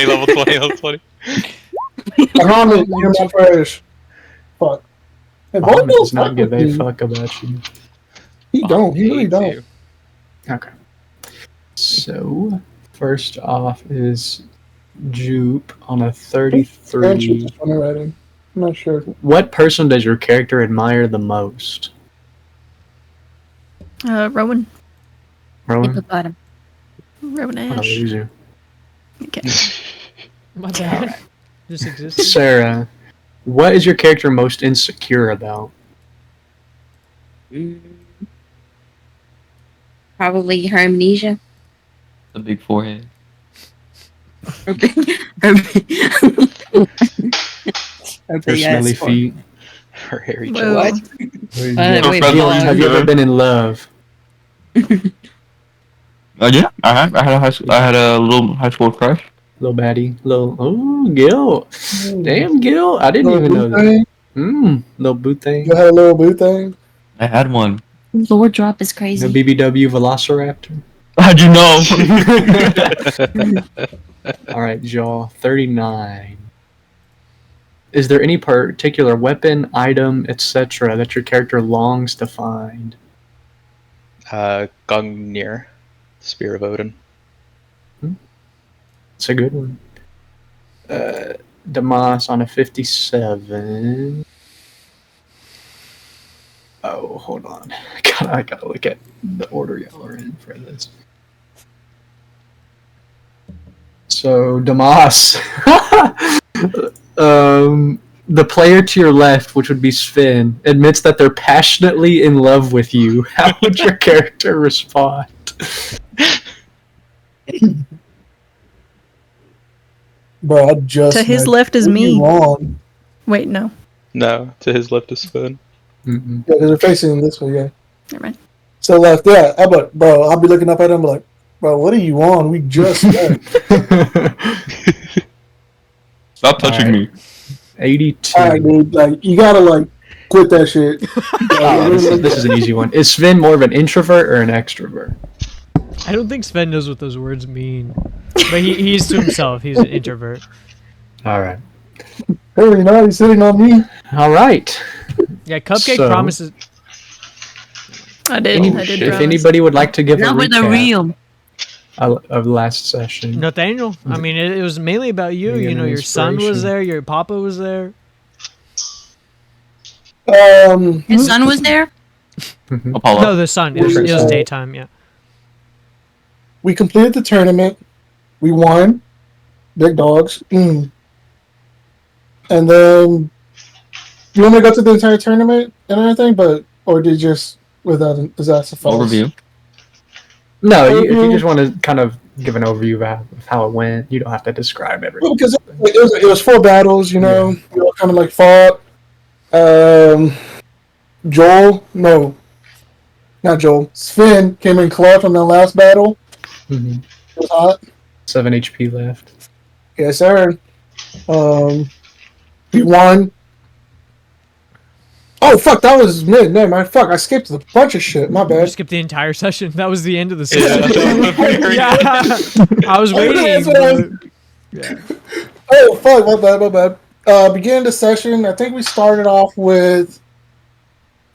level 20, level 20. Muhammad, you're my trash. Fuck. Hey, Muhammad Volleyball's does not give a fucking- fuck about you. He don't. He really Hate don't. you. Okay. So, first off is Jupe on a Friendship 33. is funny writing. I'm not sure. What person does your character admire the most? Rowan. Rowan? Hippopotamus. Rowan I'm gonna Ash. lose you. Okay. My bad. Just existed. Sarah, what is your character most insecure about? Probably her amnesia. The big forehead. Her big- her Her big smelly ass feet? Her hairy Whoa. What? Yeah. Wait, Her Have you ever been in love? Yeah, I had a little high school crush. Little baddie? Gil. Damn, Gil. I didn't even know that. Thing. Little boot thing. You had a little boo thing. I had one. Lord drop is The crazy. BBW Velociraptor. How'd you know? Alright, Jaw. 39. Is there any particular weapon, item, etc. that your character longs to find? Gungnir. Spear of Odin. It's a good one. Damas on a 57. Oh, hold on. I gotta look at the order y'all are in for this. So, Damas. The player to your left, which would be Sven, admits that they're passionately in love with you. How would your character respond? Bro, I just. To his met- left is What are you me. on? Wait, no. No, to his left is Sven. Mm-mm. Yeah, because they're facing this way, yeah. Never mind. So left, yeah. Bro, I'll be looking up at him like, bro, what are you on? We just met. Stop touching me. 82. Alright, dude, like, you gotta, like, quit that shit. Oh, this is an easy one. Is Sven more of an introvert or an extrovert? I don't think Sven knows what those words mean. But he's to himself. He's an introvert. All right. Hey, you know, he's sitting on me. All right. Yeah, Cupcake So- promises. I did. Any- I did if promise. anybody would like to give a Not with the recap real. of last session, Nathaniel, I mean, it was mainly about you. Being You know, an your son was inspiration. there, your papa was there. His son was there. Apollo. No, the son. It was Different. daytime, yeah. We completed the tournament. We won. Big dogs. And then, you want me to go to the entire tournament and everything, or did you just without does that suffice? Overview. no, if you just want to kind of give an overview of how it went, you don't have to describe Well, everything. because it was 4 battles, you know. We all kind of like fought. Joel, no, not Joel. Sven came in clutch on the last battle. Mhm. It was hot. 7 HP left. Yes, sir. He won. Oh fuck, that was mid. Never mind. Fuck, I skipped a bunch of shit. My You bad. skipped the entire session. That was the end of the Yeah, session. that's what we Yeah. I was waiting. That's what I was- but- yeah. Oh fuck, my bad. Beginning the session, I think we started off with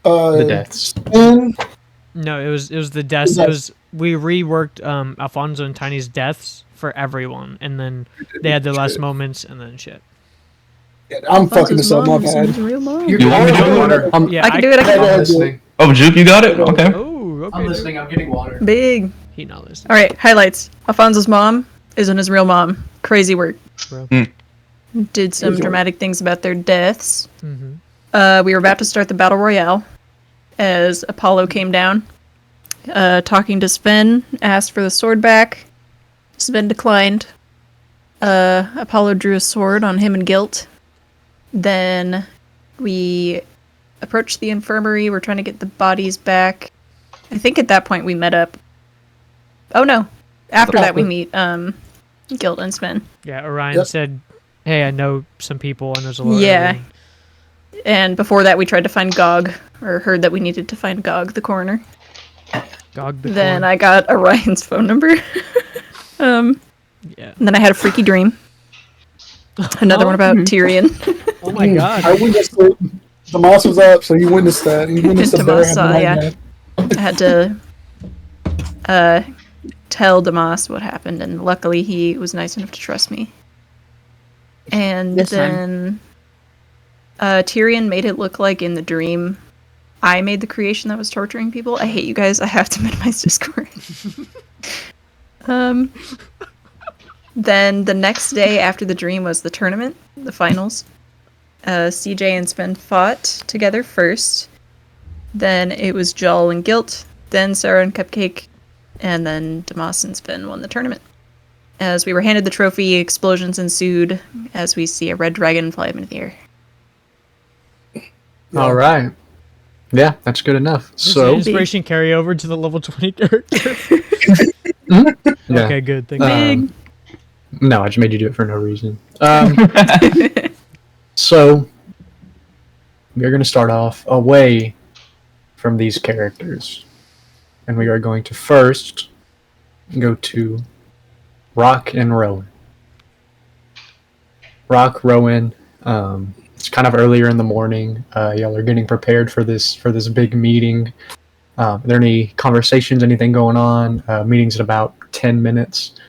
The deaths. Sven. No, it was the deaths. It was we reworked Alfonso and Tiny's deaths for everyone, and then they had their last moments, and then shit. I'm fucking this up. My bad. Real mom. You want me to do water? Yeah, I can do it. I can do it. I'm listening. Oh, Juke, you got it? Okay. Oh, okay. I'm listening. I'm getting water. Big. He not listening. All right, highlights. Alfonso's mom isn't his real mom. Crazy work. Bro. Did some Crazy work. dramatic things about their deaths. Mm-hmm. We were about to start the battle royale as Apollo came down, talking to Sven, asked for the sword back. Sven declined. Apollo drew a sword on him and Guilt. Then we approached the infirmary. We're trying to get the bodies back. I think at that point we met up. Oh no. After that we meet Guilt and Sven. Yeah, Orion Yep. said, "Hey, I know some people, and there's a lot." Yeah. Of And before that we tried to find Gog, or heard that we needed to find Gog the coroner. Gog the Then Corn. I got Orion's phone number. Yeah. And then I had a freaky dream. Another one about Tyrion. Oh my god. I witnessed it. The moss was up, so you witnessed that. You witnessed the bear Damas had saw, the yeah. nightmare. I had to tell Damas what happened, and luckily he was nice enough to trust me. And This then Tyrion made it look like in the dream I made the creation that was torturing people. I hate you guys. I have to minimize Discord. Then the next day after the dream was the tournament, the finals. CJ and Sven fought together first. Then it was Joel and Guilt. Then Sarah and Cupcake. And then Damas and Sven won the tournament. As we were handed the trophy, explosions ensued as we see a red dragon fly up into the air. All right. Yeah, that's good enough. Does the So, inspiration carry over to the level 20 character? yeah. Okay, good. Thank you. No, I just made you do it for no reason. So, we're going to start off away from these characters. And we are going to first go to Rock and Rowan. Rock, Rowan, it's kind of earlier in the morning. Y'all are getting prepared for this big meeting. Are there any conversations, anything going on? Meeting's in about 10 minutes.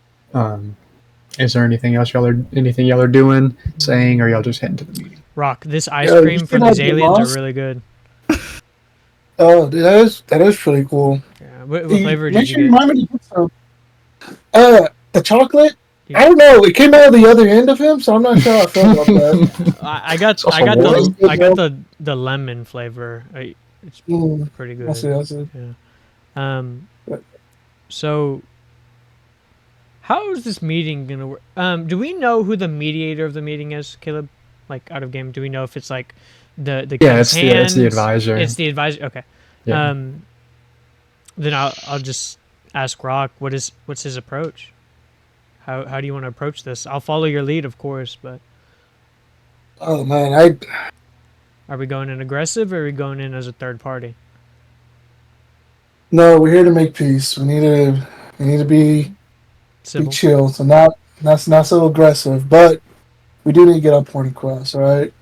Is there anything else y'all are doing, saying, or y'all just heading to the meeting? Rock, this ice Yeah, cream you from see these that aliens Damas? are really good. Oh, that is pretty cool. Yeah. What flavor did Make you sure you get? remind me to put some. The chocolate. Yeah. I don't know. It came out of the other end of him, so I'm not sure how I feel about that. I got also the warm. I got the lemon flavor. It's Mm, pretty good. I see. Yeah. So how is this meeting gonna work? Do we know who the mediator of the meeting is, Caleb? Like out of game, do we know if it's like the Yeah, king's it's the hands? advisor. It's the advisor. Okay. Yeah. Then I'll just ask Rock what's his approach. How do you want to approach this? I'll follow your lead, of course, but Oh man, are we going in aggressive or are we going in as a third party? no. We're here to make peace. We need to be Civil. chill. So not so aggressive, but we do need to get our point across. All right.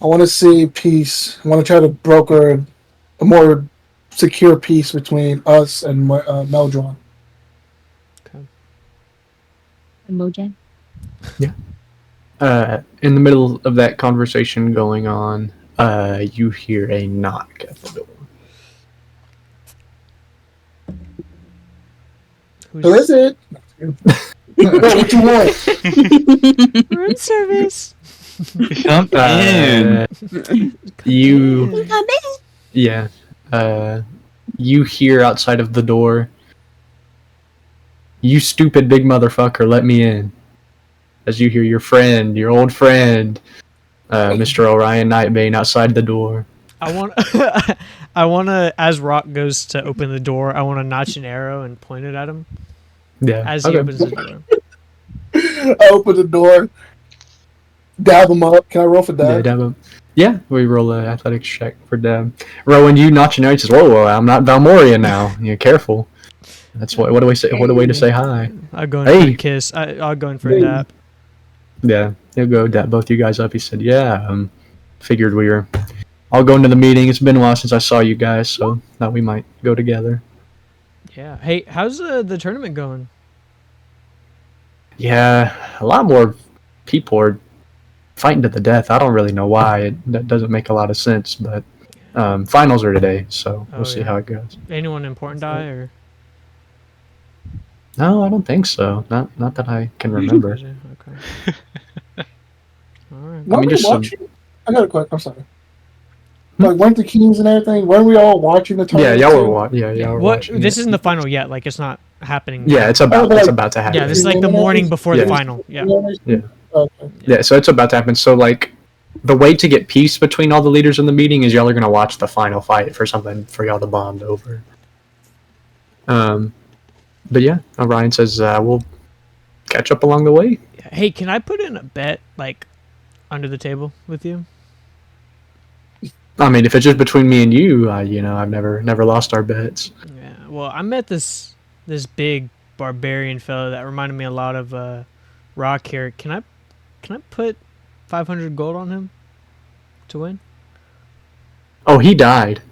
I want to see peace. I want to try to broker a more secure peace between us and Meldron. Mojang. In the middle of that conversation going on, you hear a knock at the door. Who is it? What you want? Room service. Come in. You, yeah, you hear outside of the door, "You stupid big motherfucker, let me in." As you hear your old friend, Mr. Orion Nightbane outside the door. I want to, as Rock goes to open the door, I want to notch an arrow and point it at him Yeah. as he opens the door. I open the door. Dab him up. Can I roll for Yeah, dab? dab him. Yeah, we roll an athletics check for dab. Rowan, you notch an arrow. He says, "Whoa, I'm not Valmoria now. You're careful." That's what do we say? What a way to say hi. I'll go in for Hey. a kiss. I'll go in for Hey. a dap. Yeah, he'll go dap both you guys up. He said, "Yeah, figured we were all going to the meeting. It's been a while since I saw you guys, so thought we might go together." Yeah. Hey, how's the tournament going? Yeah, a lot more people are fighting to the death. I don't really know why. That doesn't make a lot of sense, but finals are today, so we'll Oh, see yeah. how it goes. Anyone important die or? No, I don't think so. Not that I can remember. Okay. All right. Weren't we just some- watching? I got a question. I'm sorry. Like, weren't the Kings and everything? Weren't we all watching the Yeah, tournament? y'all were too? y'all were What? watching. This it. isn't the final yet. Like it's not happening. Yeah, yet. it's like- about to happen. Yeah, this is like the morning before the final. Yeah. Yeah. Okay. Yeah, so it's about to happen. So like, the way to get peace between all the leaders in the meeting is y'all are gonna watch the final fight for something for y'all to bond over. But yeah, Orion says we'll catch up along the way. Hey, can I put in a bet like under the table with you? I mean, if it's just between me and you, I've never lost our bets. Yeah. Well, I met this big barbarian fellow that reminded me a lot of Rock here. Can I put 500 gold on him to win? Oh, he died.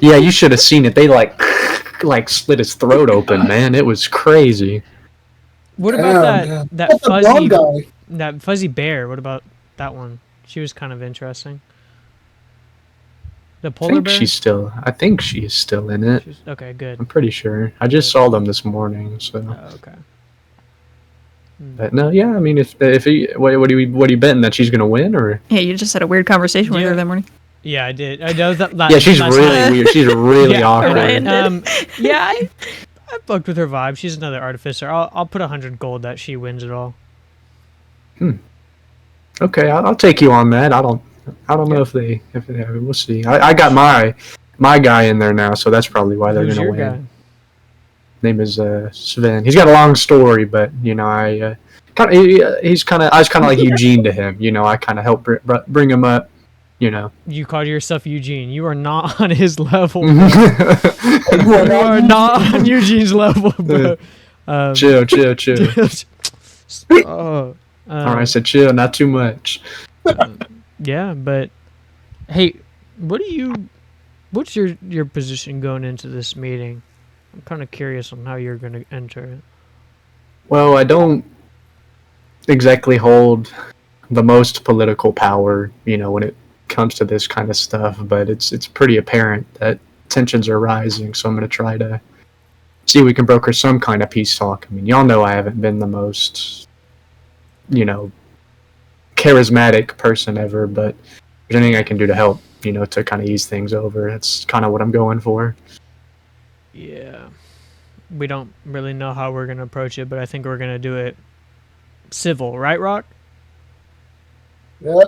Yeah, you should have seen it. They like split his throat open, man. It was crazy. What about Damn. that What's the blonde fuzzy guy? that fuzzy bear? What about that one? She was kind of interesting. The I polar think bear. I think she's still in it. Okay, good. I'm pretty sure. I just saw them this morning, so. Oh, okay. But no, yeah. I mean, if he, what are you betting that she's gonna win or? Yeah, you just had a weird conversation with Yeah. her that morning. Yeah, I did. I know that. Yeah, she's last really night. weird. She's really Yeah, awkward. Ryan. Yeah, I fucked with her vibe. She's another artificer. I'll put 100 gold that she wins it all. Okay, I'll take you on that. I don't know if they we'll see. I got my guy in there now, so that's probably why they're Who's gonna your win. guy? Name is Sven. He's got a long story, but you know I was kind of like Eugene to him. You know, I kind of helped bring him up. You know. You called yourself Eugene. You are not on his level. chill, You are not on Eugene's level, bro. chill. Oh, All right, I said chill, not too much. yeah, but hey, what's your position going into this meeting? I'm kind of curious on how you're going to enter it. Well, I don't exactly hold the most political power, you know, when it comes to this kind of stuff, but it's pretty apparent that tensions are rising, so I'm going to try to see if we can broker some kind of peace talk. I mean, y'all know I haven't been the most, you know, charismatic person ever, but if there's anything I can do to help, you know, to kind of ease things over, that's kind of what I'm going for. Yeah. We don't really know how we're going to approach it, but I think we're going to do it civil, right, Rock? Yeah,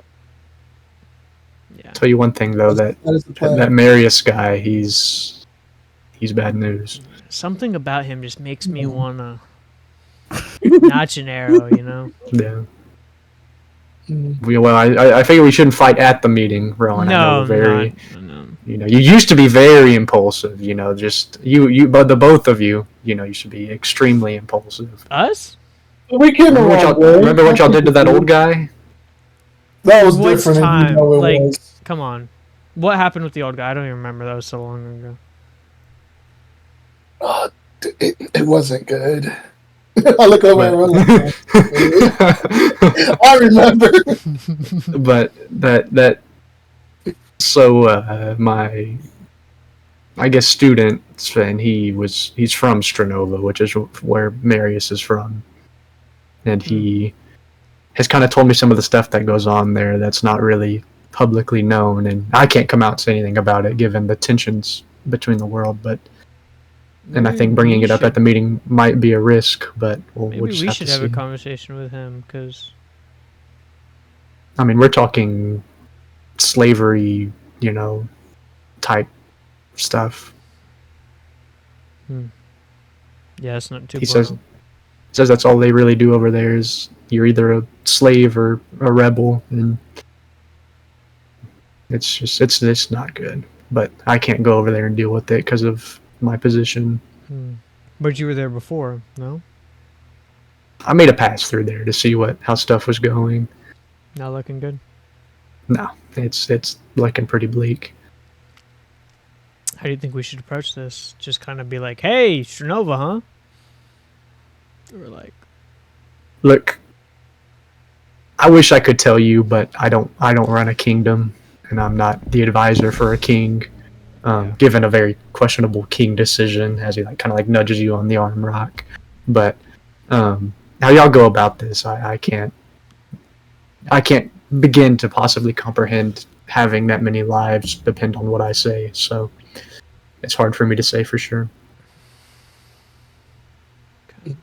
Yeah. Tell you one thing though, that is the plan. that Marius guy, he's bad news. Something about him just makes me want to notch an arrow, you know? Yeah. Mm. Well, I figure we shouldn't fight at the meeting, Rowan. I know No, we're very, no. you know, you used to be very impulsive. You know, just but the both of you, you know, you should be extremely impulsive. Us? We came Remember around. what y'all did to that old guy? That was What's different. time? And you know it Like- was. Come on. What happened with the old guy? I don't even remember. That was so long ago. It wasn't good. I look over and I'm like, I remember. But that so my I guess student Sven, he's from Stranova, which is where Marius is from, and he has kind of told me some of the stuff that goes on there that's not really publicly known, and I can't come out and say anything about it given the tensions between the world, but and I think bringing it up at the meeting might be a risk, but we'll Maybe just we have should to have a see. conversation with him, because I mean, we're talking slavery, you know, type stuff. yeah, it's not too. He says that's all they really do over there is you're either a slave or a rebel, and it's not good. But I can't go over there and deal with it because of my position. But you were there before, no? I made a pass through there to see how stuff was going. Not looking good. No, it's looking pretty bleak. How do you think we should approach this? Just kind of be like, "Hey, Stranova, huh?" Or like, Look, I wish I could tell you, but I don't run a kingdom, and I'm not the advisor for a king. Given a very questionable king decision, as he kind of nudges you on the arm, Rock. But how y'all go about this, I can't begin to possibly comprehend having that many lives depend on what I say. So it's hard for me to say for sure. I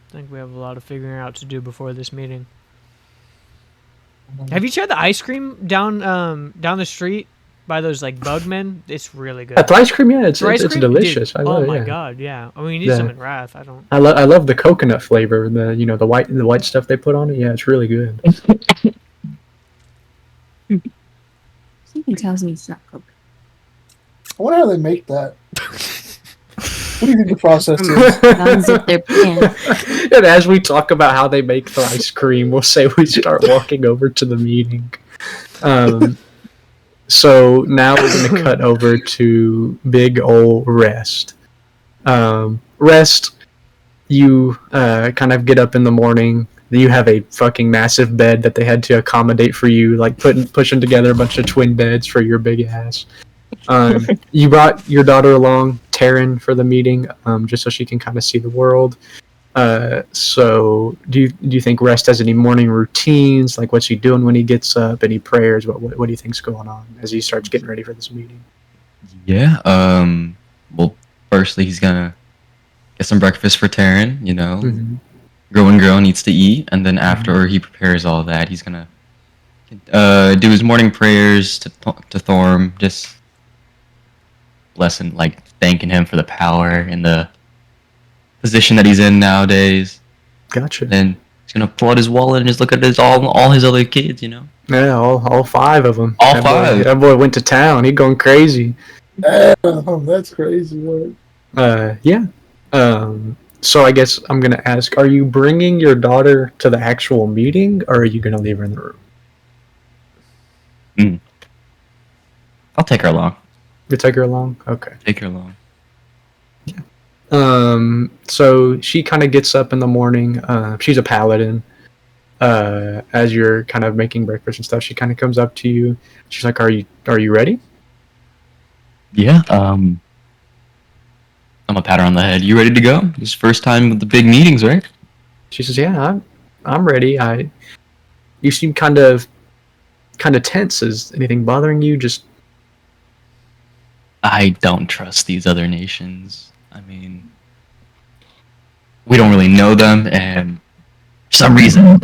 think we have a lot of figuring out to do before this meeting. Have you tried the ice cream down the street by those bug men? It's really good. At the ice cream, yeah, it's For ice cream? delicious. Dude, I love oh my it. god, yeah. I mean, we need Yeah. some in Wrath. I don't. I love the coconut flavor, the white stuff they put on it. Yeah, it's really good. Something tells me it's not Coke. I wonder how they make that. What do you think the process is? Unzip their pants. And as we talk about how they make the ice cream, we'll say we start walking over to the meeting. So now we're going to cut over to big ol' Rest. Rest, you kind of get up in the morning. You have a fucking massive bed that they had to accommodate for you, like pushing together a bunch of twin beds for your big ass. You brought your daughter along, Taryn, for the meeting, just so she can kind of see the world. So do you think Rest has any morning routines? Like, what's he doing when he gets up? Any prayers? What do you think's going on as he starts getting ready for this meeting? Yeah. Well, firstly, he's gonna get some breakfast for Taryn. You know, Mm-hmm. growing girl needs to eat, and then after he prepares all that, he's gonna do his morning prayers to Thorm, just blessing, like thanking him for the power and the position that he's in nowadays. Gotcha. Then he's gonna pull out his wallet and just look at all his other kids. You know. Yeah, all five of them. All that five. Boy, that boy went to town. He going crazy. Damn, that's crazy, man. Yeah. So I guess I'm gonna ask: are you bringing your daughter to the actual meeting, or are you gonna leave her in the room? I'll take her along. You take her along. Okay. Take her along. So she kind of gets up in the morning. She's a paladin. As you're kind of making breakfast and stuff, she kind of comes up to you. She's like, "Are you ready?" Yeah. I'm a pat her on the head. You ready to go? This first time with the big meetings, right? She says, "Yeah, I'm ready. You seem kind of tense. Is anything bothering you? Just I don't trust these other nations. I mean, we don't really know them, and for some reason,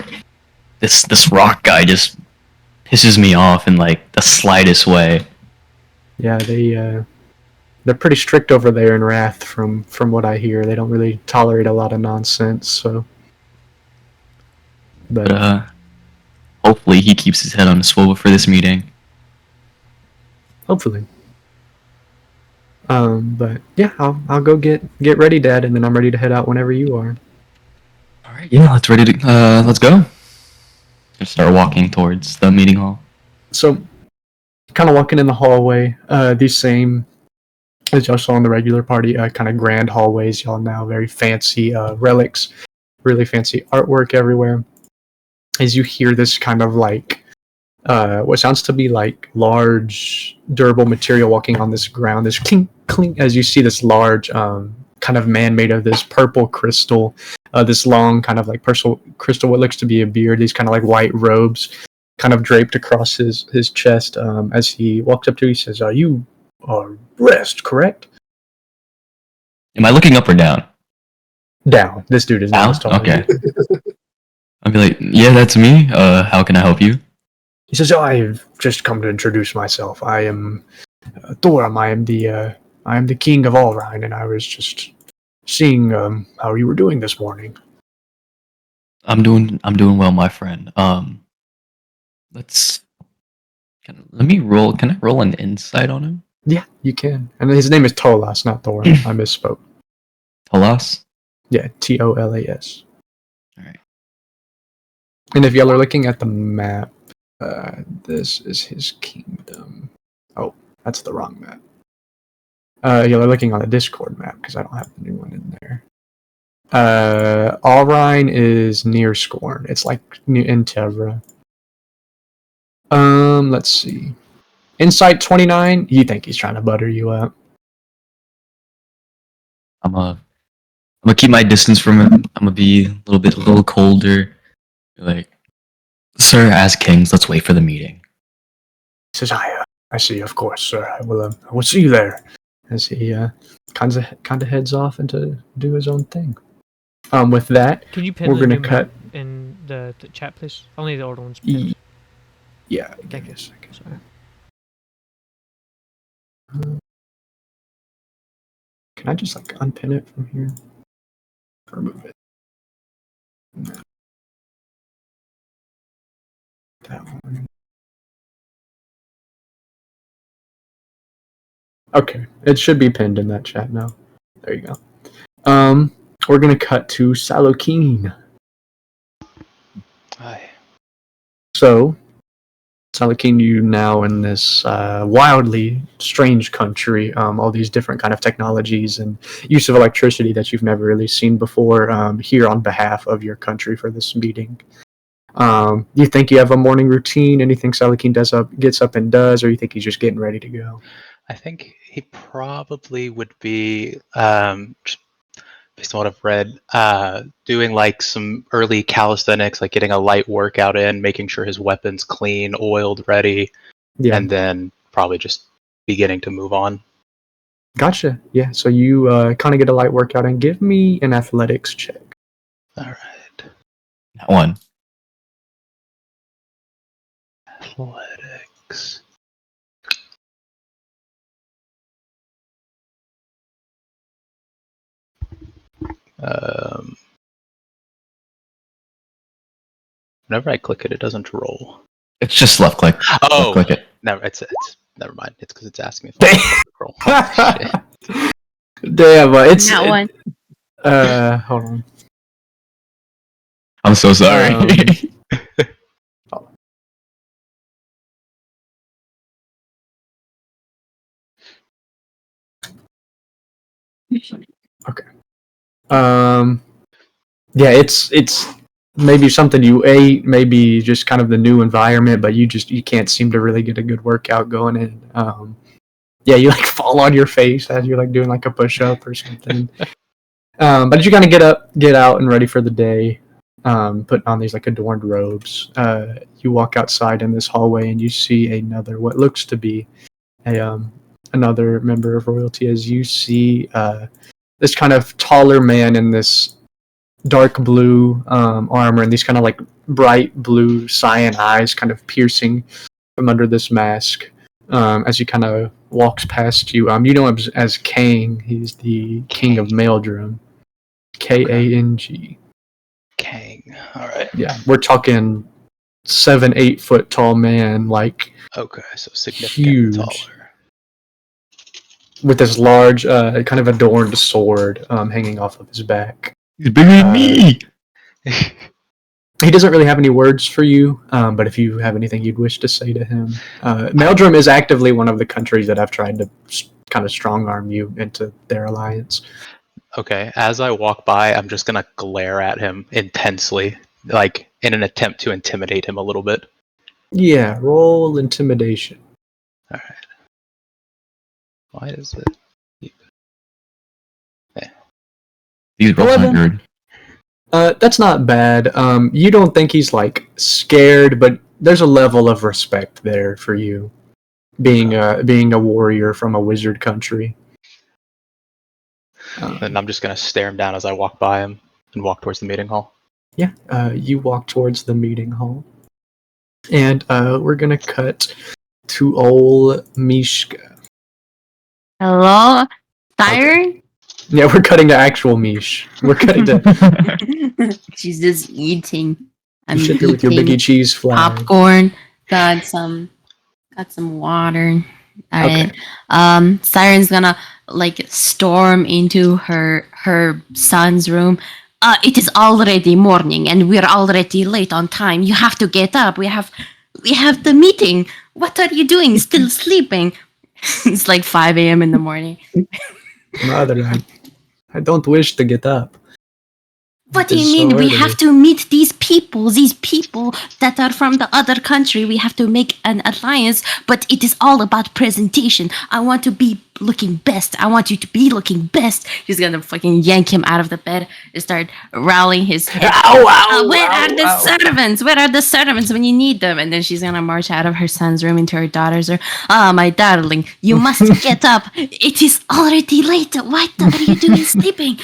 this rock guy just pisses me off in like the slightest way. yeah, they're pretty strict over there in Wrath. From what I hear, they don't really tolerate a lot of nonsense. So, but But hopefully he keeps his head on a swivel for this meeting. hopefully. But yeah, I'll go get ready, Dad, and then I'm ready to head out whenever you are. All right, yeah, let's go. Just start walking towards the meeting hall. So, kind of walking in the hallway, these same as y'all saw in the regular party, kind of grand hallways. Y'all now very fancy relics, really fancy artwork everywhere. As you hear this kind of like what sounds to be like large durable material walking on this ground, this clink clink, as you see this large kind of man made of this purple crystal, this long kind of like crystal, what looks to be a beard, these kind of like white robes kind of draped across his chest. As he walks up to you, he says, "You are Rest, correct?" Am I looking up or down? Down. This dude is Down? not talking. Okay. I'll be like, yeah, that's me. How can I help you? He says, "I've just come to introduce myself. I am Thorum. I am the king of Alrine, and I was just seeing how you were doing this morning." I'm doing well, my friend. Let me roll. Can I roll an insight on him? Yeah, you can. And his name is Tolas, not Thorum. I misspoke. Tolas. Yeah, Tolas. All right. And if y'all are looking at the map, this is his kingdom. Oh, that's the wrong map. Y'all are looking on the Discord map because I don't have the new one in there. Alrine is near Scorn. It's like near Intevra. Let's see. Insight 29. You think he's trying to butter you up? I'm gonna keep my distance from him. I'm gonna be a little colder. Like, sir, as kings, let's wait for the meeting. He says, I see, of course, sir. I will see you there. As he kind of heads off and to do his own thing. With that, Can you pin we're the gonna new cut. map in the chat, please? Only the old ones. E- pinned. yeah, I guess. Can I just like unpin it from here? Remove it. No. That one. Okay, it should be pinned in that chat now. There you go. We're gonna cut to Salokeen. Aye. So, Salokeen, you now in this wildly strange country. All these different kind of technologies and use of electricity that you've never really seen before. Here on behalf of your country for this meeting. You think you have a morning routine? Anything Salokeen gets up and does, or you think he's just getting ready to go? I think he probably would be, just based on what I've read, doing like some early calisthenics, like getting a light workout in, making sure his weapon's clean, oiled, ready, Yeah. and then probably just beginning to move on. Gotcha. Yeah. So you kind of get a light workout and give me an athletics check. All right. That one. Athletics. Whenever I click it, it doesn't roll. It's just left click. Oh, Left click it. never. It's never mind. It's because it's asking me if I roll. Oh, shit. Damn, it's That one. hold on. I'm so sorry. Yeah, it's maybe something you ate, maybe just kind of the new environment, but you can't seem to really get a good workout going in. Yeah, you like fall on your face as you're like doing like a push up or something. But you kind of get out and ready for the day, putting on these like adorned robes. You walk outside in this hallway and you see what looks to be another member of royalty, as you see this kind of taller man in this dark blue armor and these kind of like bright blue cyan eyes kind of piercing from under this mask as he kind of walks past you. You know him as Kang. He's the king of Maeldrum. Kang. Kang. All right. Yeah, we're talking 7-8 foot tall man, like Okay, so significantly huge. taller. With this large, kind of adorned sword hanging off of his back. He's bigger than me. He doesn't really have any words for you, but if you have anything you'd wish to say to him. Maeldrum is actively one of the countries that have tried to kind of strong-arm you into their alliance. Okay, as I walk by, I'm just gonna glare at him intensely, like in an attempt to intimidate him a little bit. Yeah, roll intimidation. All right. Why is it? These rolls 11. 100. That's not bad. You don't think he's like scared, but there's a level of respect there for you, being a warrior from a wizard country. And I'm just gonna stare him down as I walk by him and walk towards the meeting hall. Yeah, you walk towards the meeting hall, and we're gonna cut to old Mishka. Hello, Siren? Yeah, we're cutting to actual Mish. We're cutting to She's just eating. I'm you sit there with your eating Biggie cheese flag. popcorn. Got some water. Alright. Siren's gonna like storm into her son's room. It is already morning and we're already late on time. You have to get up. We have the meeting. What are you doing? Still sleeping? It's like 5 a.m. in the morning. Mother, I don't wish to get up. What do It is you mean? so We early. have to meet these people that are from the other country. We have to make an alliance, but it is all about presentation. I want to be looking best. I want you to be looking best. He's gonna fucking yank him out of the bed and start rallying his head. Where are the servants? Where are the servants when you need them? And then she's gonna march out of her son's room into her daughter's room. Ah, my darling, you must get up. It is already late. What are you doing sleeping?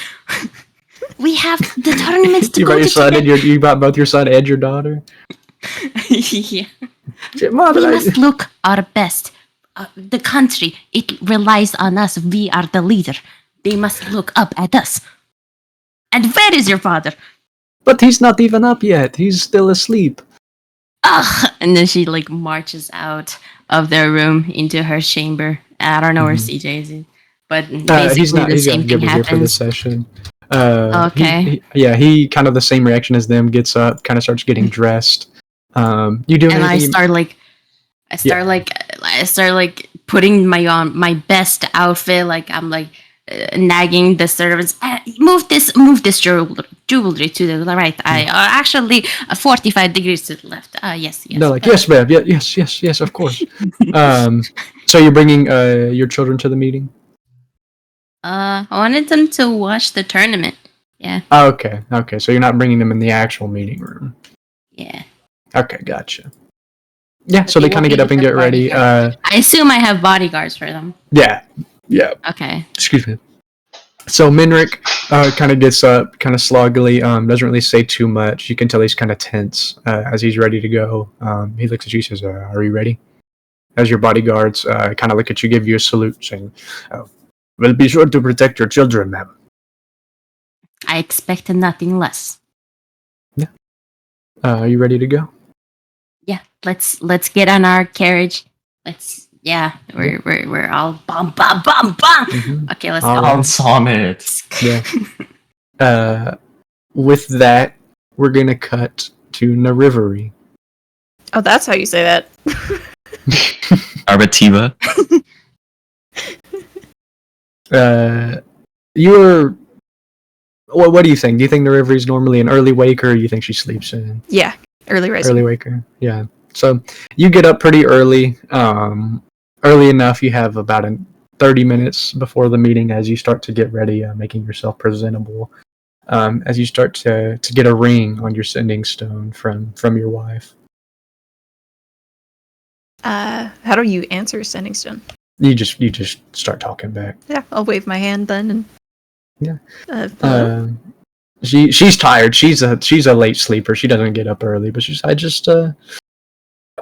We have the tournament to You go brought your to son today. and you brought both your son and your daughter. Yeah. Mother, We must look our best. The country, it relies on us. We are the leader. They must look up at us. And where is your father? but he's not even up yet. He's still asleep. Ugh. And then she like marches out of their room into her chamber. I don't know where CJ is, but basically he's not. the He's same going to thing be here for this happens. session. Okay. He kind of the same reaction as them. Gets up, kind of starts getting dressed. You doing And I anything? start like putting my best outfit. Like I'm like nagging the servants, move this jewelry to the right. I actually 45 degrees to the left. Yes. They're like, yes, ma'am. Yes, of course. So you're bringing your children to the meeting? I wanted them to watch the tournament. Yeah. Oh, okay. So you're not bringing them in the actual meeting room. Yeah. Okay, gotcha. Yeah, so They they kind of will get up be and the get ready. bodyguard. I assume I have bodyguards for them. Yeah. Okay. Excuse me. So Minrick kind of gets up, kind of sloggily, doesn't really say too much. You can tell he's kind of tense as he's ready to go. He looks at you, says, "Are you ready?" As your bodyguards kind of look at you, give you a salute, saying, "Well, be sure to protect your children, ma'am." I expected nothing less. Are you ready to go? Yeah. Let's get on our carriage. We're all bum. Mhm. Okay, let's All go. right. On Summit. Yeah. With that, we're gonna cut to Narivery. Oh, that's how you say that. Arbativa. You're. What do you think? Do you think Narivery's normally an early waker, or you think she sleeps in? Yeah, early rising. Early waker. Yeah. So you get up pretty early. Early enough. You have about 30 minutes before the meeting as you start to get ready, making yourself presentable. As you start to get a ring on your sending stone from your wife. How do you answer Sending Stone? You just start talking back. Yeah, I'll wave my hand then and. Yeah. Hello? She's tired. She's a late sleeper. She doesn't get up early, but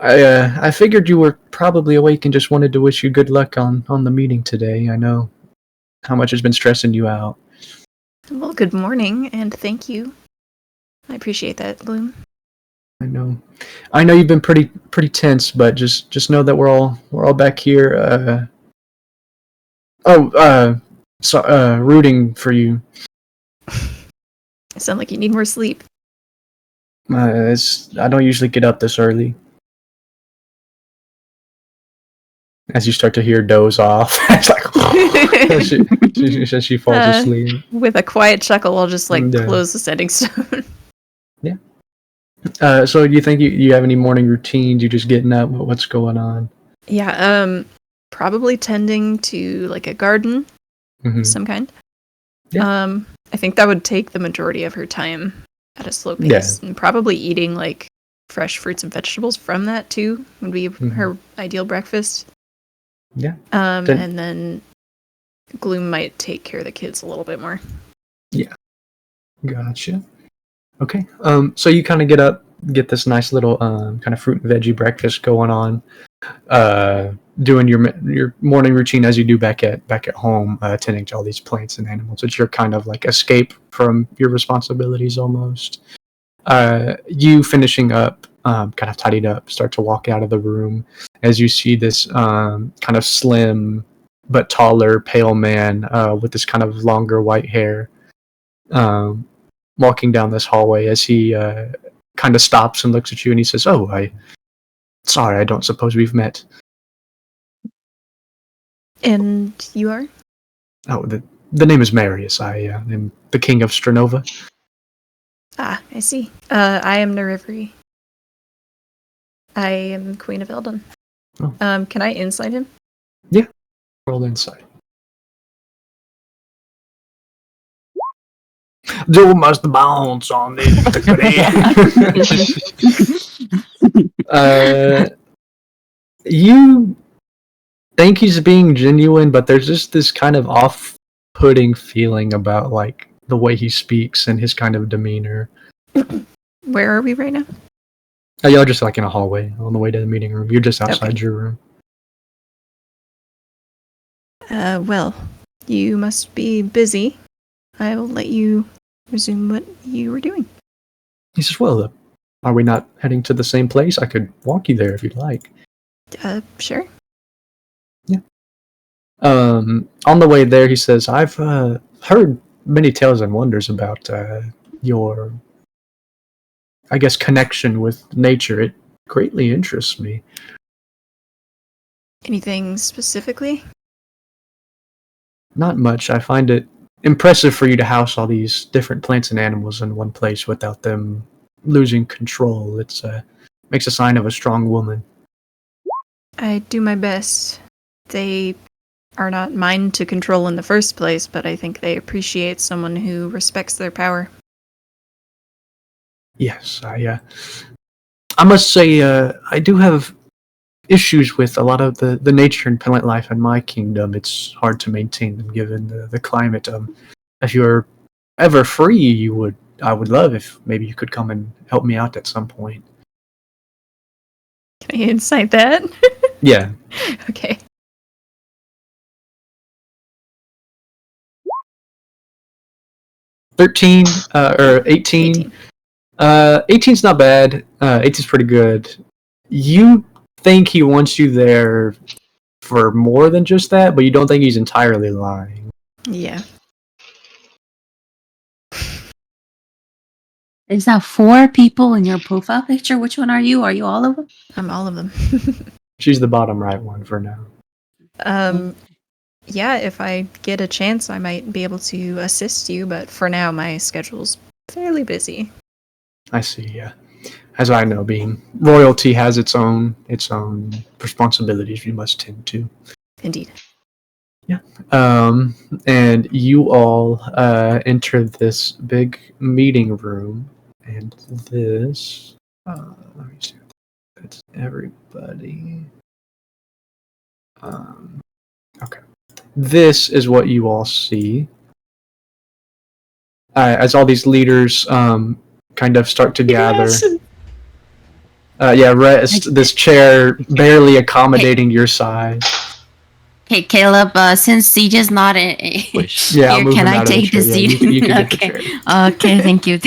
I figured you were probably awake and just wanted to wish you good luck on the meeting today. I know how much has been stressing you out. Well, good morning and thank you. I appreciate that, Bloom. I know you've been pretty tense, but just know that we're all back here. Rooting for you. I sound like you need more sleep. I don't usually get up this early. As you start to hear doze off, it's like she falls asleep. With a quiet chuckle, I'll just Yeah. close the Sending Stone. So do you think you have any morning routines? You just getting up? What's going on? Yeah, probably tending to a garden Mhm. of some kind. Yeah. I think that would take the majority of her time at a slow Yeah. pace, and probably eating fresh fruits and vegetables from that too would be her ideal breakfast. Yeah. And then Gloom might take care of the kids a little bit more. Gotcha. Okay. So you kind of get up, get this nice little kind of fruit and veggie breakfast going on. Doing your morning routine as you do back at home, tending to all these plants and animals. It's your kind of escape from your responsibilities almost. You finishing up, kind of tidied up, start to walk out of the room as you see this kind of slim but taller, pale man with this kind of longer white hair walking down this hallway as he kind of stops and looks at you and he says, "Oh, sorry, I don't suppose we've met." And you are? Oh, the name is Marius. I am the king of Stranova. Ah, I see. I am Narivery. I am Queen of Eldon. Oh. Can I insight him? Roll insight. You must bounce on it. You think he's being genuine, but there's just this kind of off-putting feeling about the way he speaks and his kind of demeanor. Where are we right now? Y'all just in a hallway on the way to the meeting room. You're just outside Okay. your room. Well, you must be busy. I will let you resume what you were doing. He says, "Well, are we not heading to the same place? I could walk you there if you'd like." Sure. On the way there, he says, "I've heard many tales and wonders about your, I guess, connection with nature. It greatly interests me." Anything specifically? Not much. I find it impressive for you to house all these different plants and animals in one place without them losing control. It's makes a sign of a strong woman. I do my best. They are not mine to control in the first place, but I think they appreciate someone who respects their power. Yes, I must say, I do have issues with a lot of the nature and plant life in my kingdom. It's hard to maintain them given the climate. If you're ever free, I would love if maybe you could come and help me out at some point. Can I insight that? Yeah. Okay. $13 or 18. 18's not bad. 18's pretty good. You think he wants you there for more than just that, but you don't think he's entirely lying. Yeah. Is that 4 people in your profile picture? Which one are you? Are you all of them? I'm all of them. She's the bottom right one for now. Yeah, if I get a chance, I might be able to assist you, but for now, my schedule's fairly busy. I see, yeah. As I know, being royalty has its own responsibilities you must tend to. Indeed. Yeah. And you all enter this big meeting room, and this. Let me see. It's everybody. Okay. This is what you all see. As all these leaders kind of start to gather. Rest. This chair barely accommodating your size. Okay, Caleb, since Siege's not a Yeah, here, can I take the seat? You can Okay. get the chair. Okay, thank you.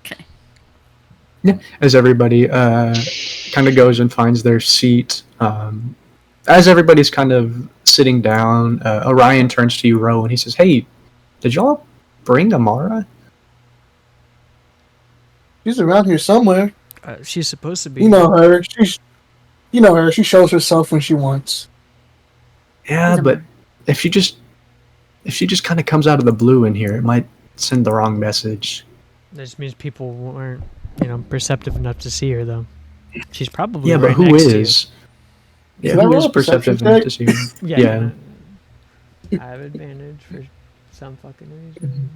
Okay. Yeah, as everybody kind of goes and finds their seat. As everybody's kind of sitting down, Orion turns to you, Ro, and he says, "Hey, did y'all bring Amara?" She's around here somewhere. She's supposed to be. You know her. She shows herself when she wants. Yeah, but if she just kind of comes out of the blue in here, it might send the wrong message. That just means people weren't, perceptive enough to see her, though. She's probably Yeah, but right who next to is? Yeah, Can I who roll is a perception perceptive enough to see her? you. Yeah. I have advantage for some fucking reason.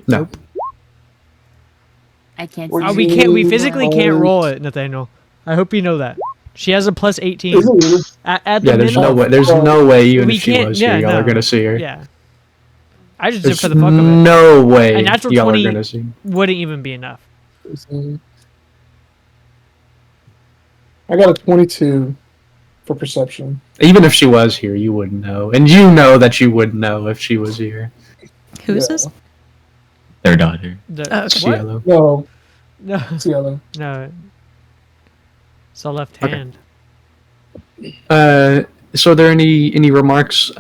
No. I can't Or see. Oh, we physically can't roll it, Nathaniel. I hope you know that. She has a plus 18. Is it? At the Yeah, there's minimum. no way. There's no way even We if she can't- was yeah, here, y'all are no. gonna see her. Yeah. I just did There's for the fuck of it. no way A natural y'all 20 are gonna see. Wouldn't even be enough. I got a 22 for perception. Even if she was here, you wouldn't know, and you know that you would know if she was here. Who is Yeah. this? Their daughter. Oh, okay. Cielo. No, No, it's yellow. no. It's a left Okay. hand. So are there any remarks?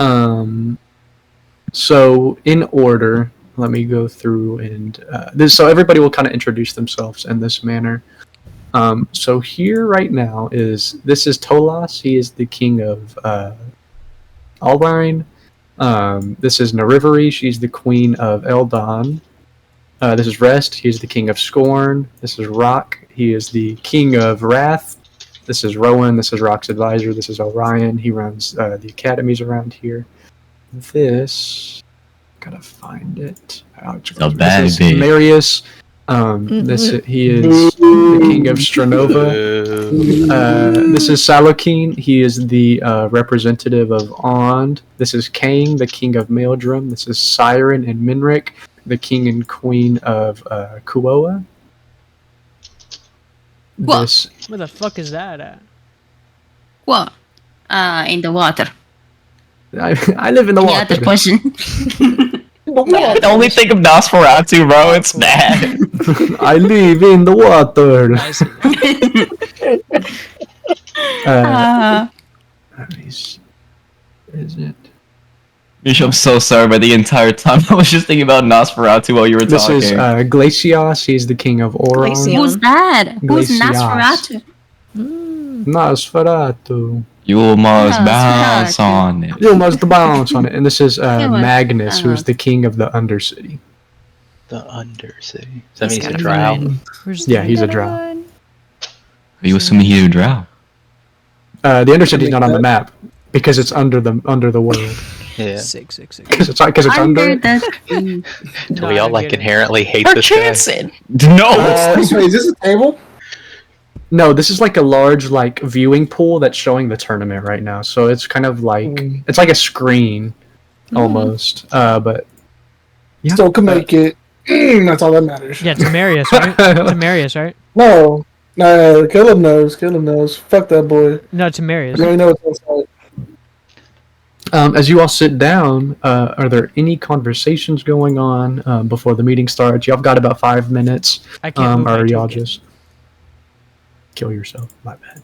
So in order, let me go through and this. So everybody will kind of introduce themselves in this manner. So here right now this is Tolas. He is the king of Alrine. This is Narivari. She's the queen of Eldon. This is Rest. He is the king of Scorn. This is Rock. He is the king of Wrath. This is Rowan. This is Rock's advisor. This is Orion. He runs the academies around here. This, gotta find it. A bad this is bitch. Marius. He is the king of Stranova. This is Salokeen. He is the representative of Ond. This is Kang, the king of Maeldrum. This is Siren and Minric, the king and queen of Kuoa. What? This Where the fuck is that at? What? In the water. I live in the Any water. other question? The only thing of Nosferatu, bro. It's bad. I live in the water. I see. Let me see. Is it? Mish, I'm so sorry, but the entire time I was just thinking about Nosferatu while you were This talking. is Glacios. He's the king of Oron. Glacios. Who's that? Who's Glacios. Nosferatu? Nosferatu. You must Nosferatu. bounce on it. You must bounce on it. And this is was- Magnus, who's the king of the Undercity. The Undercity. Does that He's mean he's a got a drow? vine. Where's Yeah, the he's a other drow. one? Are you assuming he's a drow? The Undercity's not on the map because it's under the world. Yeah. Six. Because it's under. Under the Do we all like inherently hate this guy? No! Wait, is this a table? No, this is like a large like viewing pool that's showing the tournament right now. So it's kind of like it's like a screen almost. But yeah. Still can make it. That's all that matters. Yeah, Tamarius, right? Tamarius, right? No. No, Caleb knows. Caleb knows. Fuck that boy. No, I Tamarius. don't even know what's inside. As you all sit down, are there any conversations going on before the meeting starts? Y'all got about 5 minutes. I can't move my Or y'all token. just kill yourself? My bad.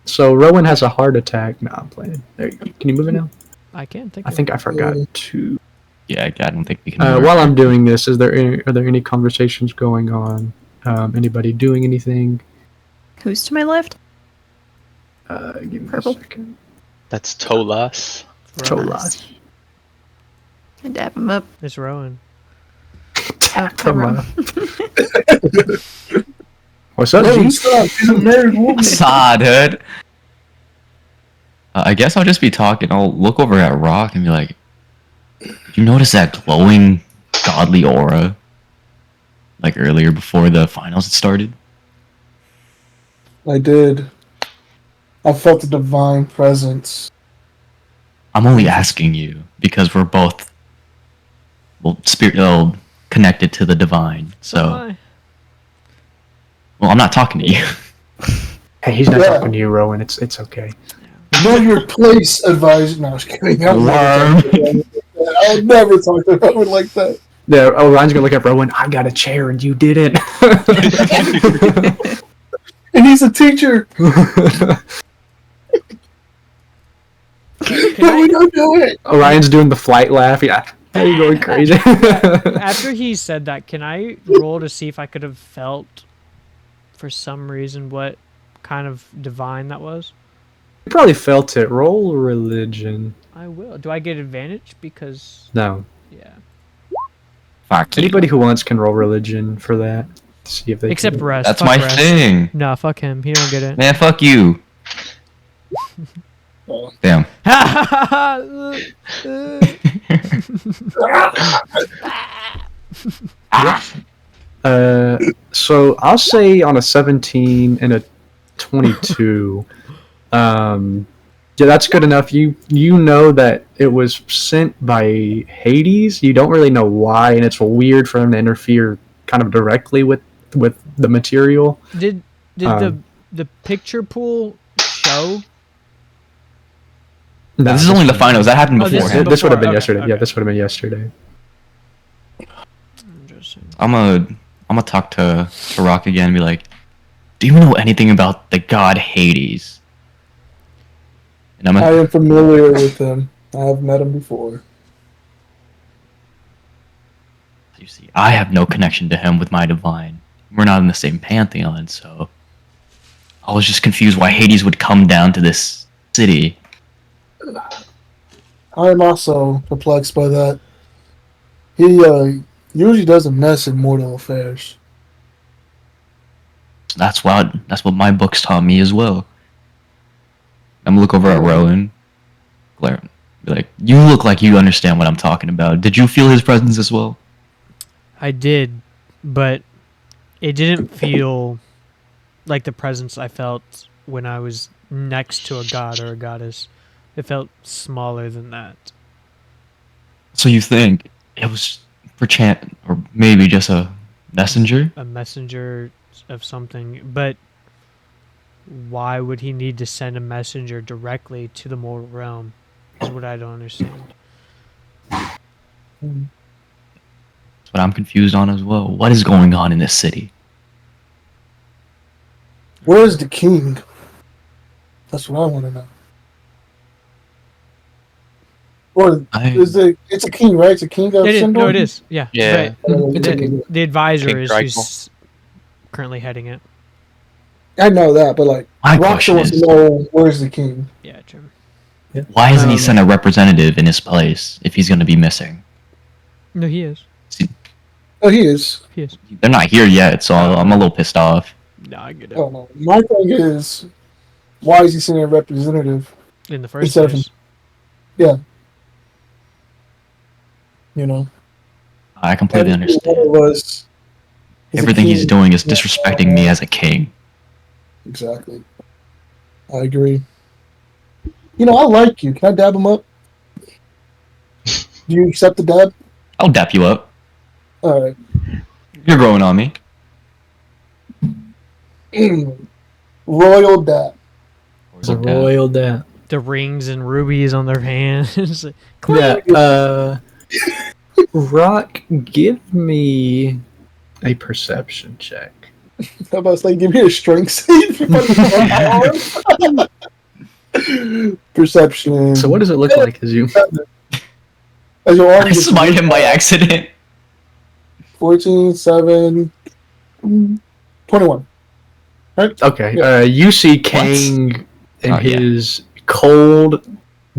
So Rowan has a heart attack. No, I'm playing. There you go. Can you move it now? I can think. I think I forgot to. Yeah, I don't think we can. While I'm doing this, are there any conversations going on? Anybody doing anything? Who's to my left? Give me Purple. a second. That's Tolas. Tolas. I dap him up. It's Rowan. Come Rowan. on. What's up, No, G? stop. She's a married woman. Saw, dude. I guess I'll just be talking. I'll look over at Rock and be like, "Did you notice that glowing, godly aura? Like earlier before the finals had started?" I did. I felt a divine presence. I'm only asking you because we're both, connected to the divine. So, Why? well, I'm not talking to you. Hey, he's not Yeah. talking to you, Rowan. It's okay. Know your place, advisor. No, I was kidding. I would never talk to Rowan like that. Yeah, Ryan's gonna look at Rowan. I got a chair and you didn't. And he's a teacher. No, we don't do it. Orion's doing the flight laugh. Yeah, how you going crazy? After he said that, can I roll to see if I could have felt, for some reason, what kind of divine that was? You probably felt it. Roll religion. I will. Do I get advantage? Because, No. yeah. Fuck you. Anybody who wants can roll religion for that. See if they. Except can. Rest. That's Fuck my Rest. thing. Nah, fuck him. He don't get it. Man, fuck you. Damn. So I'll say on a 17 and a 22. Yeah, that's good enough. You know that it was sent by Hades. You don't really know why, and it's weird for him to interfere kind of directly with the material. Did the picture pool show? No, This is only the finals. That happened Oh, this is beforehand. This would have been Okay, yesterday. Yeah, okay. this would have been yesterday. Interesting. I'm gonna talk to Rock again and be like, "Do you know anything about the god Hades?" And I'm I gonna, am familiar with him. I have met him before. you see, I have no connection to him with my divine. We're not in the same pantheon, so I was just confused why Hades would come down to this city. I am also perplexed by that. He usually doesn't mess in mortal affairs. That's what my books taught me as well. I'm gonna look over at Rowan, glare, be like, "You look like you understand what I'm talking about. Did you feel his presence as well?" I did, but it didn't feel like the presence I felt when I was next to a god or a goddess. It felt smaller than that. So you think it was perchance, or maybe just a messenger? A messenger of something, but why would he need to send a messenger directly to the mortal realm is what I don't understand. That's what I'm confused on as well. What is going on in this city? Where is the king? That's what I want to know. Or is it's a king, right? It's a king of It is. Sindor? No, it is. Yeah. Yeah. But It's a king. the advisor King is Drykel. who's currently heading it. I know that, but like, My Rockstar question wants to is, know where's the king. Yeah, true. why hasn't he Um, sent a representative in his place if he's going to be missing? No, he is. Oh, he is. He is. They're not here yet, so I'm a little pissed off. No, I get it. Oh no. My thing is, why is he sending a representative? In the first Instead of place. You know, I completely understand. Everything he's doing is disrespecting me as a king. Exactly. I agree. You know, I like you. Can I dab him up? Do you accept the dab? I'll dap you up. All right. You're growing on me. Royal dab. It's a royal dad. The rings and rubies on their hands. Yeah. Rock, give me a perception check. How about like give me a strength save? Perception. So what does it look like as you? As your arm I gets smite him by accident. 14, 7, 21. Okay. You see Kang in Oh, yeah. his cold,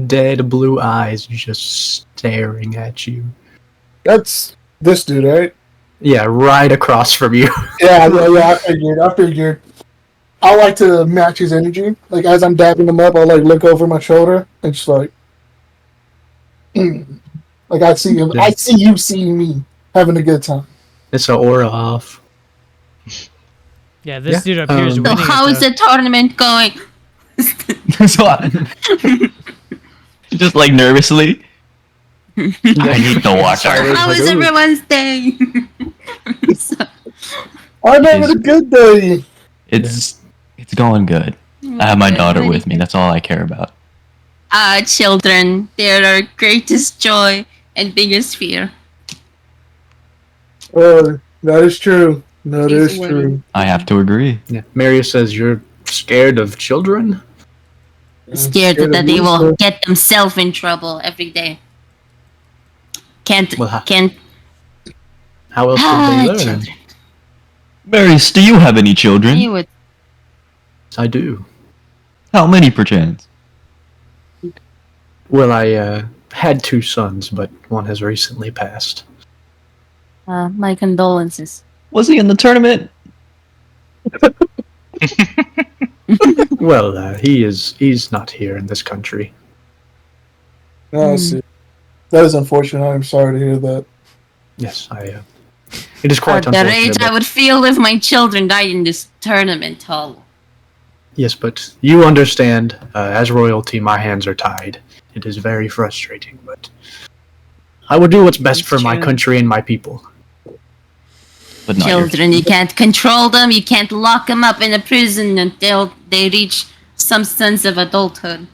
dead blue eyes just staring at you. That's this dude, right? Yeah, right across from you. Yeah. I figured. I like to match his energy. Like as I'm dabbing him up, I'll like look over my shoulder and just like, like I see him. I see you seeing me having a good time. It's an aura off. Yeah, this Yeah. dude up here is So So winning. how is the tournament going? So just like nervously. I need to watch Sorry. out. How is everyone's day? So- I'm having a good day. It's going good. I have my daughter with me. That's all I care about. Children, they're our greatest joy and biggest fear. That is true. That She's is a true. woman. I have to agree. Yeah. Marius says you're scared of children. Scared Scared that of they you, will sir. get themselves in trouble every day. Can't. Well, how else Ah, would they learn? children. Marius, do you have any children? You would. I do. How many, perchance? Well, I had 2 sons, but one has recently passed. My condolences. Was he in the tournament? Well, he's not here in this country. I see. That is unfortunate. I'm sorry to hear that. Yes, it is quite The unfortunate. rage I but- would feel if my children died in this tournament hall. Yes, but you understand, as royalty, my hands are tied. It is very frustrating, but I will do what's best It's for my true. country and my people. But not your Children, you can't control them. You can't lock them up in a prison until they reach some sense of adulthood.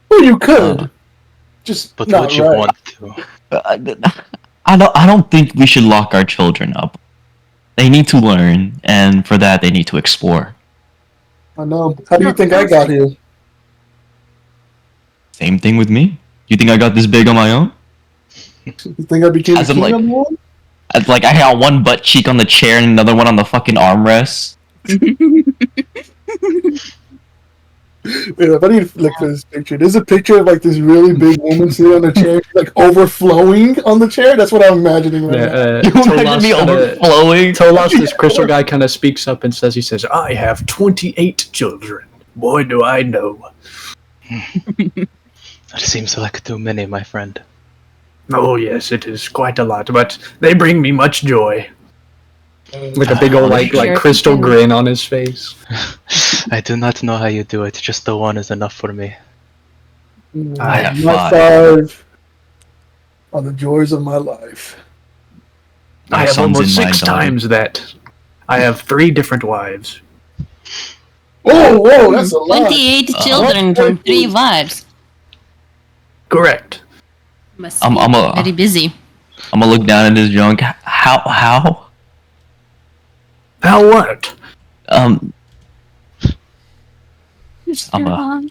Well, you could. Just But not would you right. want to? I don't think we should lock our children up. They need to learn, and for that they need to explore. I know. How do you think I got here? Same thing with me. You think I got this big on my own? You think I became a As in, king like- on the world? Like I got one butt cheek on the chair and another one on the fucking armrest. Wait, if I need to look for this picture. There's a picture of like this really big woman sitting on the chair, like overflowing on the chair. That's what I'm imagining right now. You imagine me overflowing? Tolos, this crystal guy, kind of speaks up and he says, I have 28 children. Boy, do I know. That seems like too many, my friend. Oh, yes, it is quite a lot, but they bring me much joy. Like a big old, like crystal grin on his face. I do not know how you do it. Just the one is enough for me. I have My 5. are the joys of my life. I My have son's almost in my 6 dog. times that. I have 3 different wives. Whoa, that's a lot. 28 children from 3 wives. Correct. Must I'm be a- very busy. I'm gonna look down at his junk. How? How what? I'm a-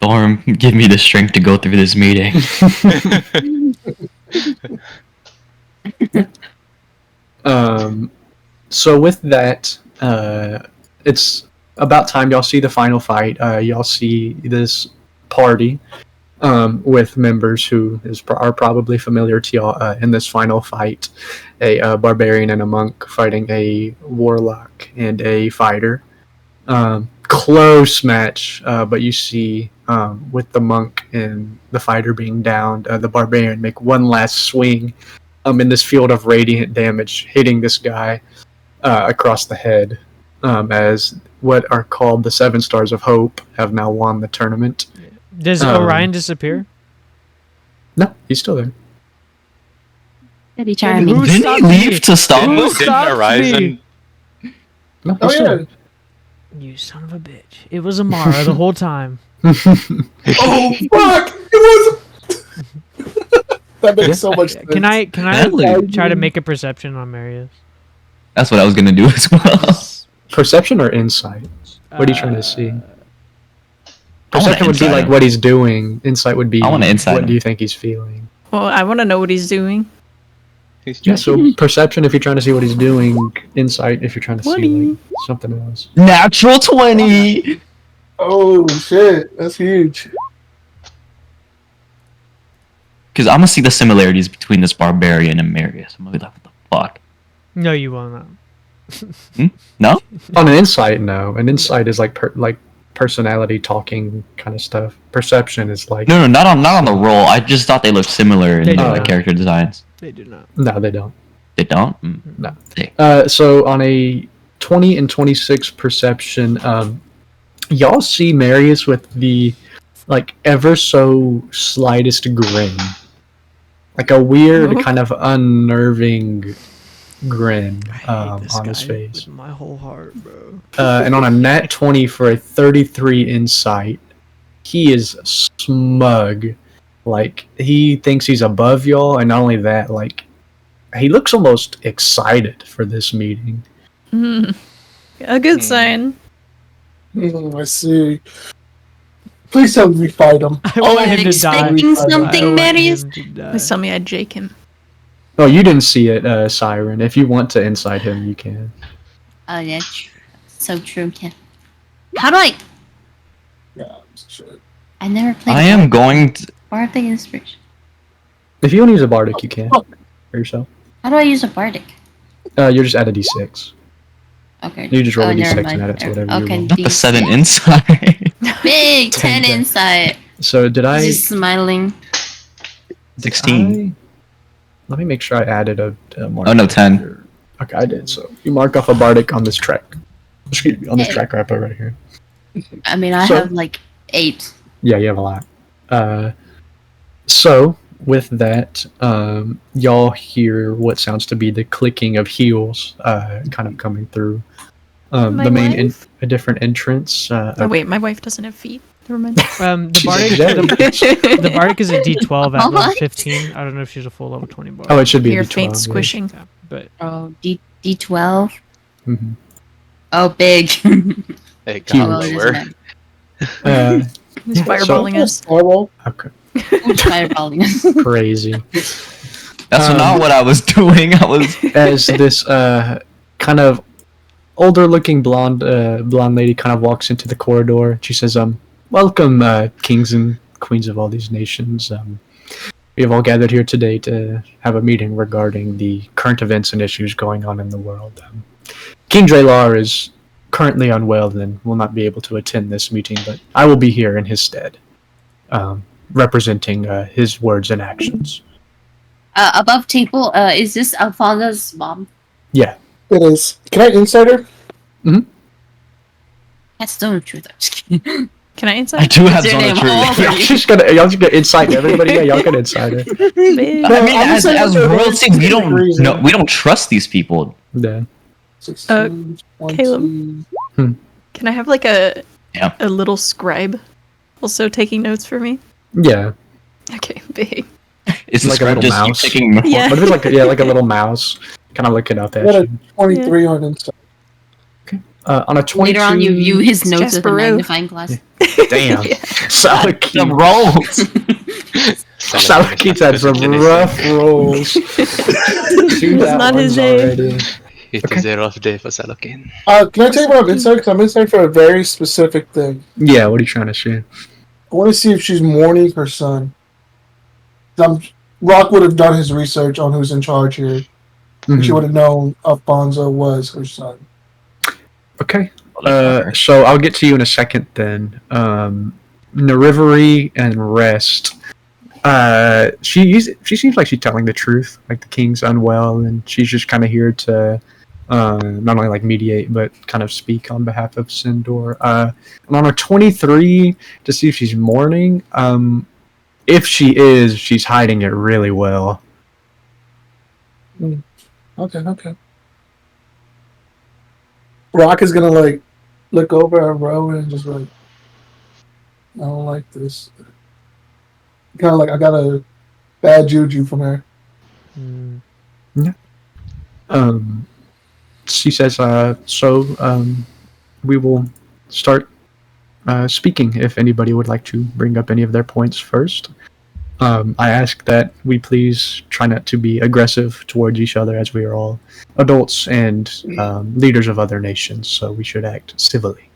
Thorm, give me the strength to go through this meeting. So with that, it's about time y'all see the final fight. Y'all see this party with members who are probably familiar to y'all in this final fight. A barbarian and a monk fighting a warlock and a fighter. Close match, but you see with the monk and the fighter being downed, the barbarian make one last swing in this field of radiant damage, hitting this guy across the head, as what are called the 7 Stars of Hope have now won the tournament. Does Orion disappear? No, he's still there. Pretty charming. Who Didn't he stopped leave me? to stop Who us? Didn't stopped Horizon? me? No, Oh he's still yeah. You son of a bitch. It was Amara the whole time. there. Oh fuck! It was. That makes so much sense. Can I Deadly. try to make a perception on Marius? That's what I was gonna do as well. Perception or insight? What are you trying to see? I want Perception would be insight like him. what he's doing. Insight would be I wanna insight what him. do you think he's feeling. Well, I want to know what he's doing. Yeah, so perception if you're trying to see what he's doing. Insight if you're trying to see 20. like something else. Natural 20. Oh shit, that's huge. Because I'm gonna see the similarities between this barbarian and Marius. I'm gonna be like, what the fuck? No, you will not. No? On an insight, no. An insight is like personality talking kind of stuff. Perception is like No, not on the roll. I just thought they looked similar in They their do. like character designs. They do not. no, they don't. They don't? No. Sick. So on a 20 and 26 perception, y'all see Marius with the like ever so slightest grin, like a weird Oh. kind of unnerving grin I hate this on his guy face. with my whole heart, bro. And on a nat 20 for a 33 insight, he is smug. Like he thinks he's above y'all, and not only that, like he looks almost excited for this meeting. A good sign. I see. Please tell me we fight him. I Oh, want I'm him to die. expecting I something, want Marius. him to die. Please tell me I Jake him. Oh, you didn't see it, Siren. If you want to inside him, you can. Oh yeah, so true. Yeah. How do I? Yeah, shit. I never played. I am going to. Bardic Inspiration. If you want to use a bardic, you can. For yourself. How do I use a Bardic? You're just add a d6. Okay. You just roll a never d6 and add it to whatever you Okay. roll. Not the 7 inside. Big 10 10. inside. So did I? He's smiling. 16. Let me make sure I added a mark. Oh, no, 10. Okay, I did. So you mark off a bardic on this track. Excuse me, on this Hey. track right right here. I mean, I So- have like 8. Yeah, you have a lot. So with that, y'all hear what sounds to be the clicking of heels, kind of coming through. My The main, wife? a different entrance. Oh wait, my wife doesn't have feet. Never mind. The She's bardic, a the bardic is a D12 at level What? 15. I don't know if she's a full level 20 bar. Oh, it should be Your a D12. faint yeah. squishing. Yeah, but Oh, D12. Mhm. Oh, big. They Huge. got Well, it lower. doesn't He's Yeah, fireballing us. Fireball. Okay, matter. Who's fireballing us? crazy. That's Um, not what I was doing. I was. As this kind of older-looking blonde lady kind of walks into the corridor, she says, "Welcome, kings and queens of all these nations. We have all gathered here today to have a meeting regarding the current events and issues going on in the world. King Dralar is currently unwell and will not be able to attend this meeting, but I will be here in his stead, representing his words and actions." Above table, is this Alfonso's mom? Yeah. It is. Can I insider? That's the truth. I'm just kidding. Can I I inside? do have Is your Zone name of Truth. over? Y'all just gonna inside everybody. Yeah, y'all can inside it. Big. I mean, I'm as saying that royalty, we don't degrees, no, we don't trust these people. Yeah. 16, 20. Caleb. Can I have like a little scribe also taking notes for me? Yeah. Okay, big. It's Like a little just you mouse. taking more. Yeah. What if it's like like a little mouse, kind of looking up I at got a you? 23 on insight. On a 22. Later on, you view his notes with a Jasperu. magnifying glass. Damn. The Salakit. rolls. Salakit's had some rough rolls. Two It's not his ones day. already. It is a rough day for Salakin. Can I take one of insight? Because I'm insight for a very specific thing. Yeah, what are you trying to say? I want to see if she's mourning her son. Rock would have done his research on who's in charge here. She would have known Alfonso was her son. Okay. So I'll get to you in a second then. Narivari and Rest. She seems like she's telling the truth. Like the king's unwell, and she's just kind of here to not only like mediate, but kind of speak on behalf of Sindor. And on her 23, to see if she's mourning. If she is, she's hiding it really well. Okay. Rock is gonna like look over at Rowan and just like, I don't like this. Kind of like I got a bad juju from her. She says, we will start speaking if anybody would like to bring up any of their points first. I ask that we please try not to be aggressive towards each other, as we are all adults and leaders of other nations, so we should act civilly.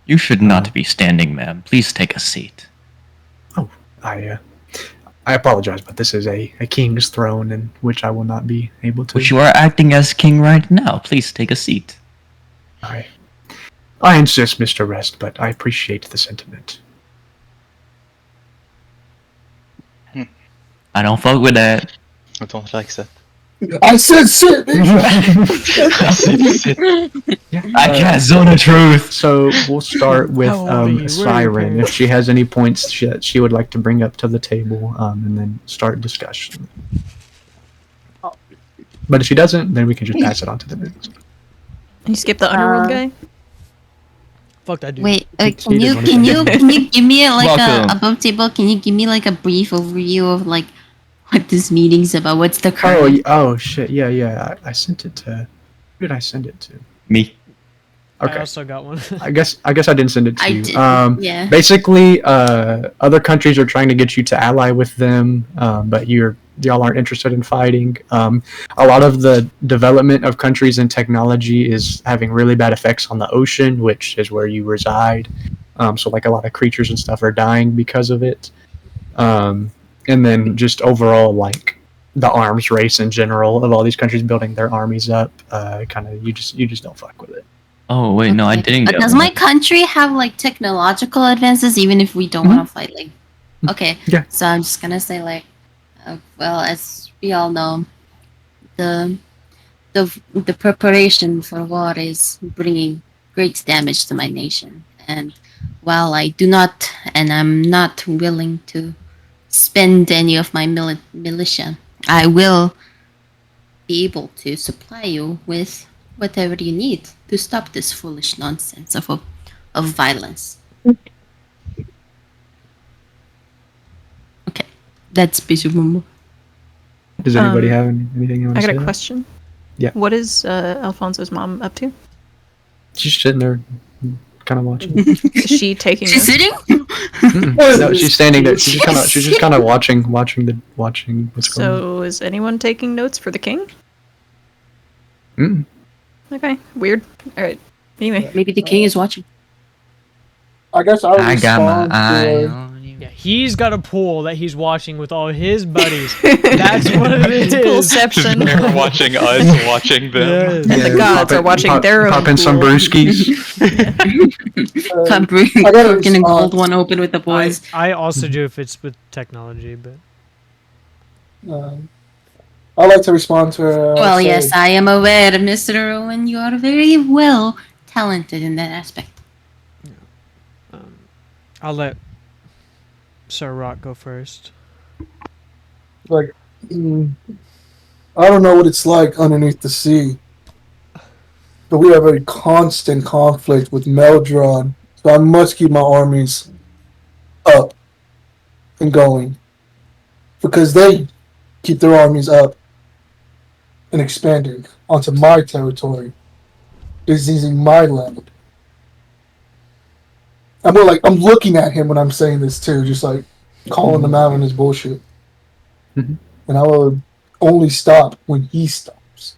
You should not be standing, ma'am. Please take a seat. I apologize, but this is a king's throne in which I will not be able to... But you are acting as king right now. Please take a seat. I insist, Mr. Rest, but I appreciate the sentiment. I don't fuck with that. I don't like that. I said sit, bitch. I can't zone the truth. So we'll start with How old are you? Where are your Siren. parents? If she has any points she would like to bring up to the table, and then start discussion. But if she doesn't, then we can just pass it on to the next. You skip the underworld guy? Fuck that dude. Wait, He can you doesn't give me like a Welcome. above table? Can you give me like a brief overview of like what this meeting's about? What's the current? Oh shit! Yeah. I sent it to. Who did I send it to? Me. I Okay. also got one. I guess I didn't send it to I you. did. Yeah. Basically, other countries are trying to get you to ally with them, but y'all aren't interested in fighting. A lot of the development of countries and technology is having really bad effects on the ocean, which is where you reside. So like a lot of creatures and stuff are dying because of it. And then just overall, like the arms race in general of all these countries building their armies up, kind of you just don't fuck with it. Oh wait, no, I Okay. didn't. Get Does one. my country have like technological advances, even if we don't want to fight? Like, okay. Yeah. So I'm just gonna say like, well, as we all know, the preparation for war is bringing great damage to my nation, and while I do not, and I'm not willing to spend any of my militia, I will be able to supply you with whatever you need to stop this foolish nonsense of violence. Okay, that's basically. Does anybody have anything you want I to got say? a question. Yeah. What is Alfonso's mom up to? She's sitting there, kind of watching. Is she taking She's notes? sitting. No, she's standing there. She's just kind of watching what's going on. So is anyone taking notes for the king? Mm. Okay, weird. All right. Anyway, Maybe the king is watching. I guess I would I got my respond eye to on you. Yeah, he's got a pool that he's watching with all his buddies. That's what it is. Poolception. They're watching us, watching them. Yes. the gods are watching their own Popping some pool. brewskis. Come bring I gotta fucking respond. gold one open with the boys. I also do if it's with technology, but I'd like to respond to her. Well, say, yes, I am aware, Mr. Owen. You are very well talented in that aspect. I'll let Sir Rock go first. like, I don't know what it's like underneath the sea, but we have a constant conflict with Meldron, so I must keep my armies up and going because they keep their armies up and expanding onto my territory. is using my land. I'm more like, I'm looking at him when I'm saying this too, just like calling him out on his bullshit. Mhm. And I will only stop when he stops.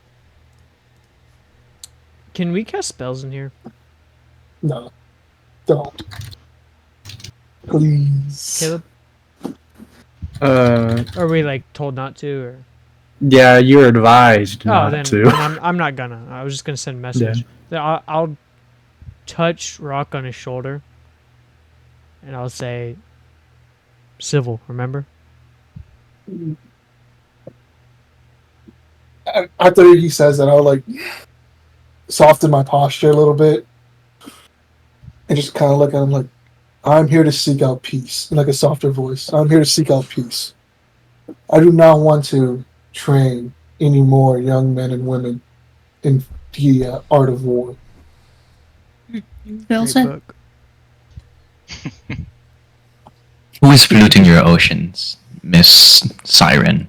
Can we cast spells in here? No, don't. Please. Caleb? Uh, Or are we like told not to? Or yeah, you're advised oh, not then, to. then I'm not gonna. I was just gonna send a message. Then I'll touch Rock on his shoulder, and I'll say, "Civil, remember?" After he says that, I'll like soften my posture a little bit and just kind of look at him like, I'm here to seek out peace, in like a softer voice. I'm here to seek out peace. I do not want to train any more young men and women in the art of war. Well Great said. book. Who is polluting your oceans, Miss Siren?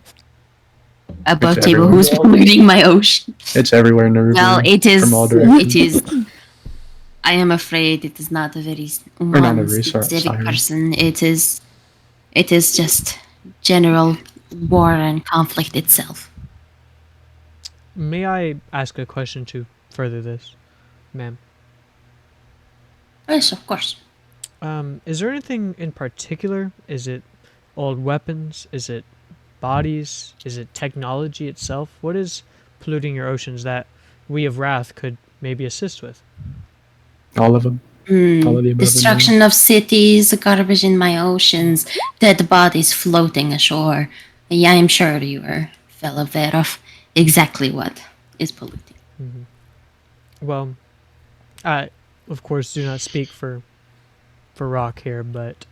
Above It's table, everywhere. who's polluting my ocean? It's everywhere in every Well, it is. from all directions. It is. I am afraid it is not a very not one every specific siren. person. It is. It is just general war and conflict itself. May I ask a question to further this, ma'am? Yes, of course. Is there anything in particular? Is it old weapons? Is it bodies? Is it technology itself? What is polluting your oceans that we of Wrath could maybe assist with? All of them. All of the above. Destruction of cities, garbage in my oceans, dead bodies floating ashore. Yeah, I'm sure you are well aware of exactly what is polluting. Well, I, of course, do not speak for Rock here, but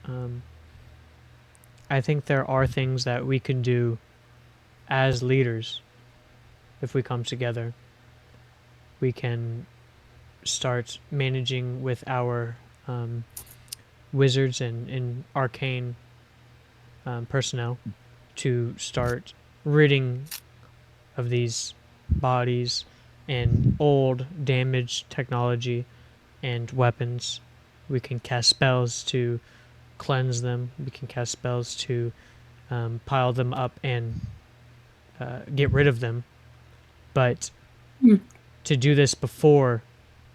I think there are things that we can do as leaders if we come together. We can start managing with our wizards and arcane personnel to start ridding of these bodies and old damaged technology and weapons. We can cast spells to cleanse them. We can cast spells to pile them up and get rid of them. But to do this before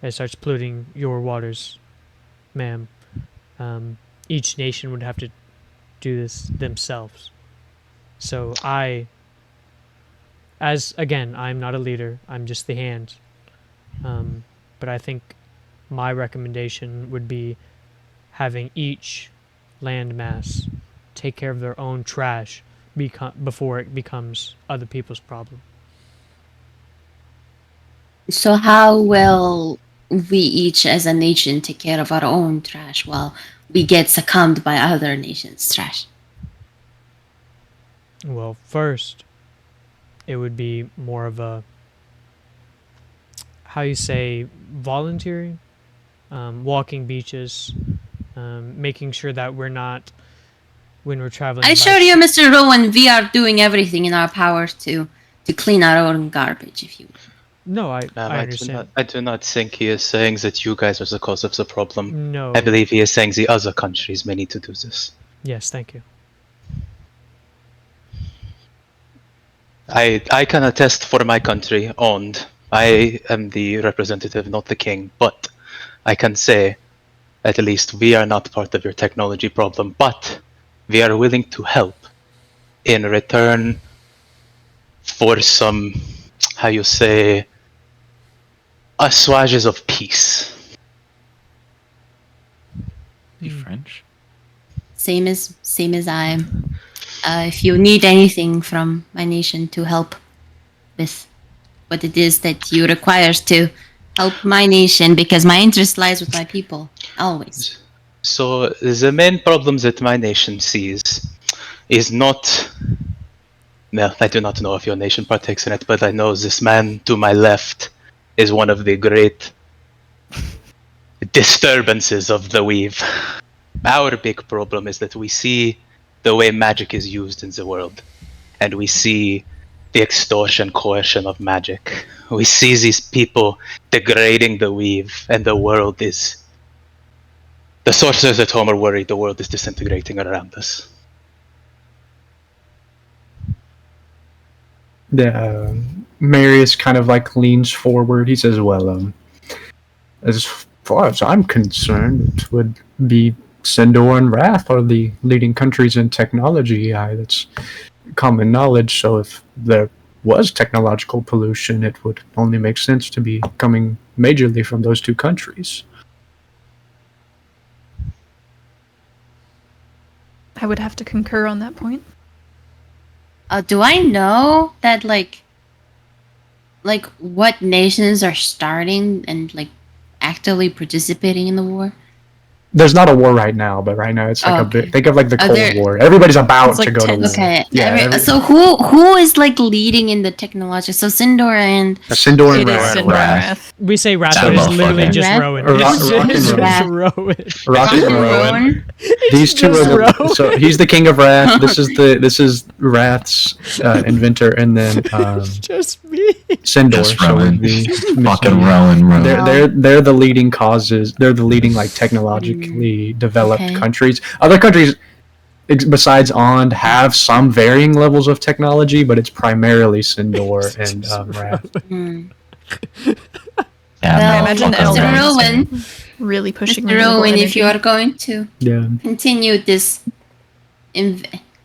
it starts polluting your waters, ma'am, each nation would have to do this themselves. So I'm not a leader, I'm just the hand. But I think my recommendation would be having each landmass take care of their own trash before it becomes other people's problem. So how will we each as a nation take care of our own trash while we get succumbed by other nations' trash? Well, first, it would be more of a, how you say, volunteering, walking beaches, making sure that we're not, when we're traveling. I assure you, Mr. Rowan, we are doing everything in our power to clean our own garbage, if you will. No, I I understand. do not think he is saying that you guys are the cause of the problem. No. I believe he is saying the other countries may need to do this. Yes, thank you. I can attest for my country owned. I am the representative, not the king, but I can say at least we are not part of your technology problem, but we are willing to help in return for some, how you say, assuages of peace. You French? Same as I. If you need anything from my nation to help with what it is that you require to help my nation, because my interest lies with my people, always. So the main problem that my nation sees is not. Well, I do not know if your nation partakes in it, but I know this man to my left is one of the great disturbances of the weave. Our big problem is that we see the way magic is used in the world, and we see the extortion, coercion of magic. We see these people degrading the weave, and the world is... The sorcerers at home are worried the world is disintegrating around us. Yeah, Marius kind of like leans forward. He says, "Well, as far as I'm concerned, it would be Sindor and Wrath are the leading countries in technology. That's common knowledge. So if there was technological pollution, it would only make sense to be coming majorly from those two countries." I would have to concur on that point. Do I know that like what nations are starting and like actively participating in the war? There's not a war right now, but right now it's like Oh, a okay. bit. Think of like the Are Cold there- War. Everybody's about It's like to go to war. tense. Okay. Yeah, So who is like leading in the technology? So Sindor and Sindor and It is Wrath. Sindor Wrath. Wrath. We say Wrath, That but it's literally motherfucker. just Wrath? Rowan. Or It's Rock and just Rowan. Rowan. Rock and Rowan. Rowan. These two just are Rowan. so he's the king of Wrath. This is Wrath's inventor, and then It's just me. Sindor. Just So Rowan. would be Fucking Rowan, Rowan. They're the leading causes. They're the leading like technologically developed Okay. countries. Other countries besides Ond have some varying levels of technology, but it's primarily Sindor and Wrath. Hmm. Yeah, Well, I imagine the motherfucker. Mr. Elrond Rowan, really pushing Mr. renewable Rowan, if energy. you are going to Yeah. continue this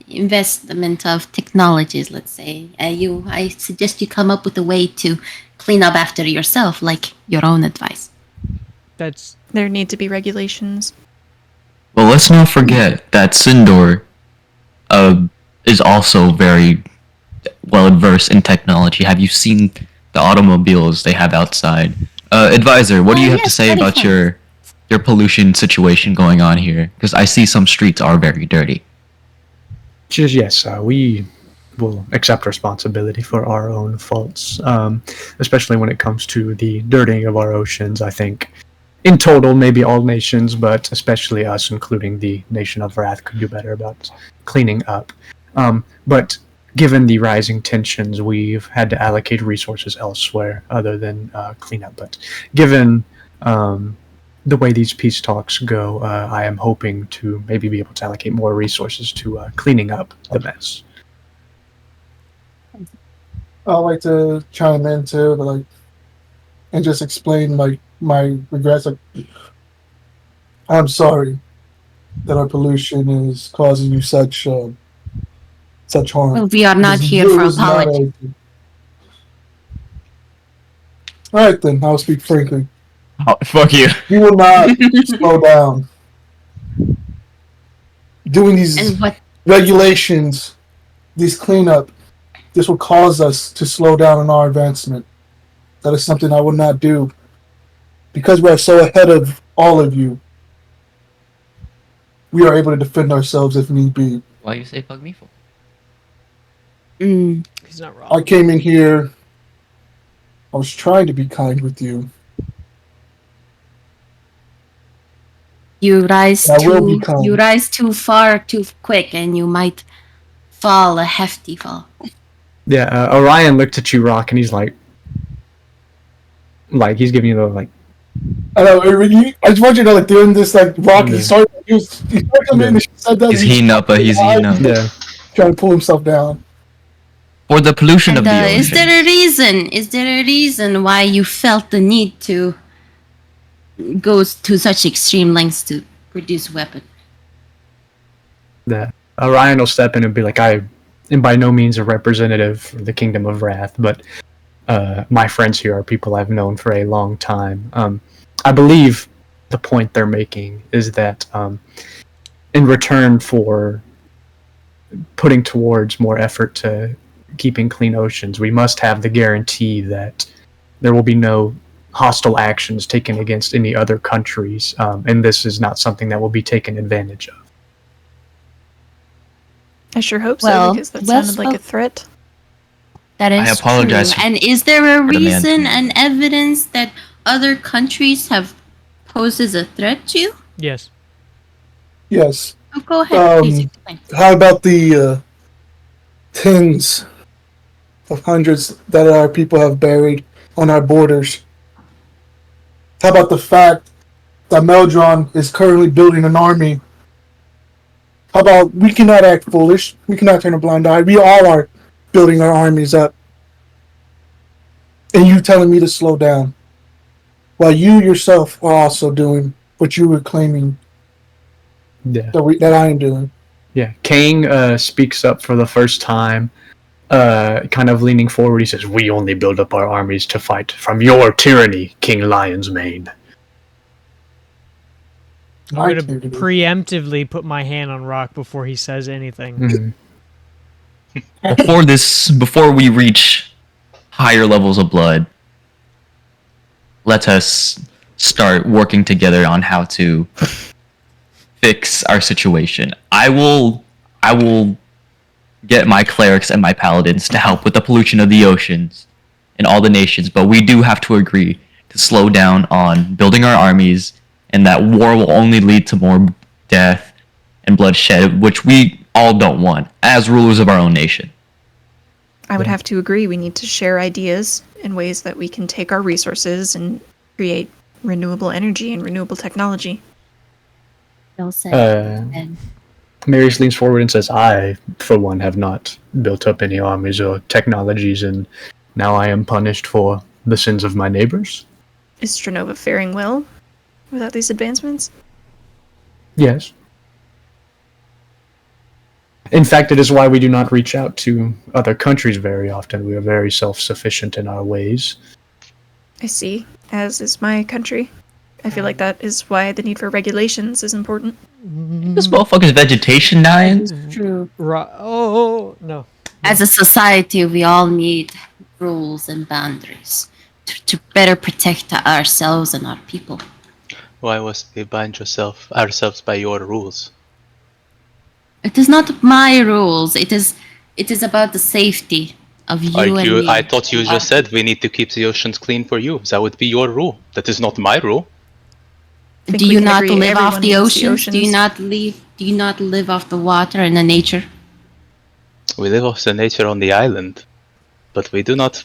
investment of technologies, let's say, I suggest you come up with a way to clean up after yourself, like your own advice. That's There need to be regulations. Well, let's not forget that Sindor is also very well versed in technology. Have you seen the automobiles they have outside? Advisor, what do you have to yes, say very about fun. your pollution situation going on here? Because I see some streets are very dirty. Just yes, we will accept responsibility for our own faults, especially when it comes to the dirtying of our oceans. I think, in total, maybe all nations, but especially us, including the nation of Wrath, could do better about cleaning up. But given the rising tensions, we've had to allocate resources elsewhere other than cleanup. But given the way these peace talks go, I am hoping to maybe be able to allocate more resources to cleaning up the mess. I'd like to chime in too, but like, and just explain like my regrets. Like, I'm sorry that our pollution is causing you such harm. Well, we are not This here really for was not apology. All right, then I'll speak frankly. Oh, fuck you. You will not slow down. Doing these And what? regulations, these cleanup, this will cause us to slow down in our advancement. That is something I would not do. Because we are so ahead of all of you, we are able to defend ourselves if need be. Why you say fuck me for? Mm, he's not wrong. I came in here, I was trying to be kind with you. you rise I will be kind. you rise too far too quick, and you might fall a hefty fall. Yeah, Orion looked at you, Rock, and he's like he's giving you the like. I know. I just want you to know, like, during this, like, Rocky Yeah. started, he started coming in and she said that. He's heating up, but he's heating up. Yeah, Trying to pull himself down. For the pollution of And, the ocean. is there a reason? Is there a reason why you felt the need to go to such extreme lengths to produce a weapon? that Orion will step in and be like, I am by no means a representative of the Kingdom of Wrath, but my friends here are people I've known for a long time. I believe the point they're making is that in return for putting towards more effort to keeping clean oceans, we must have the guarantee that there will be no hostile actions taken against any other countries, and this is not something that will be taken advantage of. I sure hope Well, so, because that well sounded like a threat. That is I apologize true. And is there a for the man reason to- and evidence that other countries have posed as a threat to you? Yes. Yes. Oh, go ahead, please Um, explain. How about the tins of hundreds that our people have buried on our borders? How about the fact that Meldron is currently building an army? How about we cannot act foolish? We cannot turn a blind eye. We all are building our armies up. And you telling me to slow down, while you yourself are also doing what you were claiming Yeah. that I am doing. Yeah. Kang speaks up for the first time, kind of leaning forward. He says, "We only build up our armies to fight from your tyranny, King Lion's Mane." I'm going to preemptively put my hand on Rock before he says anything. Mhm. Before we reach higher levels of blood, let us start working together on how to fix our situation. I will get my clerics and my paladins to help with the pollution of the oceans in all the nations, but we do have to agree to slow down on building our armies, and that war will only lead to more death and bloodshed, which we all don't want as rulers of our own nation. I would have to agree. We need to share ideas in ways that we can take our resources and create renewable energy and renewable technology. Well said. And Marius leans forward and says, "I, for one, have not built up any armies or technologies, and now I am punished for the sins of my neighbors." Is Stranova faring well without these advancements? Yes. In fact, it is why we do not reach out to other countries very often. We are very self-sufficient in our ways. I see, as is my country. I feel like that is why the need for regulations is important. This motherfucker's vegetation nines. true. No. As a society, we all need rules and boundaries to better protect ourselves and our people. Why must we bind ourselves by your rules? It is not my rules. It is about the safety of you and me. I thought you just said we need to keep the oceans clean for you. That would be your rule. That is not my rule. think Do we you can not agree live off everyone the needs the oceans? Do you not live? Do you not live off the water and the nature? We live off the nature on the island, but we do not.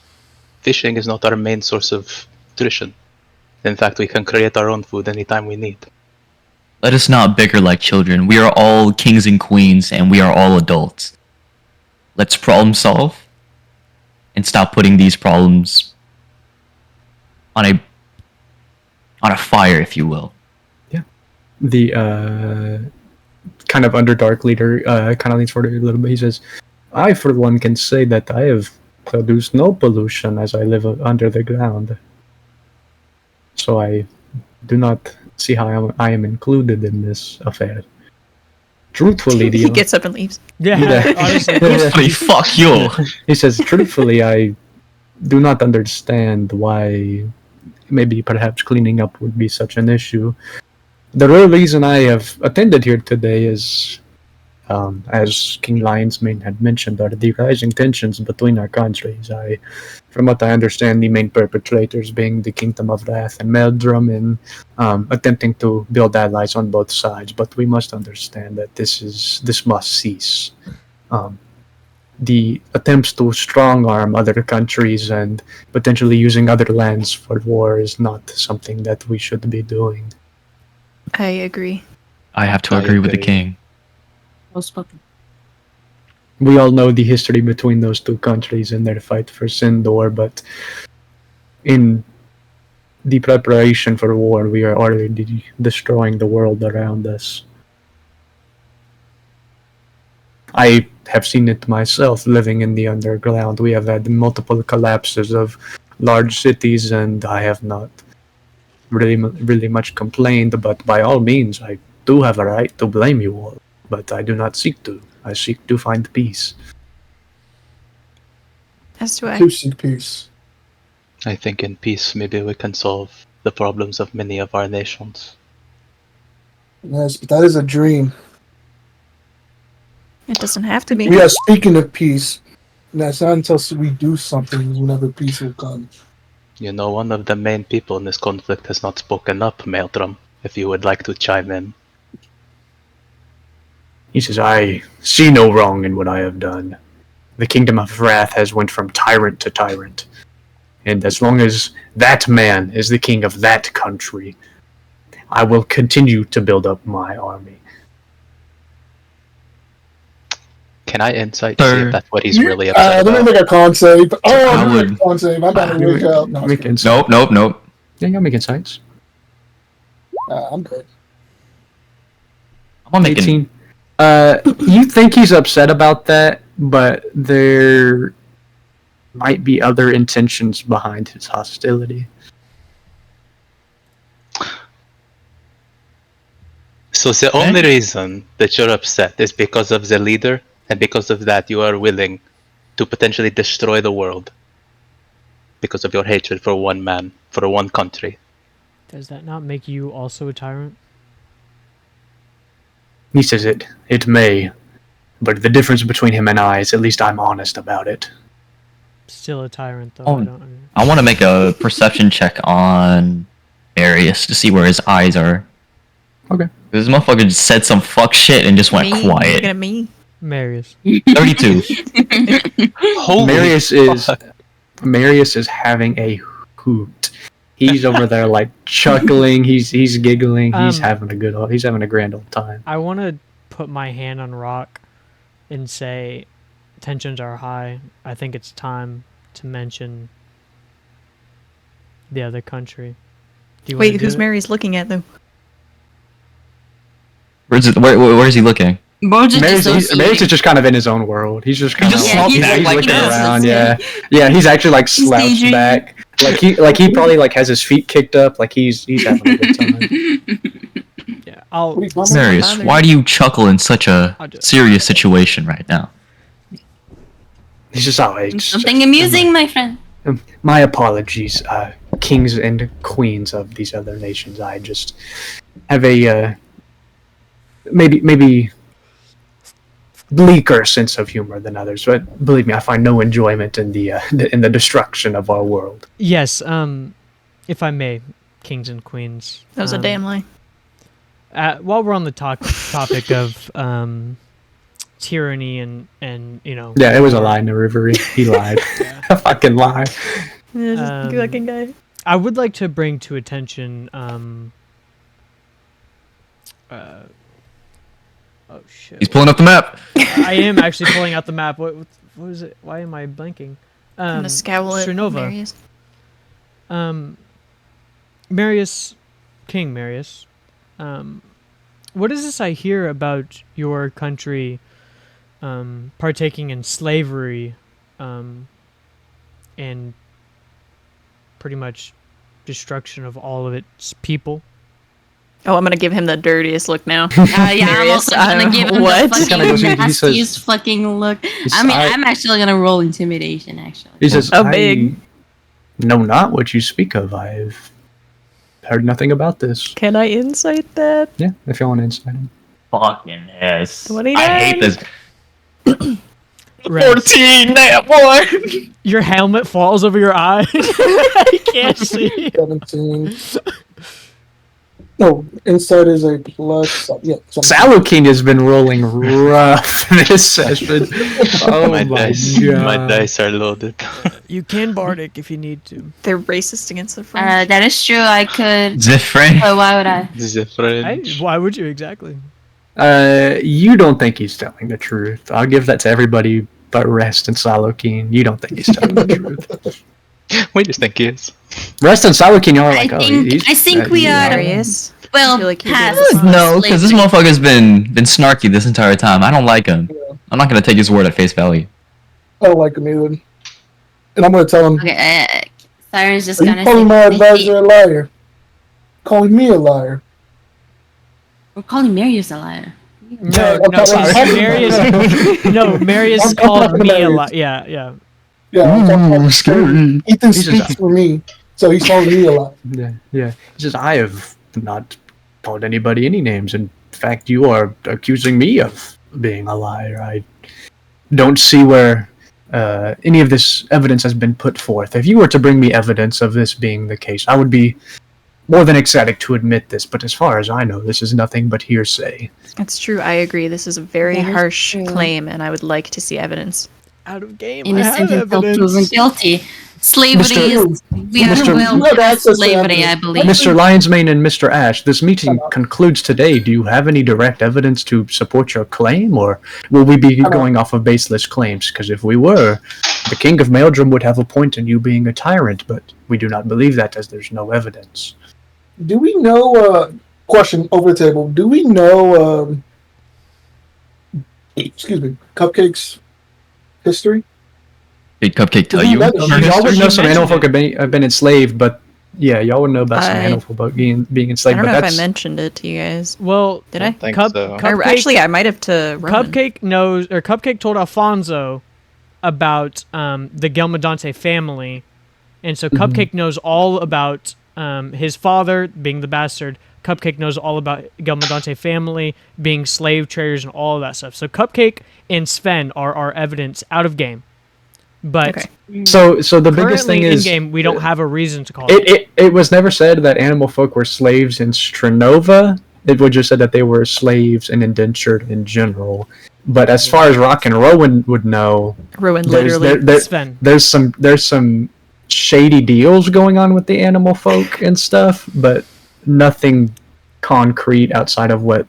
Fishing is not our main source of nutrition. In fact, we can create our own food anytime we need. Let us not bicker like children. We are all kings and queens, and we are all adults. Let's problem solve, and stop putting these problems on a fire, if you will. The kind of Underdark leader kind of leans forward a little bit. He says, "I, for one, can say that I have produced no pollution as I live under the ground. So I do not see how I am included in this affair. Truthfully, He gets up and leaves. Yeah, Yeah. honestly. Hey, fuck you! He says, truthfully, I do not understand why maybe perhaps cleaning up would be such an issue. The real reason I have attended here today is, as King Lion's Mane had mentioned, are the rising tensions between our countries. From what I understand, the main perpetrators being the Kingdom of Wrath and Meldrum, and attempting to build allies on both sides. But we must understand that this must cease. The attempts to strong-arm other countries and potentially using other lands for war is not something that we should be doing. I agree. I have to I agree with the agree. king. Well spoken. We all know the history between those two countries and their fight for Sindor, but in the preparation for war, we are already destroying the world around us. I have seen it myself living in the underground. We have had multiple collapses of large cities, and I have not really much complained, but by all means, I do have a right to blame you all, but I do not seek to. I seek to find peace. As do I. To seek peace. I think in peace, maybe we can solve the problems of many of our nations. Yes, but that is a dream. It doesn't have to be. We are speaking of peace. And that's not until we do something whenever peace will come. You know, one of the main people in this conflict has not spoken up, Meldrum, if you would like to chime in. He says, I see no wrong in what I have done. the kingdom of Wrath has went from tyrant to tyrant. And as long as that man is the king of that country, I will continue to build up my army. Can I insight to see Sir. if that's what he's really upset Let me about? make a con save. I Oh, would- make a con save. I'm about to wake up. No, Make insight. Nope. Yeah, y'all make insights. I'm good. I'm gonna make 18. You think he's upset about that, but there might be other intentions behind his hostility. So the only reason that you're upset is because of the leader, and because of that you are willing to potentially destroy the world because of your hatred for one man, for one country. Does that not make you also a tyrant? He says it may, but the difference between him and I is at least I'm honest about it. Still a tyrant, though. Oh. I don't. I want to make a perception check on Arius to see where his eyes are. Okay. This motherfucker just said some fuck shit and just went Me? Looking quiet. at me. Marius. 32. Holy Marius is having a hoot. He's over there like chuckling. He's giggling. He's having a grand old time. I want to put my hand on Rock and say, tensions are high. I think it's time to mention the other country. Do you wanna Wait, do who's it? Mary's looking at though? Where is he looking? Bojack Marius dissociating. is just kind of in his own world. He's just kind of just like, smoking he's like looking this. around. Yeah, he's actually like He's slouched daydreaming. back. He probably like has his feet kicked up. Like he's having a good time. Yeah, I'll. What are you talking about? Marius, bothered. why do you chuckle in such a I'll just- serious situation right now? He's just always Something amusing, my friend. My apologies, kings and queens of these other nations. I just have a maybe bleaker sense of humor than others, but believe me, I find no enjoyment in the destruction of our world. Yes, if I may, kings and queens. That was a damn lie. While we're on the topic of tyranny and you know. Yeah, it was a lie, Nariveri. He lied. A fucking lie. Yeah, just Um, fucking guy. I would like to bring to attention. Oh shit! He's pulling up the map. I am actually pulling out the map. What is it? Why am I blanking? I'm gonna scowl at Srinova. Marius. Marius, King Marius. What is this I hear about your country partaking in slavery and pretty much destruction of all of its people? Oh, I'm gonna give him the dirtiest look now. Yeah, I'm Marius, also gonna give him what? the He kinda goes fucking in- he says- nastiest fucking look. says, I mean, I'm actually gonna roll intimidation, actually. He says, Oh, big. I know not what you speak of. I've heard nothing about this. Can I insight that? Yeah, if you want to insight him. Fucking yes. 29. I hate this. Rex, 14, that one. your helmet falls over your eye. I can't see. 17. No, inside is a plus. Yeah. 17. Salukin has been rolling rough this session. Oh my god. dice are loaded. You can Bardic if you need to. They're racist against the French. That is true. I could. Different. But why would I? Different. Why would you exactly? You don't think he's telling the truth. I'll give that to everybody but Rest and Salukin. You don't think he's telling the truth. We just think he is. Rest and Salukin, y'all are like, I think we are- Marius. Well, I feel like you past did. No, because this slavery. motherfucker's been snarky this entire time. I don't like him. I'm not gonna take his word at face value. I don't like him either. And I'm gonna tell him, Okay, Siren's just are gonna you calling my say, advisor a liar? Calling me a liar. we're calling Marius a liar. No, I'm no, talking- Marius. No, Marius I'm called talking me a Marius. lot. Yeah, yeah. Yeah, I'm talking about scary. Ethan He's speaks just- for me, so he's calling me a liar. Yeah. He says, I have not called anybody any names. In fact, you are accusing me of being a liar. I don't see where any of this evidence has been put forth. If you were to bring me evidence of this being the case, I would be more than ecstatic to admit this. But as far as I know, this is nothing but hearsay. That's true. I agree. This is a very That is harsh true. claim, and I would like to see evidence. Out of game. I Innocent have until proven evidence. guilty. Slavery Mr. is we are Mr. well You have past access to slavery, I evidence. believe. Mr. Lionsmane and Mr. Ash, this meeting concludes today. Do you have any direct evidence to support your claim, or will we be going off of baseless claims? Because if we were, the King of Maeldrum would have a point in you being a tyrant, but we do not believe that as there's no evidence. Do we know? Question over the table. Do we know? Excuse me. Cupcake's history. Did Cupcake tell Did you? you let- Y'all Y'all would know some mentioned animal folk it. have been enslaved, but yeah, y'all would know about some I- animal folk being I enslaved. don't But know if that's I mentioned it to you guys. Well, Did I? think Cup- so. Cupcake, Or actually, I might have to Roman. Cupcake knows, or Cupcake told Alfonso about the Gelmadante family, and so Cupcake knows all about his father being the bastard. Cupcake knows all about Gelmadante family being slave traders and all of that stuff. So Cupcake and Sven are our evidence out of game. But Okay. so the biggest currently thing in is game, we don't have a reason to call it. it was never said that animal folk were slaves in Strenova. It was just said that they were slaves and indentured in general. But as far as Rock and Rowan would know, Rowan there's literally. Sven. there's some shady deals going on with the animal folk and stuff, but nothing concrete outside of what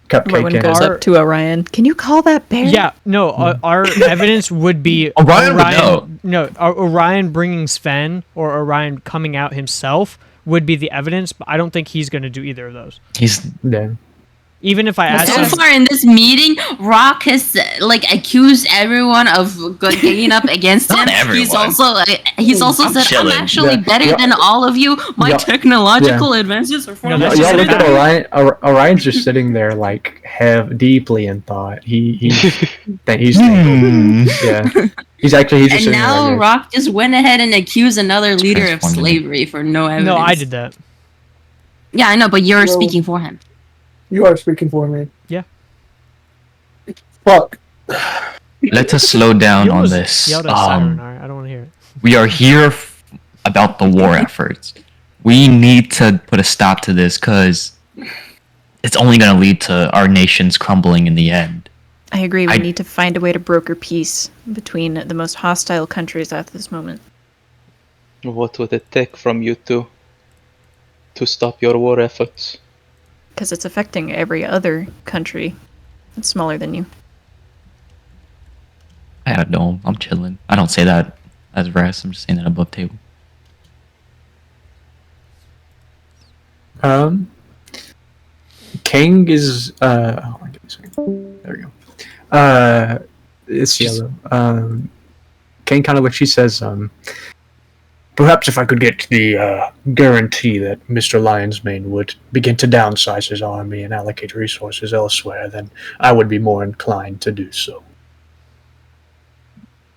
Cupcake Rowan and goes Our- up to Orion. Can you call that bear? Yeah, no, our evidence would be Orion would know. No, Orion bringing Sven or Orion coming out himself would be the evidence, but I don't think he's going to do either of those. He's yeah. Even if I asked So him, far in this meeting, Rock has accused everyone of ganging up against him. Not He's everyone. also I'm said, chilling. "I'm actually Yeah. better Yeah. than all of you. My Yeah. technological advances are far No, more that's Y'all just look at bad. Orion. Orion's just sitting there have deeply in thought. He's thinking. Yeah. He's just And sitting now there. Rock just went ahead and accused another leader of transforming. slavery for no evidence. no, I did that. Yeah, I know, but you're Well- speaking for him. You are speaking for me. Yeah. Fuck. let us slow down You on almost this. Yelled at Siren, all right? I don't want to hear it. We are here about the war efforts. We need to put a stop to this because it's only going to lead to our nations crumbling in the end. I agree. We I- need to find a way to broker peace between the most hostile countries at this moment. What would it take from you two to stop your war efforts? Because it's affecting every other country that's smaller than you. I don't know. I'm chilling. I don't say that as rest. I'm just saying that above table. King is oh, give me a second. There we go. It's yellow. King kind of like she says, perhaps if I could get the guarantee that Mr. Lionsmane would begin to downsize his army and allocate resources elsewhere, then I would be more inclined to do so.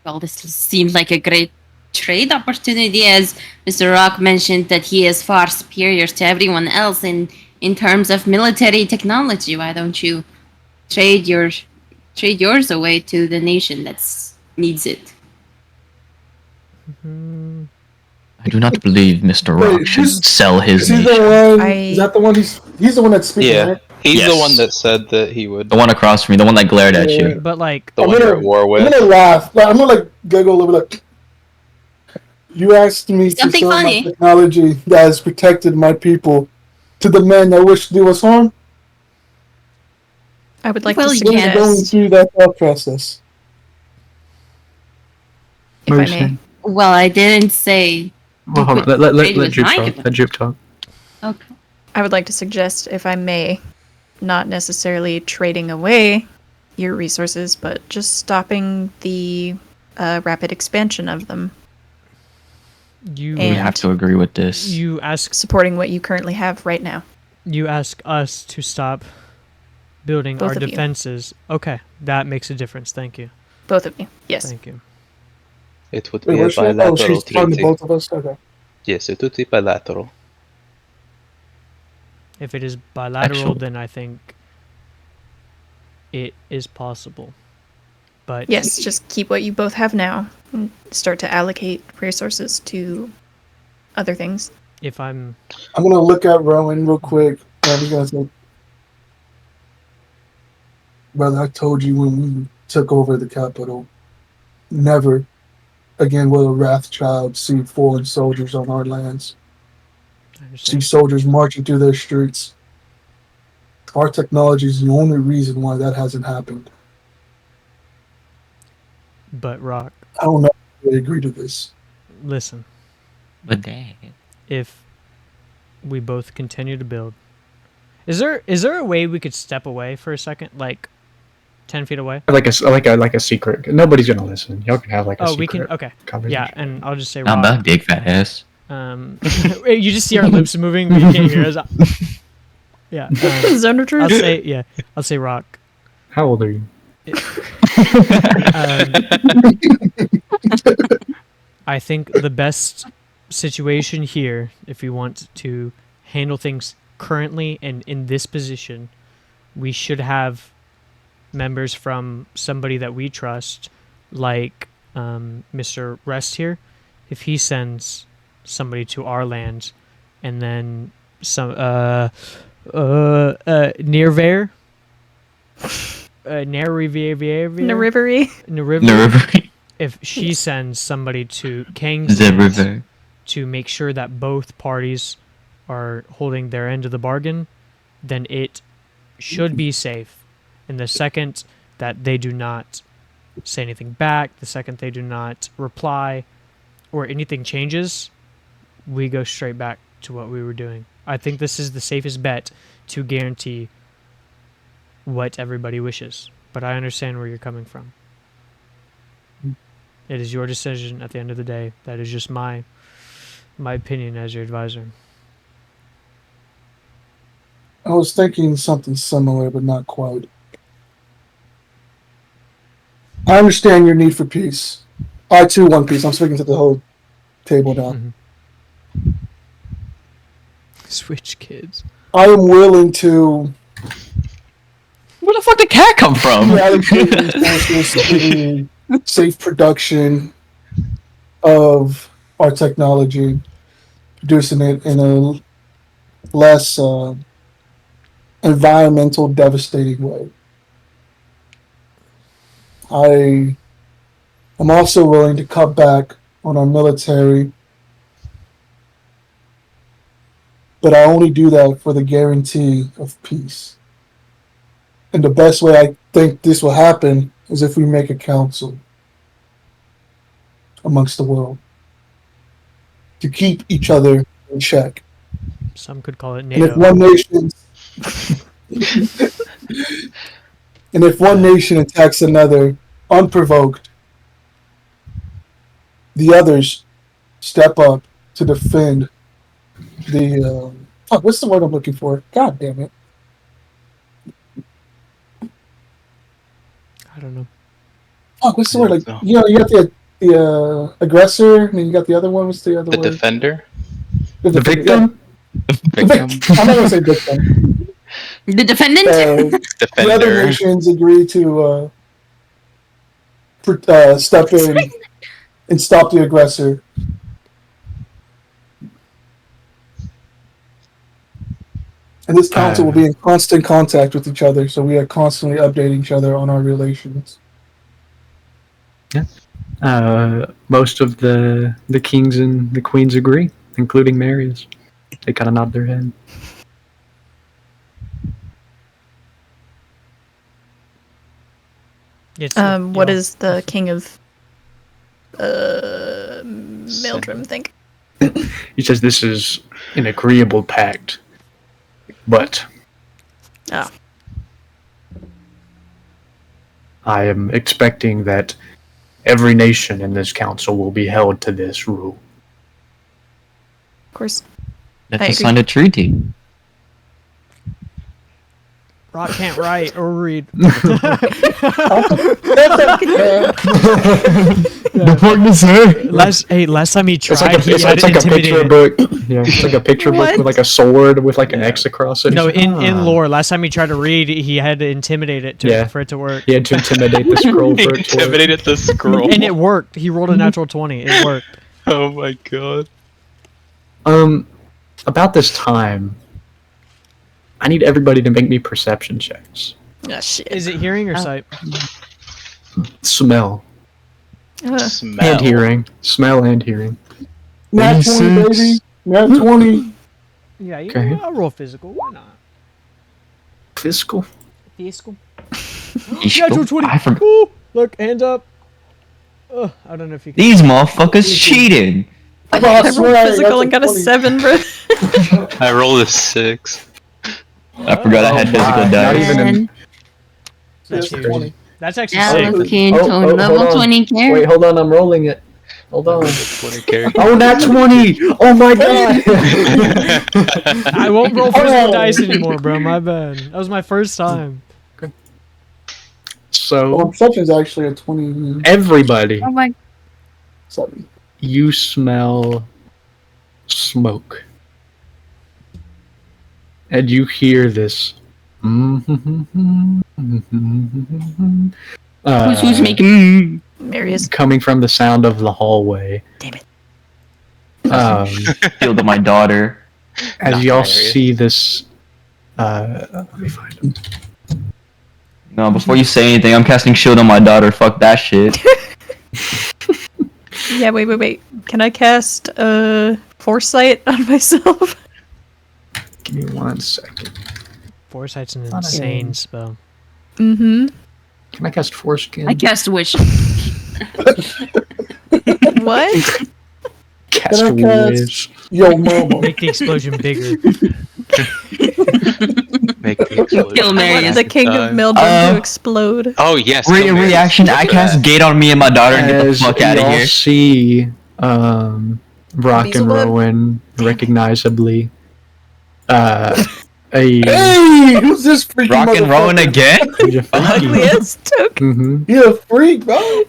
Well, this seems like a great trade opportunity, as Mr. Rock mentioned that he is far superior to everyone else in terms of military technology. Why don't you trade yours away to the nation that needs it? I do not believe Mr. Wait, Rock should who's- sell his Is he nation. the one? I- Is that the one? He's the one that's speaking. Yeah, Right? he's the Yes. one that said that he would. The one across from me, the one that glared at Yeah. you. But like, The I'm one gonna- you're at war I'm with. gonna laugh. I'm gonna giggle a little bit. You asked me to Something sell funny. my technology that has protected my people to the men that wish to do us harm. I would like Well, to you We're Yes. going through that thought process. if I may. Well, I didn't say. Well, hold on. could Let trade with Jupe my talk. government. Let Jupe talk. Okay. I would like to suggest, if I may, not necessarily trading away your resources, but just stopping the rapid expansion of them, you We And- have to agree with this. you ask supporting what you currently have right now. us to stop building Both our of you. defenses. Okay, that makes a difference. Thank you. Both of you. Yes. Thank you. It would Wait, be a what's she? Oh, bilateral she's talking to treaty. both of us. Okay. Yes, it would be bilateral. If it is bilateral, Actually- then I think it is possible. But Yes, just keep what you both have now and start to allocate resources to other things. if I'm I'm gonna look at Rowan real quick. And I'm gonna say, brother, I told you when we took over the capital. Never again will a Wrathchild see foreign soldiers on our lands. I See understand. soldiers marching through their streets. Our technology is the only reason why that hasn't happened. But Rock, I don't know if they agree to this. listen. But dang. If we both continue to build, is there a way we could step away for a second, like 10 feet away? Like a secret. Nobody's gonna listen. Y'all can have like a Oh, secret we can. Okay. conversation. Yeah, and I'll just say Not Rock. about big fat ass. You just see our lips moving, but you can't hear us. Yeah. Zone of I'll truth. say I'll say Rock. How old are you? I think the best situation here, if we want to handle things currently and in this position, we should have members from somebody that we trust, like Mr. Rest here. If he sends somebody to our land, and then some Nirvair, Narivery. Narivery. If she sends somebody to Kang's land River. to make sure that both parties are holding their end of the bargain, then it should be safe. And the second that they do not say anything back, the second they do not reply, or anything changes, we go straight back to what we were doing. I think this is the safest bet to guarantee what everybody wishes. But I understand where you're coming from. It is your decision at the end of the day. That is just my opinion as your advisor. I was thinking something similar, but not quite. I understand your need for peace. I too want peace. I'm speaking to the whole table now. Switch kids. I am willing to Where the fuck did cat come from? allocate resources to the safe production of our technology, producing it in a less environmental devastating way. I am also willing to cut back on our military, but I only do that for the guarantee of peace. And the best way I think this will happen is if we make a council amongst the world to keep each other in check. Some could call it And if NATO. one nation and if one nation attacks another unprovoked, the others step up to defend the what's the word I'm looking for? God damn it. I don't know. What's the word? Like, So- you know, you got the aggressor, and then you got the other one. What's the other The word? defender. The victim? Yeah. I'm not gonna say victim. The defendant? The other Defender. nations agree to step in and stop the aggressor. And this council will be in constant contact with each other, so we are constantly updating each other on our relations. Most of the kings and the queens agree, including Marius. They kind of nod their head. It's, What yeah. is the king of Mildrum think? He says this is an agreeable pact, but Oh. I am expecting that every nation in this council will be held to this rule. Of course. Let's I just agree. sign a treaty. Rock can't write or read. Last time he tried, It's like he it's had like a picture intimidated. book. Yeah, it's like a picture book What? with like a sword with like an X across it. No, He's like, in "Ah." lore, last time he tried to read, he had to intimidate it for it to work. He had to intimidate the scroll for it to work. Intimidated the scroll. And it worked. He rolled a natural 20. It worked. Oh my god. About this time, I need everybody to make me perception checks. Oh, shit. Is it hearing or sight? Smell. Smell. And hearing. Smell and hearing. Nat 20, baby. 26. Nat 20. Yeah, you Okay. know, I'll roll physical. Why not? Fiscal. Physical. Physical? Natural 20. I forgot. Ooh, look, hands up. I don't know if you can. These motherfuckers cheating. I Bro, I rolled swear I physical got and got a 20. 7, bro. I rolled a 6. I forgot I had Oh, physical my. Not dice. even And That's That's huge. 20. That's actually now sick. looking Oh, to oh, hold level on. 20 character. Wait, hold on. I'm rolling it. Hold on. 20 characters. Oh, nat 20! Oh my god! I won't roll physical Oh. dice anymore, bro. My bad. That was my first time. So, Perception's actually a 27. everybody, Oh my. you smell smoke. And you hear this. Who's making? Marius. Coming from the sound of the hallway. Damn it. Killed my daughter. As Not y'all hilarious. see this. Let me find him. No, before you say anything, I'm casting shield on my daughter. Fuck that shit. Yeah, wait. Can I cast Foresight on myself? Give me 1 second. Foresight's an Not a- insane spell. Mm-hmm. Can I cast Foreskin? I cast wish. What? Cast Can I cast- Wish. Yo, mama. Make the explosion bigger. Make the explosion. Kill I Marius. want the King of Mildrum to explode. Oh, yes. kill Marius. Reaction, I Look at cast that. gate on me and my daughter and get the As fuck out of y'all here. see Brock and Beelzebub? Rowan recognizably a Hey, who's this freaky Rock and rolling motherfucker? again? Ugliest took. hmm You a freak, bro.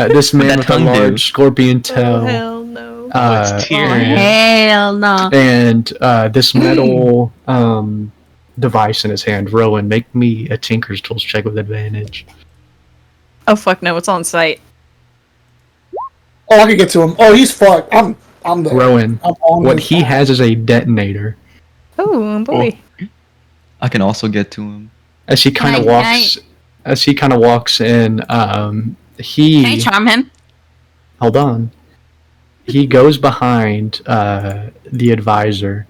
This man that with a tongue do? large scorpion Oh, tail. hell no. it's Tyrion. Hell no. And this metal device in his hand. Rowan, make me a Tinker's Tools check with advantage. Oh, fuck no, it's on site. Oh, I can get to him. Oh, he's fucked. I'm there. Rowan, I'm on what his he ass. has is a detonator. Oh, boy. I can also get to him. As he kind of Can walks in, Can I he charm him? hold on. He goes behind the advisor,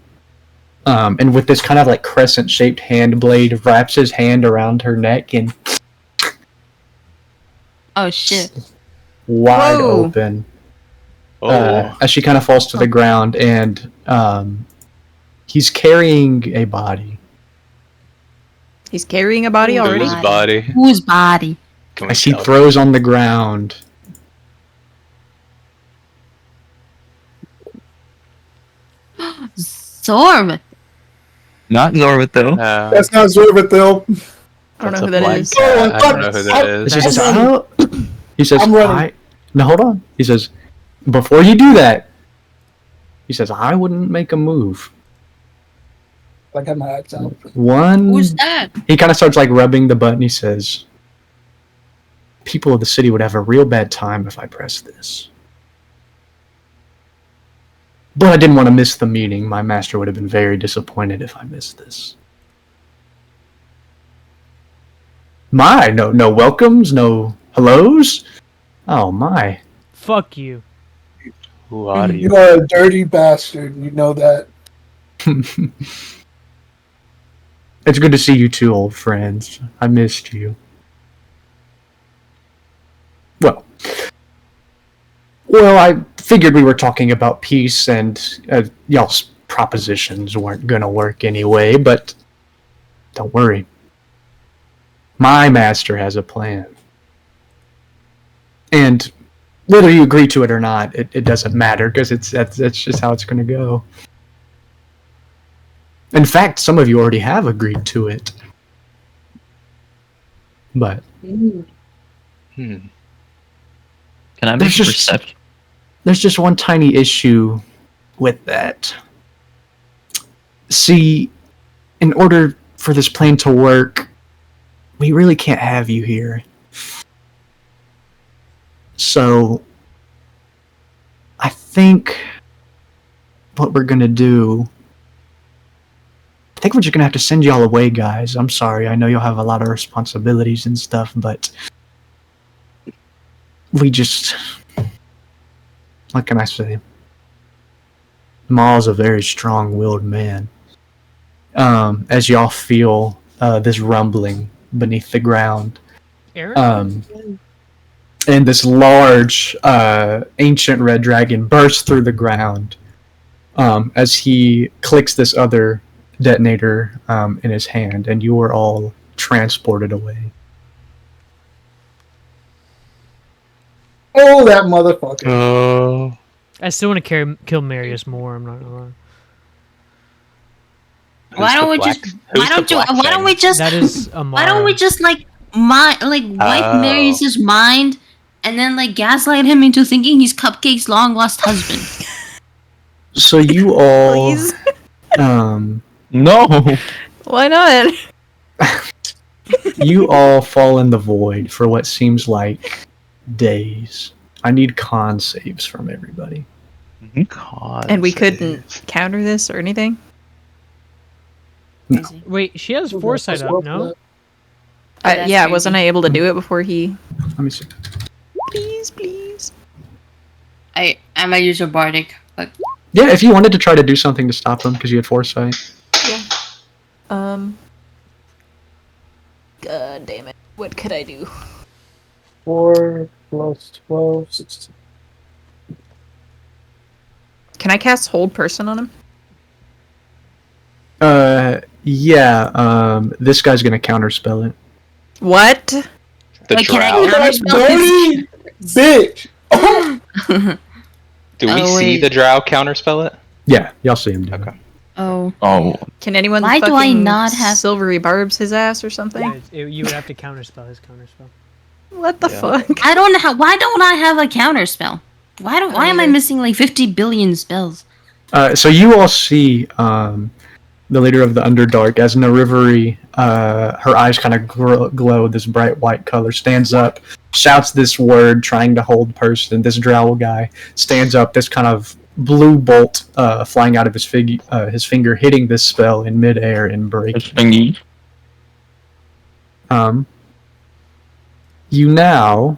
and with this kind of like crescent-shaped hand blade, wraps his hand around her neck and Oh shit. wide Whoa. open. Oh. As she kind of falls to the ground, and he's carrying a body. He's carrying a body already? Whose body? Whose body? Can we As he tell? throws on the ground. Zorb. Not Zorvit though. That's not Zorvithil. I don't That's know a who that black is. cat. Oh, I don't know who that I- is. He says, I'm running. he says, I'm running. no, hold on. He says, before you do that, he says, I wouldn't make a move. Like, I have my axe out. One. Who's that? He kind of starts like rubbing the button. He says, people of the city would have a real bad time if I pressed this. But I didn't want to miss the meeting. My master would have been very disappointed if I missed this. My, no welcomes, no hellos. Oh my. Fuck you. Who are you? You are a dirty bastard. You know that. It's good to see you two, old friends. I missed you. Well, I figured we were talking about peace and y'all's propositions weren't gonna work anyway, but don't worry. My master has a plan. And whether you agree to it or not, it doesn't matter, because that's just how it's gonna go. In fact, some of you already have agreed to it. But Hmm. Can I make There's a just- perception? there's just one tiny issue with that. See, in order for this plan to work, we really can't have you here. So, I think what we're gonna do, I think we're just gonna have to send y'all away, guys. I'm sorry, I know you'll have a lot of responsibilities and stuff, but we just, what can I say? Maul's a very strong-willed man. As y'all feel this rumbling beneath the ground, Aaron? and this large ancient red dragon bursts through the ground as he clicks this other detonator in his hand, and you are all transported away. Oh, that motherfucker. Oh. I still want to kill Marius more. I'm not gonna lie. Why don't we just? Why don't we just? That is Amara. Why don't we just like wipe Marius's mind, and then like gaslight him into thinking he's Cupcake's long lost husband? So you all, Please. No. Why not? you all fall in the void for what seems like days. I need con saves from everybody. And we couldn't counter this or anything? Wait, she has foresight up, no? That's Yeah, crazy. wasn't I able to do it before he... Let me see. Please, please. I might use a bardic, but Yeah, if you wanted to try to do something to stop him because you had foresight. God damn it. What could I do? 4 plus 12, 16. Can I cast Hold Person on him? Yeah, this guy's gonna counterspell it. What? The Wait, can I drow. counterspell his? Dirty bitch! Do we Oh, see wait. the drow counterspell it? Yeah, y'all see him do it. Okay. Oh, Oh, Can anyone Why do I fucking not have- silvery barbs his ass or something? Yeah, you would have to counterspell his counterspell. What the Yeah. fuck? I don't know how. Why don't I have a counter spell? Why am I either. missing like 50 billion spells? So you all see the leader of the Underdark as Narivari, her eyes kind of glow this bright white color, stands up, shouts this word, trying to hold person. This drow guy stands up, this kind of blue bolt flying out of his finger, hitting this spell in midair and breaking. thingy. You now...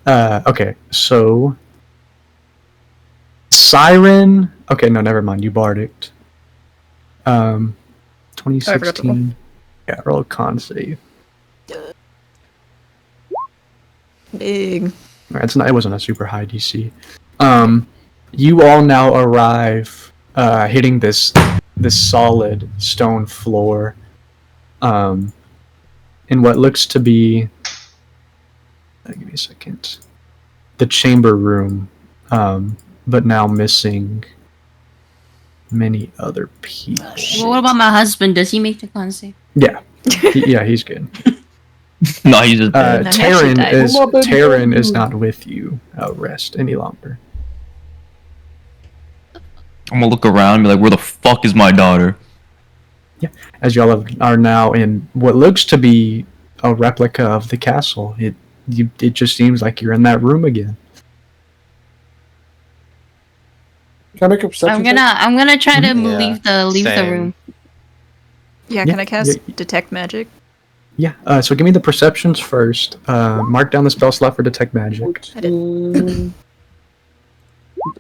okay, so... Siren... Okay, no, never mind, you bardicked. 2016... Yeah, roll a con save. Big. Alright, it wasn't a super high DC. You all now arrive hitting this solid stone floor in what looks to be give me a second. The chamber room, but now missing many other people. Well, what about my husband? Does he make the con save? Yeah. Yeah, he's good. No, he's just dead. No, he actually Taryn died. is Oh, my baby Taryn is baby. not with you at rest any longer. I'm gonna look around and be like, where the fuck is my daughter? As y'all are now in what looks to be a replica of the castle. It just seems like you're in that room again. Can I make a perception I'm gonna try to Yeah, leave the same. room. Yeah, Yeah, can I cast yeah. Detect Magic? Yeah. So give me the perceptions first. Mark down the spell slot for detect magic. 14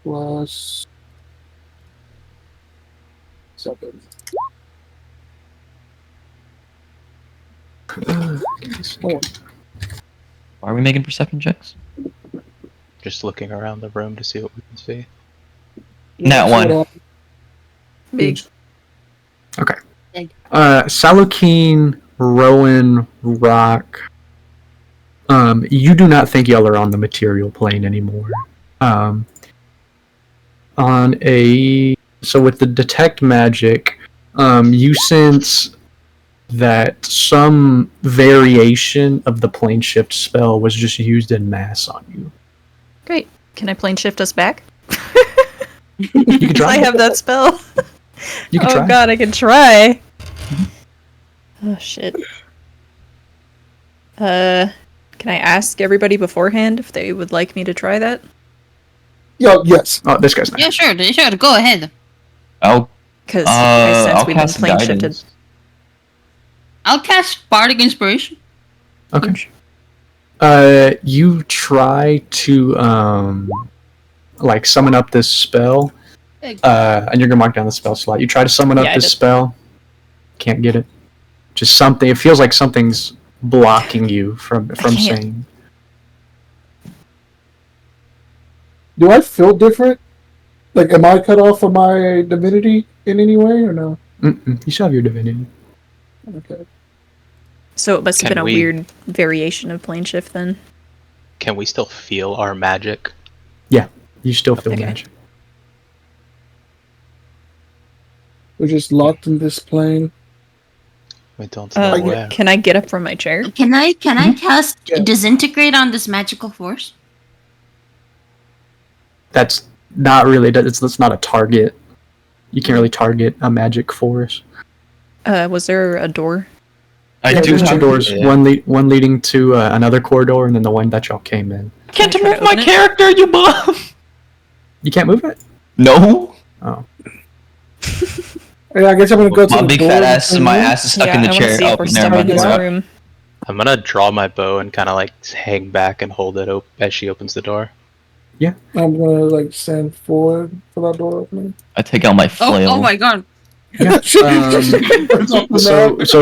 plus 7. Why are we making perception checks? Just looking around the room to see what we can see. Nat one. Big. Salokeen, Rowan, Rock. You do not think y'all are on the material plane anymore. So with the detect magic, you sense that some variation of the plane shift spell was just used in mass on you. Great. Can I plane shift us back? You can try. I have that spell. You can Oh try. god, I can try. Oh shit. Can I ask everybody beforehand if they would like me to try that? Yo, yes. Oh, this guy's not. Yeah, sure. Go ahead. I'll Because I sense I'll we've been cast plane shifted. guidance. I'll cast bardic inspiration. Okay. You try to like summon up this spell, and you're gonna mark down the spell slot. You try to summon up Yeah, I this did. spell, can't get it. Just something. It feels like something's blocking you from can't. saying. Do I feel different? Like, am I cut off from my divinity in any way or no? Mm-mm. You still have your divinity. Okay. So it must have Can been a we- weird variation of plane shift then. Can we still feel our magic? You still feel Okay. magic. We're just locked in this plane. We don't know where. Can I get up from my chair? Can I cast Yeah. disintegrate on this magical force? That's not really. That's not a target. You can't really target a magic force. Was there a door? I Yeah, do There's two have- doors. yeah. One leading to another corridor, and then the one that y'all came in. Can't Can I try move to my open it? character, you bum. You can't move it. No. Oh, Yeah, I guess I'm gonna go to My the big door fat ass, and- my ass is stuck yeah, in the I chair. want to see if Oh, we're never stuck in mind. this never mind. room. I'm gonna draw my bow and kind of like hang back and hold it as she opens the door. I'm gonna like stand forward for that door opening. I take out my flail. Oh my god. yeah. So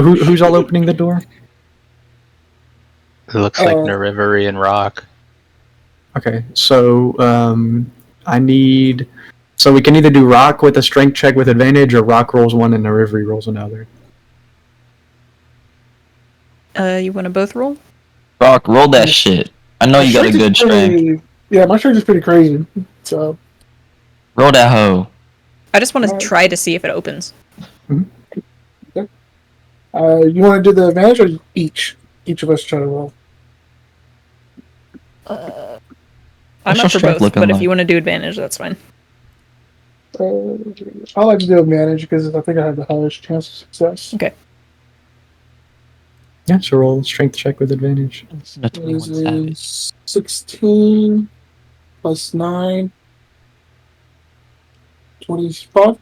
who's all opening the door? It looks like Uh, Narivery and Rock. Okay, so I need. So we can either do Rock with a strength check with advantage, or Rock rolls one and Narivery rolls another. You want to both roll? Rock, roll that shit. I know you got a good strength. Yeah, my strength is pretty crazy. So Roll that hoe. I just want to Alright. try to see if it opens. you want to do the advantage or each? Each of us try to roll. I'm What's your not for strength both, looking but if like? you want to do advantage, that's fine. I like to do advantage because I think I have the highest chance of success. Okay. Yeah, so roll strength check with advantage. A 21 This savage. is 16 plus 9. 25.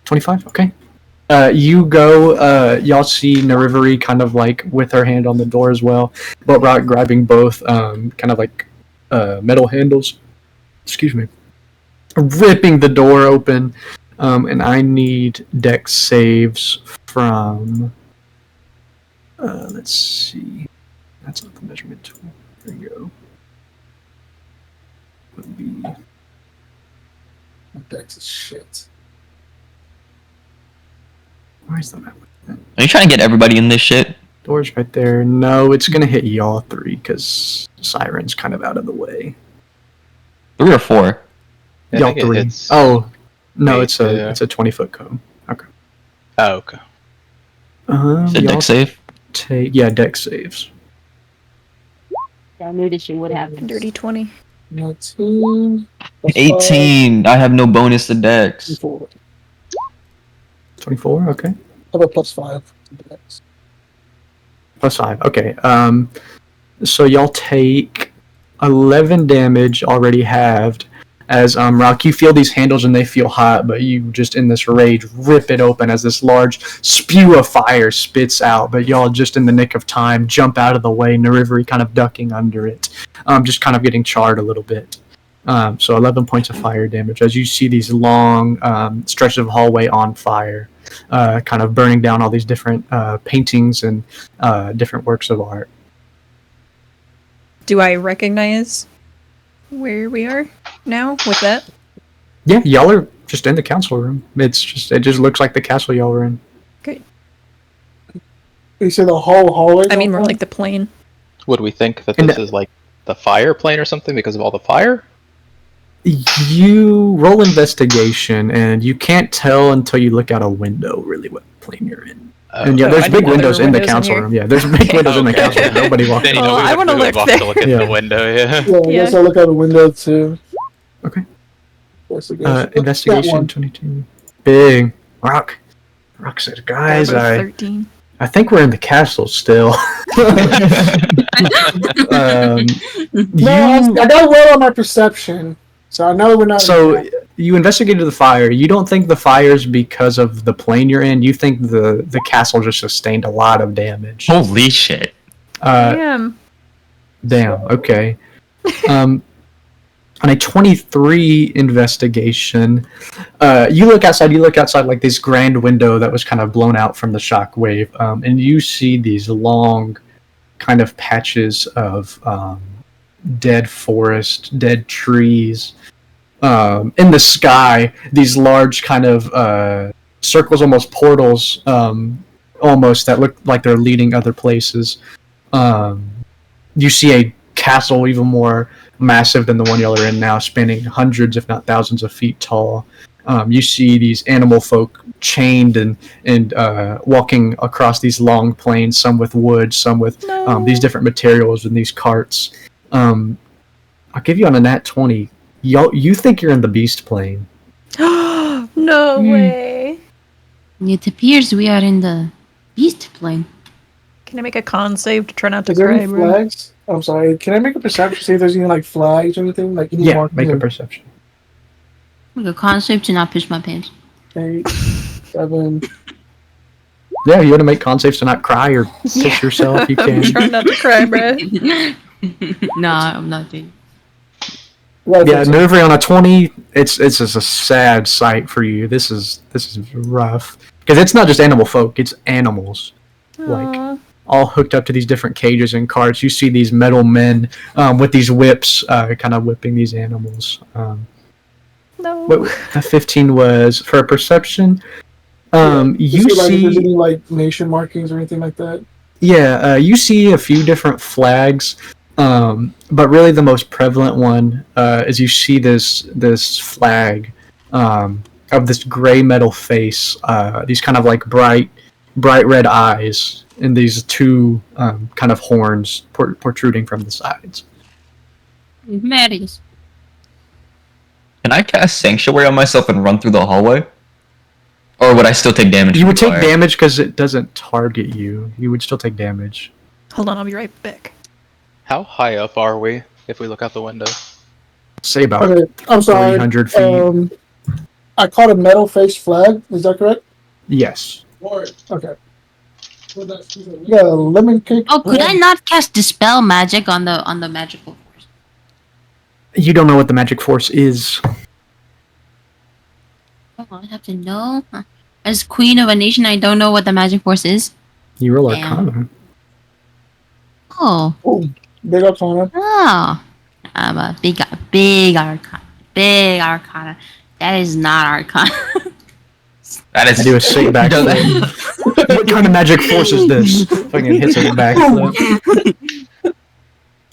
25. Okay. You go. Y'all see Narivery kind of like with her hand on the door as well, but Rock grabbing both, kind of like metal handles. Excuse me. Ripping the door open, and I need dex saves from. Let's see. That's not the measurement tool. There you go. Would be. My dex is shit. Why is that? Are you trying to get everybody in this shit? Door's right there. No, it's gonna hit y'all three because Siren's kind of out of the way. 3 or 4? I Y'all think it three. hits- Oh, no, me it's too. a 20-foot cone. Oh, okay. Is it Y'all deck save? take dex saves. I knew this shit would happen. Dirty 20. 19. plus 18. I have no bonus to dex. 24. 24. Okay. I have a plus 5 to dex. +5. Okay. So y'all take 11 damage already halved. As Rock, you feel these handles and they feel hot, but you just in this rage rip it open as this large spew of fire spits out. But y'all just in the nick of time jump out of the way, Narivery kind of ducking under it, just kind of getting charred a little bit. So 11 points of fire damage as you see these long stretches of hallway on fire, kind of burning down all these different paintings and different works of art. Do I recognize where we are now with that? Yeah, y'all are just in the council room. It just looks like the castle y'all were in. You say the whole hallway? I mean, more like the plane. Would we think that And this is like the fire plane or something because of all the fire? You roll investigation, and you can't tell until you look out a window really what plane you're in. And yeah, Oh, there's I big didn't know there windows were in the windows in council here. room. Yeah, there's big Okay. windows in the Okay. council room. Nobody walks Then you in. know Oh, I wanna look walk there. to look at Yeah. the window. Yeah. Yeah, I guess Yeah. I'll look out the window too. Okay. Investigation. That Investigation one. 22. Big. Rock said, guys, Both I 13. think we're in the castle still. No, I got well on my perception, so I know we're not. So you investigated the fire. You don't think the fire's because of the plane you're in. You think the castle just sustained a lot of damage. Holy shit. Uh, Damn. Damn. Okay. On a 23 investigation, you look outside. You look outside like this grand window that was kind of blown out from the shockwave, and you see these long, kind of patches of dead forest, dead trees. In the sky, these large kind of circles, almost portals, almost that look like they're leading other places. You see a castle even more massive than the one y'all are in now, spanning hundreds, if not thousands of feet tall. You see these animal folk chained and walking across these long plains, some with wood, some with these different materials in these carts. I'll give you on a nat 20. You think you're in the beast plane. No way. It appears we are in the beast plane. Can I make a con save to try not to Is there cry, any bro? flags? I'm sorry. Can I make a perception? See if there's any like flags or anything? Like any Yeah, markings make a of perception. Like a concept to not piss my pants. 8, 7. Yeah, you want to make con saves to not cry or piss yourself, you I'm can. trying not to cry, bro. No, I'm not doing. What Yeah, is it? Nervy on a 20, it's just a sad sight for you. This is rough. Because it's not just animal folk, it's animals. Like, Aw. all hooked up to these different cages and carts. You see these metal men with these whips kind of whipping these animals. No. What the 15 was for a perception. You see, like, if there's see, any like nation markings or anything like that. yeah, you see a few different flags, but really the most prevalent one is you see this flag of this gray metal face, these kind of like bright red eyes, and these two kind of horns protruding from the sides. Marius. Can I cast Sanctuary on myself and run through the hallway? Or would I still take damage? You from would take fire? damage because it doesn't target you. You would still take damage. Hold on, I'll be right back. How high up are we if we look out the window? Say about Okay, I'm sorry. 300 feet. I caught a metal face flag. Is that correct? Yes. Okay. Yeah, lemon cake. Oh, could I not cast dispel magic on the magical force? You don't know what the magic force is. Oh, I have to know. Huh. As queen of a nation, I don't know what the magic force is. You roll Damn. Arcana. Oh, Big Arcana. oh, I'm a big arcana. Big arcana. That is not arcana. That is I do a sick backflip. What kind of magic force is this? Fucking hits a backflip.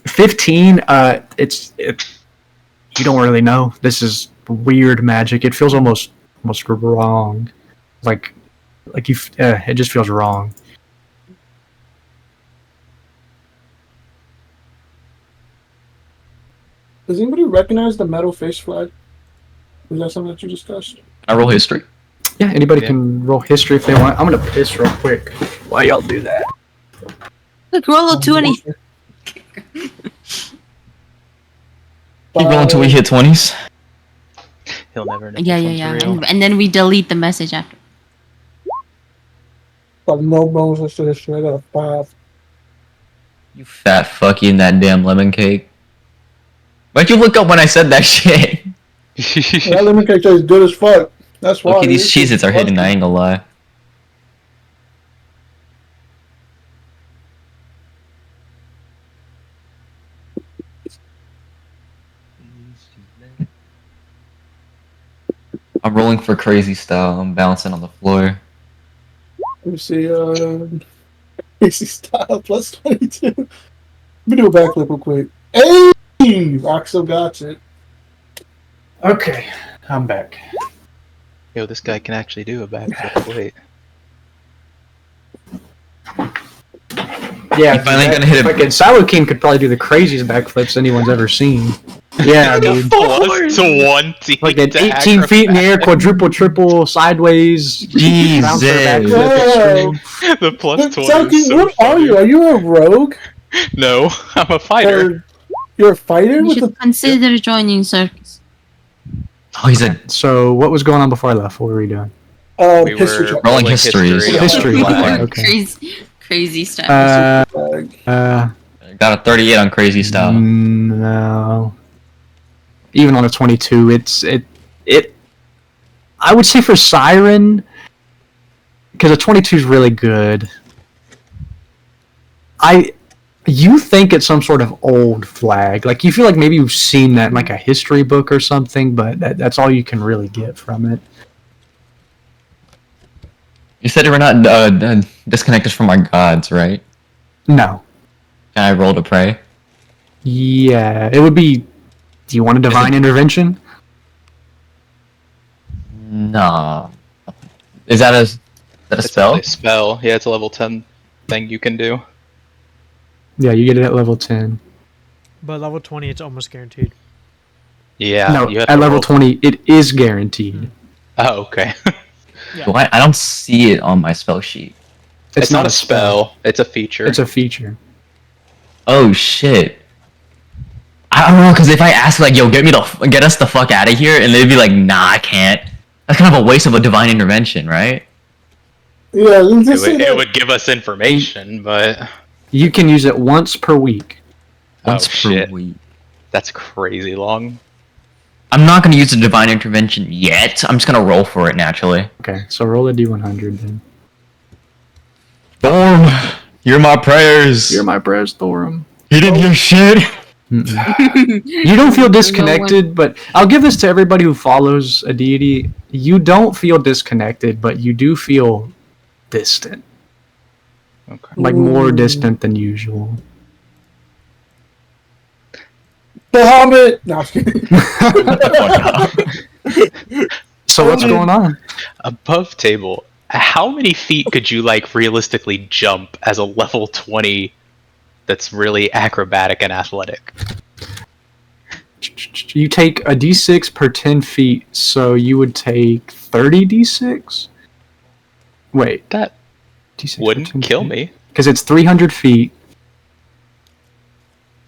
15. You don't really know. This is weird magic. It feels almost wrong. Like you. It just feels wrong. Does anybody recognize the metal face flag? Is that something that you discussed? I roll history. Yeah. Anybody Yeah. can roll history if they want. I'm gonna piss real quick. Why y'all do that? Look, roll a 20. Keep rolling until we hit 20s. He'll never know. Yeah, which yeah, one's yeah. real. And then we delete the message after. But no bonuses to history. I got a 5. You fat fuck eating that damn lemon cake. Why'd you look up when I said that shit? That lemon cake tastes good as fuck. That's why. Okay, these Cheez-Its are hitting, I ain't gonna lie. I'm rolling for crazy style. I'm bouncing on the floor. Let me see. AC style plus 22. Let me do a backflip real quick. Hey, Rock still got it. Okay, I'm back. Yo, this guy can actually do a backflip. Wait. Yeah, You finally gonna hit it. Fucking Silo King could probably do the craziest backflips anyone's ever seen. Yeah, dude. Plus 20. Like an to 18 feet in the air, acrobat. quadruple, triple, sideways. bouncer, Jesus. backflip, extreme. The plus 20 Saki, is so what are funny. you? Are you a rogue? No, I'm a fighter. Or you're a fighter You with a should consider joining circus. Oh, he's a So, what was going on before I left? What were we doing? We history were check. rolling histories. on History, the flag. okay. Crazy stuff. Uh, Got a 38 on crazy style. No. Even on a 22, it. I would say for Siren, because a 22 is really good. You think it's some sort of old flag, like you feel like maybe you've seen that in like a history book or something, but that's all you can really get from it. You said we're not disconnected from our gods, right? No. Can I roll to pray? Yeah, it would be. Do you want a divine intervention? No. Is that a It's spell? a spell. Yeah, it's a level 10 thing you can do. Yeah, you get it at level 10. But level 20, it's almost guaranteed. Yeah. No, you have at to level roll- 20, it is guaranteed. Oh, okay. I don't see it on my spell sheet. It's not a spell. It's a feature. It's a feature. Oh shit. I don't know, because if I ask like, yo, get us the fuck out of here, and they'd be like, nah, I can't. That's kind of a waste of a divine intervention, right? Yeah, let's It just say would, that. it would give us information, but You can use it once per week. Once per shit. week. That's crazy long. I'm not gonna use a divine intervention yet. I'm just gonna roll for it naturally. Okay, so roll a d100 then. Thorm, you're my prayers. You're my prayers, Thorum. You didn't hear shit. You don't feel disconnected, but I'll give this to everybody who follows a deity. You don't feel disconnected, but you do feel distant. Okay. Like more distant than usual. Bahamut! No, I'm kidding. So what's going on? Above table, how many feet could you like realistically jump as a level 20 that's really acrobatic and athletic? You take a d6 per 10 feet, so you would take 30 d6? Wait, That d6 per wouldn't 10 kill feet? me. Because it's 300 feet.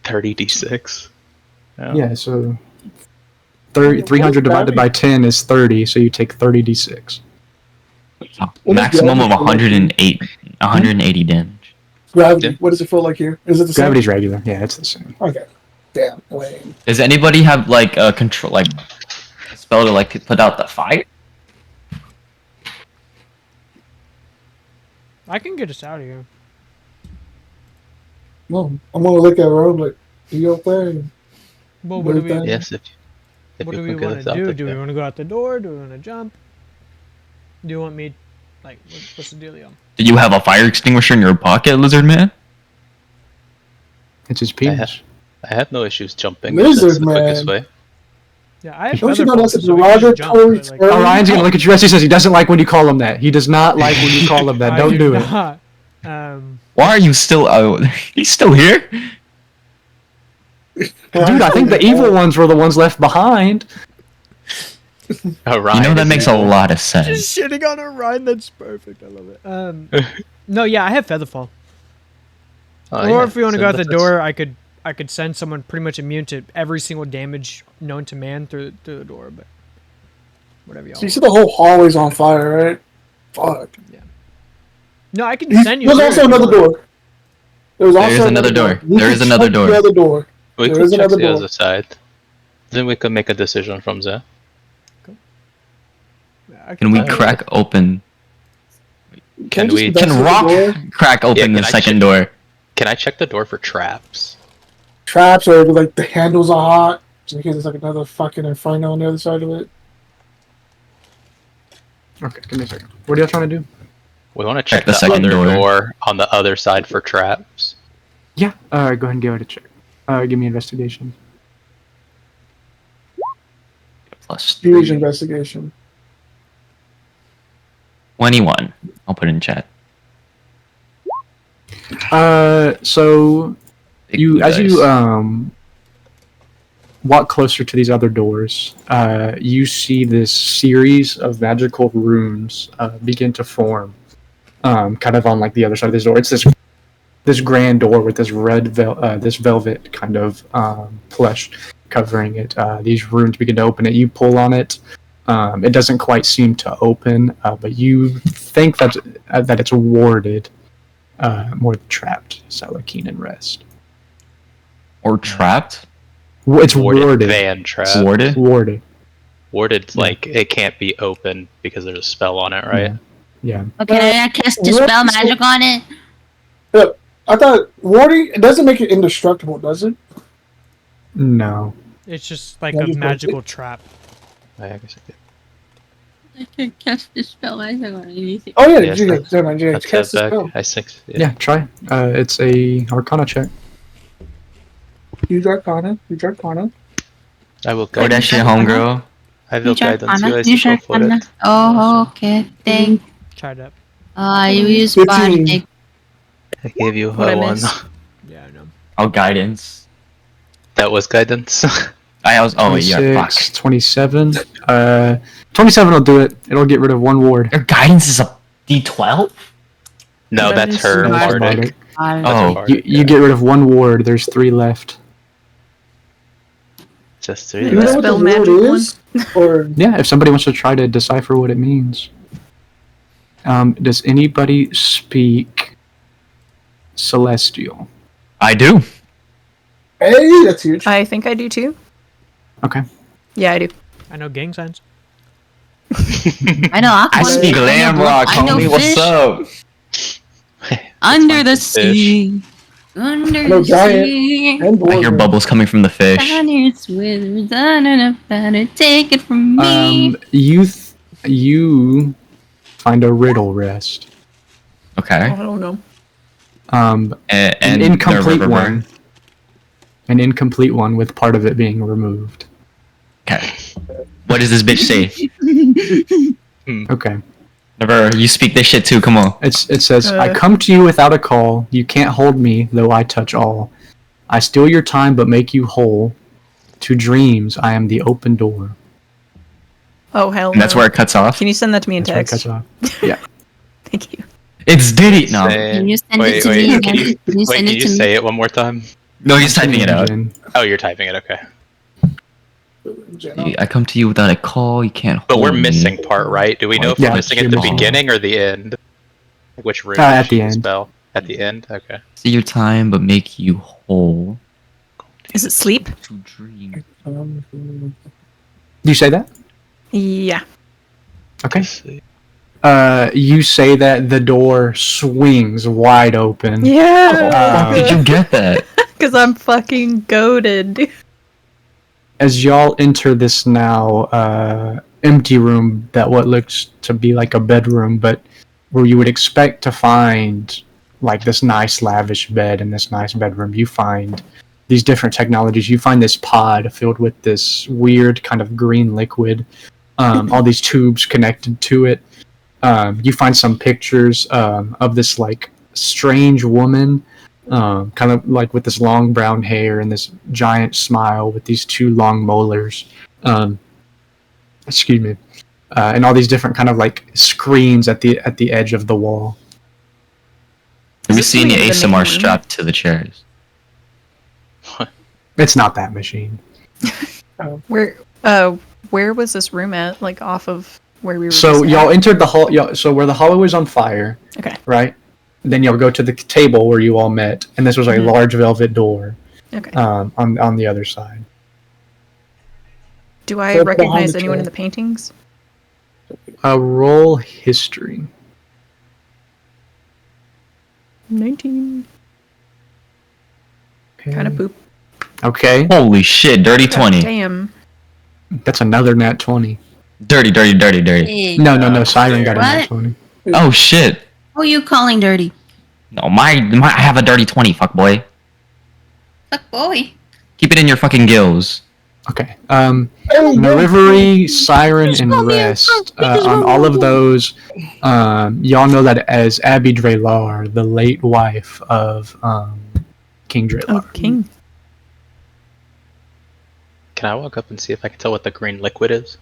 30d6. Yeah, so 300 divided by 10 is 30, so you take 30 d6. Maximum of 180 damage. Gravity. Yeah. What does it feel like here? Is it the Gravity's regular. Yeah, it's the same. same? Okay. Damn. Lame. Does anybody have like a control, like a spell to like put out the fire? I can get us out of here. No, I'm gonna look at Rome like, do your thing. Well, what do we, Yes, if what you do we can get want us to out do? there. Do we want to go out the door? Do we want to jump? Do you want me, like, what's the dealio? Do you have a fire extinguisher in your pocket, lizard man? It's his penis. I have no issues jumping. Lizard That's the quickest man. way. Yeah, I have Don't you know feather that's a falls, so we can just derogatory jump, but, term? Ryan's gonna look at you as he says he doesn't like when you call him that. He does not like when you call him that. I Don't do it. not. Why are you still? He's still here. Dude, I think the evil ones were the ones left behind. Oh, You Ryan know that is makes a evil. lot of sense. Just shitting on a Ryan, that's perfect. I love it. No, yeah, I have featherfall. Oh, Or yeah, if we want to so go out the that's- door, I could send someone pretty much immune to every single damage known to man through the door, but whatever y'all. So you want. see the whole hallway's on fire, right? Fuck. No, I can There's send you. also through if you another want. door. There's also There is another door. We There can is another check door. The other door. We There can is check another the door. other side. Then we can make a decision from there. Yeah, I Can we Uh, crack open? Can you just we- invest Can in the Rock door? crack open Yeah, the can I second check- door? Can I check the door for traps? Traps or like the handles are hot, just in case there's like another fucking inferno on the other side of it. Okay, give me a second. What are y'all trying to do? We want to Check check the the second other door. door on the other side for traps. Yeah, go ahead and give it a check. Give me investigation. Plus Huge 3. investigation. 21. I'll put it in chat. So Big you blue as you dice. walk closer to these other doors, you see this series of magical runes begin to form, kind of on like the other side of this door. It's this grand door with this this velvet kind of plush covering it. These runes begin to open it. You pull on it. It doesn't quite seem to open, but you think that it's warded more than trapped. Salakeen and rest. Or trapped? It's warded. Van trap. Warded? Warded. Warded's Yeah. like it can't be open because there's a spell on it, right? Yeah. Okay, I cast dispel magic on it. I thought warding it doesn't make it indestructible, does it? No. It's just like Yeah, a just magical trap. I guess I could. I can cast dispel magic on anything. Oh yeah, Yes, you that's- never mind, you That's cast the that back. spell. I think. Yeah, try. It's a Arcana check. Use Arcana. I will Oh, guide. that shit, homegirl. I will guidance you. I Use should go for Arcana. it. Oh, okay. Thank. Try that. You use 15. bardic. I gave you What I one. missed. Yeah, I know. Oh, guidance. That was guidance. I was. Oh, yeah, fuck. 26, 27. 27 will do it. It'll get rid of one ward. Your guidance is a D12? No, That that's is her smart. bardic. Bardic. That's her Oh, bardic, You yeah. get rid of one ward. There's 3 left. Just You 3 know left. what the Spell ward magic is? Or Yeah, if somebody wants to try to decipher what it means. Does anybody speak Celestial? I do. hey, that's huge. I think I do too. Okay. Yeah, I do. I know gang signs. I know Aqua. I speak I know Lamrock, I know homie. What's fish. up? Under the Fish. sea. Under No the giant. sea. And I hear Dwarven. bubbles coming from the fish. Spaniards with better take it from me. You find a riddle rest. Okay. I don't know. An And incomplete the river burn. one. An incomplete one with part of it being removed. Okay. What does this bitch say? Okay. Never. You speak this shit too. Come on. It says, I come to you without a call. You can't hold me, though I touch all. I steal your time, but make you whole. To dreams, I am the open door. Oh hell. And that's no. where it cuts off. Can you send that to me in That's where it text? cuts off. Thank you. It's Diddy. No. Can you send Wait, it to wait, me can again? you- Can you Wait, send can it you to say me? it one more time? No, he's typing it out. Oh, you're typing it. Okay. I come to you without a call. You can't. But we're hold me. missing part, right? Do we know if Yeah, we're missing at you're the missing. beginning or the end? Which room? At is the she end. Spell at the end. Okay. Steal your time, but make you whole. Is it sleep? To dream. Do you say that? Yeah. Okay. Let's see. You say that the door swings wide open. Yeah. How did you get that? Because I'm fucking goaded. dude. As y'all enter this now empty room that what looks to be like a bedroom, but where you would expect to find like this nice lavish bed in this nice bedroom, you find these different technologies. You find this pod filled with this weird kind of green liquid, all these tubes connected to it. You find some pictures of this like strange woman, kind of like with this long brown hair and this giant smile with these 2 long molars. Excuse me. And all these different kind of like screens at the edge of the wall. Have we this seen the something in the ASMR main room? strapped to the chairs? It's not that machine. Where was this room at? Like off of where we were. So just at? y'all entered the hall. So where the hallway was on fire, Okay. right? Then y'all go to the table where you all met, and this was a Mhm. large velvet door Okay. on the other side. Do I So behind recognize the anyone chair. in the paintings? Roll history. 19. Okay. Kind of poop. Okay, Holy shit! Dirty God 20. Damn. that's another nat 20. Dirty. Hey, No. Siren got a nat What? 20. Oh shit! who are you calling dirty? No, my I have a dirty 20. Fuck boy. Fuck boy. Keep it in your fucking gills. Okay. Marivery, Siren, and Rest. On all of those, y'all know that as Abby Draylar, the late wife of King Draylar. Oh, King. Can I walk up and see if I can tell what the green liquid is?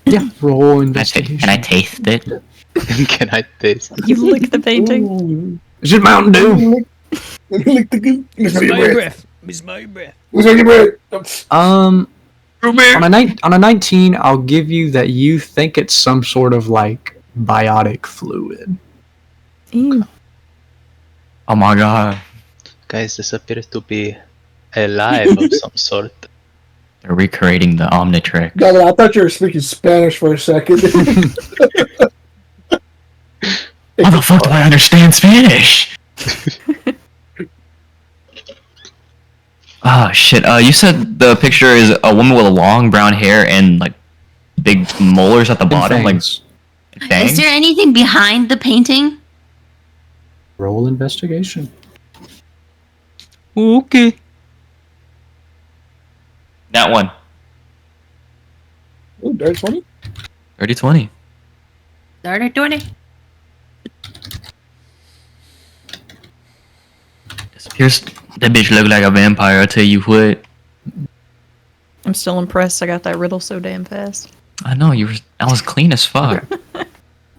Yeah. Roll Can investigation. I taste it? Can I taste? You lick the painting. Ooh. It's just Mountain Dew. Lick the good. Miss my breath. Miss my breath. Miss my breath. On a 19, I'll give you that you think it's some sort of like biotic fluid. Ew. Oh my god. Guys, this appears to be alive of some sort. They're recreating the Omnitrix. God, I thought you were speaking Spanish for a second. How the fuck do I understand Spanish? Ah, shit. You said the picture is a woman with long brown hair and like big molars at the bottom, like Fangs. fangs. Is there anything behind the painting? Roll investigation. Okay. That one. Ooh, dirty 20? 30-20. Dirty. Here's that bitch look like a vampire. I'll tell you what. I'm still impressed. I got that riddle so damn fast. I know that was clean as fuck. Your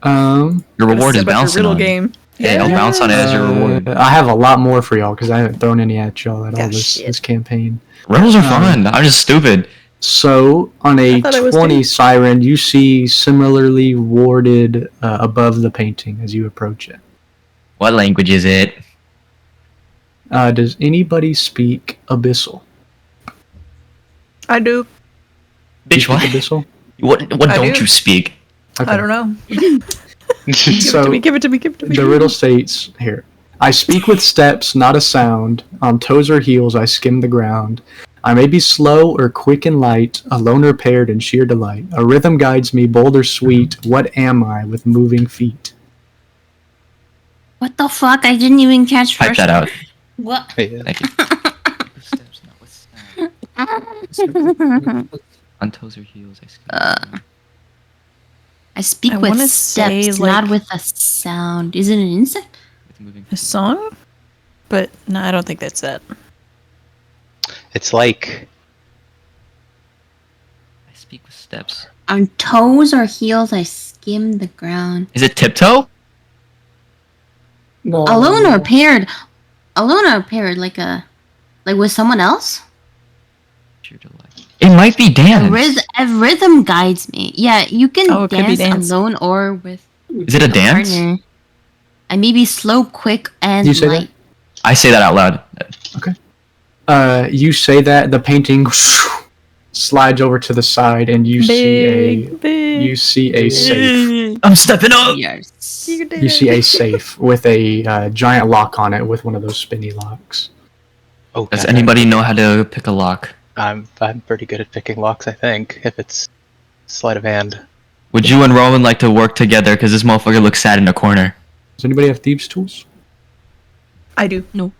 Gotta reward is step up your bouncing riddle on. game. Yeah, it'll bounce on it as your reward. I have a lot more for y'all because I haven't thrown any at y'all at all shit. this campaign. Riddles are fun. I'm just stupid. So on a I thought I was 20 too. siren, you see similarly warded above the painting as you approach it. What language is it? Does anybody speak Abyssal? I do. Bitch, what? Abyssal? What I don't do. you speak? Okay. I don't know. Give So it to me. Give it to me. Give it to me. the riddle states here: I speak with steps, not a sound. On toes or heels, I skim the ground. I may be slow or quick and light, alone or paired in sheer delight. A rhythm guides me, bold or sweet. What am I with moving feet? What the fuck? I didn't even catch Type first. that out. What? Yeah. Thank you. On toes or heels, I skim. I speak I with wanna say, steps, like- not with a sound. Is it an insect? With moving A song? But no, I don't think that's that. It's like I speak with steps. On toes or heels, I skim the ground. Is it tiptoe? No. Alone or paired? Alone or paired, like with someone else? It might be dance. A rhythm guides me. Yeah, you can Oh, it could be dance dance. alone or with Is it a dance? partner. I may be slow, quick, and You say light. I say that out loud. You say that the painting slides over to the side, and you Big. see a safe. I'm stepping up. Yes. You see a safe with a giant lock on it with one of those spinny locks. oh, Does God, anybody know how to pick a lock? I'm pretty good at picking locks. I think if it's sleight of hand. Would you and Roman like to work together? Because this motherfucker looks sad in the corner. Does anybody have thieves' tools? I do. No.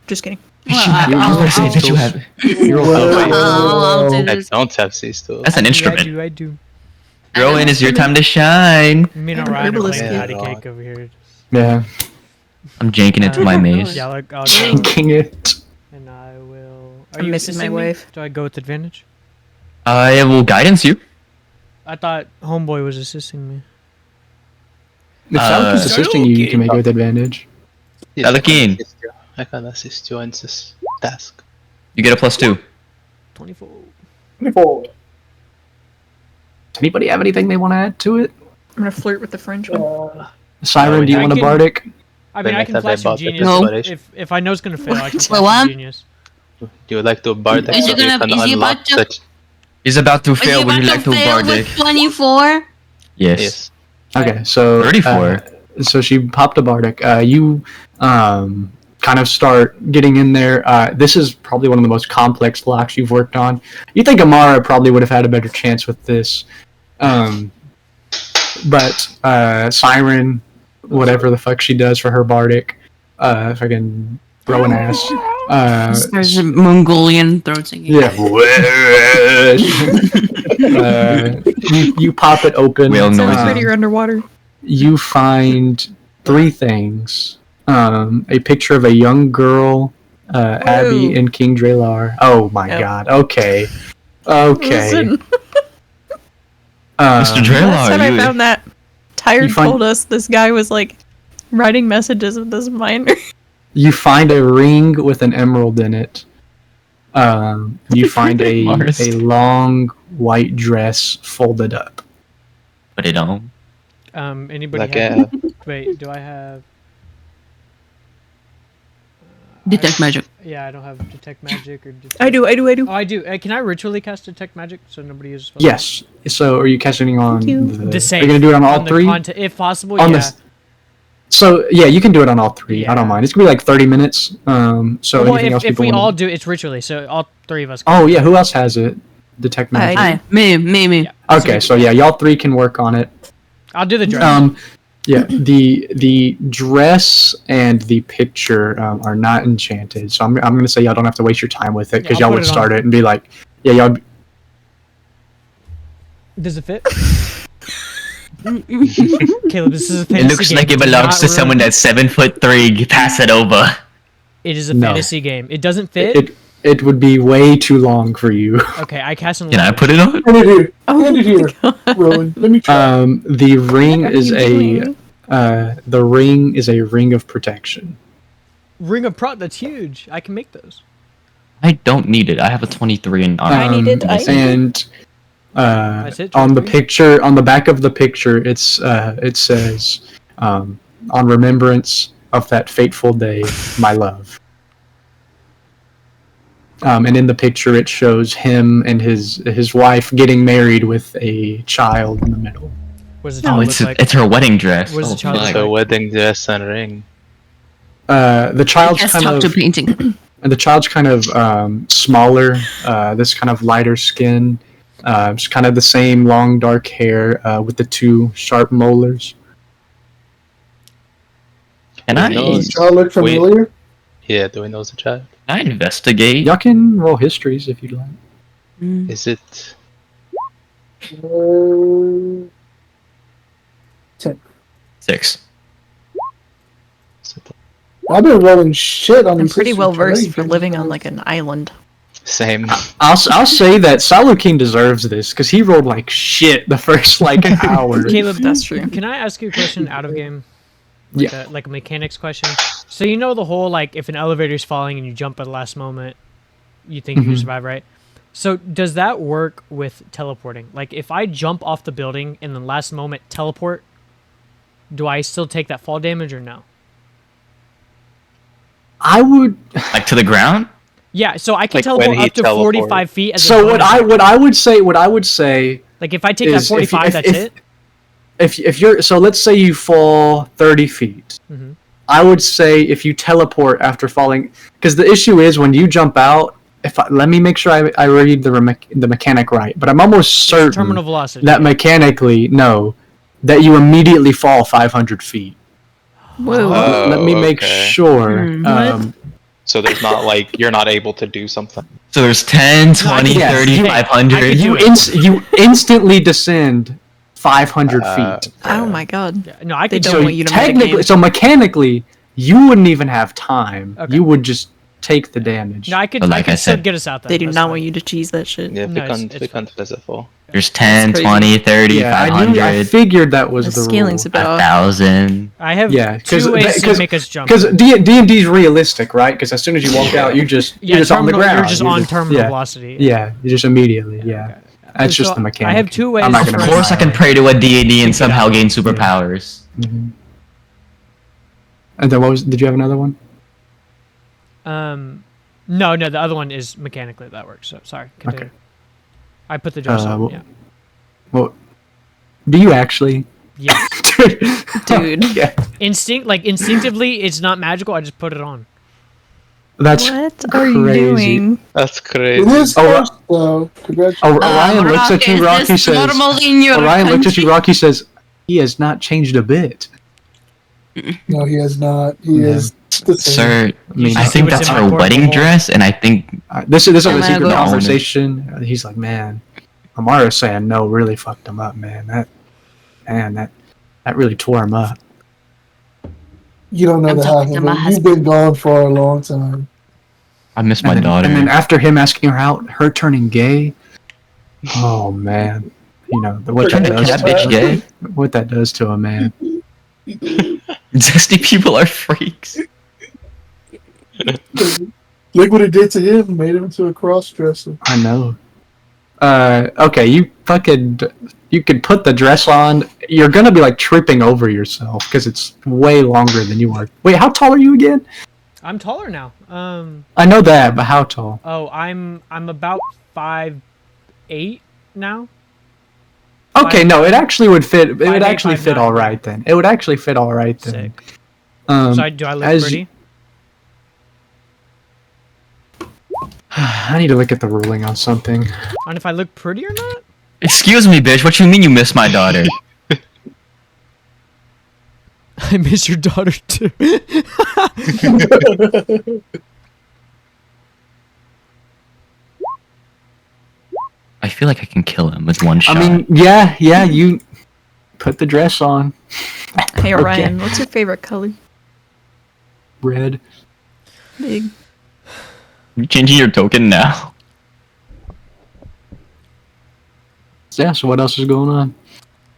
Just kidding. Bitch, you have. You're wait. I'll do I this. don't have these tools. That's an instrument. I do. Rowan, it's your time to shine. Me and I'm Ryan are herbalist playing kid. patty cake over here. Yeah, I'm janking into my maze. Yeah, I'll go. janking it. And I will. I'm missing my assisting me? wife. Do I go with advantage? I will guidance you. I thought Homeboy was assisting me. If Falcon is Uh, assisting you, you can make it with advantage. Yes, Alakin. I can assist you in this task. You get a +2. 24. 24. Does anybody have anything they want to add to it? I'm gonna flirt with the French one. Siren, do you I want a can- bardic? I Then mean, I I can thought flash they some bought the genius. No. If I know it's gonna fail, I can Wait, flash what? some genius. You would like to bardic Is so it you gonna- can is he unlock about to- such. He's about to Is fail. he Would you about like to fail bardic? with 24? Yes. Yes. Okay, so 34. So she popped a bardic. You kind of start getting in there. This is probably one of the most complex locks you've worked on. You think Amara probably would have had a better chance with this, but Siren, whatever the fuck she does for her bardic, if I can throw an ass. There's a Mongolian throat singing. Yeah. You pop it open. Whale Sounds noises. prettier underwater. You find three things. A picture of a young girl, Abby Whoa. and King Dralar. Oh my Yep. god. Okay. Okay. Listen, Mr. Dralar, last time I you. found that, Tired You find- told us this guy was like writing messages with this miner. You find a ring with an emerald in it. You find Mars. a long white dress folded up. Put it on. Anybody Like have? Wait, do I have? Detect magic. Yeah, I don't have detect magic or detect. I do. Oh, I do. Can I ritually cast detect magic so nobody uses? spells? Yes. So are you casting on Thank you. The same. Are you gonna do it on all the three? if possible, On yeah. the. So yeah, you can do it on all three. I Yeah. don't mind. It's gonna be like 30 minutes. So Well, anything else if people we wanna- all do, it's ritually, so all three of us. Oh yeah, who else has it? Detect magic. I- Hi, me. Yeah. Okay, so yeah, y'all three can work on it. I'll do the dress. Yeah, the dress and the picture are not enchanted, so I'm gonna say y'all don't have to waste your time with it because Yeah, I'll y'all put would it on. start it and be like, yeah, y'all. Does it fit? Caleb, this is a It fantasy looks game. like it Do belongs not to ruin- someone that's 7'3". Pass it over. It is a No. fantasy game. It doesn't fit. It would be way too long for you. Okay, I cast an. Can I put it on? Hand it here. Oh Hand it here. Rowan, let me try. The ring What are is you doing? the ring is a ring of protection. Ring of Prot? That's huge. I can make those. I don't need it. I have a 23 in armor. I need it, I need it. And That's it, on the 23? picture, on the back of the picture, it says, on remembrance of that fateful day, my love. And in the picture, it shows him and his wife getting married with a child in the middle. What does the Oh, child it's look like? it's her wedding dress. What does Oh, the child fuck. look So wedding dress and ring. The child's Yes, kind talk of to painting. and the child's kind of smaller, this kind of lighter skin, just kind of the same long dark hair with the two sharp molars. Can I, No, Does child look familiar? Yeah, do we know it's a child? can I investigate? Y'all can roll histories if you'd like. Mm. Is it? Uh, 6. Is it I've been rolling shit on I'm these pretty history well versed trade for games. living on like an island. same? I'll say that Salukin deserves this because he rolled like shit the first like hour. Caleb, That's true. Can I ask you a question out of game? Yeah. Like a mechanics question. So you know the whole like if an elevator's falling and you jump at the last moment, you think you Mhm. survive, right? So does that work with teleporting? Like if I jump off the building and then last moment teleport, do I still take that fall damage or no? I would. Like to the ground? Yeah, so I can Like when teleport he up to teleported. 45 feet as a So what bonus. I would say Like if I take that is if 45, that's it. if you're so let's say you fall 30 feet. Mhm. I would say if you teleport after falling, because the issue is when you jump out. Let me make sure I read the mechanic right, but I'm almost certain Terminal velocity. that mechanically that you immediately fall 500 feet. Whoa. Let me make okay. sure. Hmm. So there's not like you're not able to do something. So there's 10, 20, Yes. 30, I 500. could do it. You instantly descend 500 Uh, feet. Oh my god. Yeah, no, I They could don't do So it. want you to make a technically, game. so mechanically, you wouldn't even have time. Okay. You would just take the damage. No, I could. But I like could I still said- get us out there. They do That's not fine. want you to cheese that shit. Yeah, No, we it's can't fine. visit it full. There's 10, crazy. 20, 30, Yeah, I 500, figured that was The the scaling's rule. a bit off. 1,000. I have Yeah, two ways to make us jump. Because D&D's realistic, right? Because as soon as you walk out, you're just yeah, on the terminal- ground. You're just on terminal yeah, velocity. Yeah, you just immediately. Yeah, Okay. that's So just the mechanic. I have two ways I'm not for gonna Of us- course I can pray to a deity and somehow gain superpowers. Mhm. And then did you have another one? No, the other one is mechanically that works. So sorry. Continue. Okay. I put the dress on. well- Yeah. Well, do you actually? Yeah. Dude. Yeah, Instinctively, it's not magical. I just put it on. that's What are you crazy. doing? That's It crazy. is Oh, first, though. Congratulations. Orion looks at you, is Rocky this says. normal in your Orion looks at country? you, Rocky says. He has not changed a bit. No, he has not. He Yeah. is the same. Sir, I mean, I see think what's that's in my her portable wedding hole? dress, and I think This is a Am I secret allowed- conversation. He's like, man, Amara saying no really fucked him up, man. That really tore him up. You don't know I'm the talking to half my of it. You've been gone for a long time. I miss my and then, daughter. And then after him asking her out, her turning gay. Oh man, what Trying that to does. cat bitch gay? What that does to a man. Zesty people are freaks. Look what it did to him. Made him into a cross-dresser. I know. Okay, you could put the dress on. You're gonna be like tripping over yourself because it's way longer than you are. Wait, how tall are you again? I'm taller now. I know that, but how tall? Oh, I'm about 5'8" now. Okay, no, it actually would fit. It would 5'8", actually fit 5'9", all right then. It would actually fit all right then. Sick. Um, Do I look as- pretty? I need to look at the ruling on something. And if I look pretty or not? Excuse me, bitch. What you mean you miss my daughter? I miss your daughter too. I feel like I can kill him with one shot. I mean, yeah, you put the dress on. Hey, Okay. Orion, what's your favorite color? Red. Big. you changing your token now? Yeah. So what else is going on?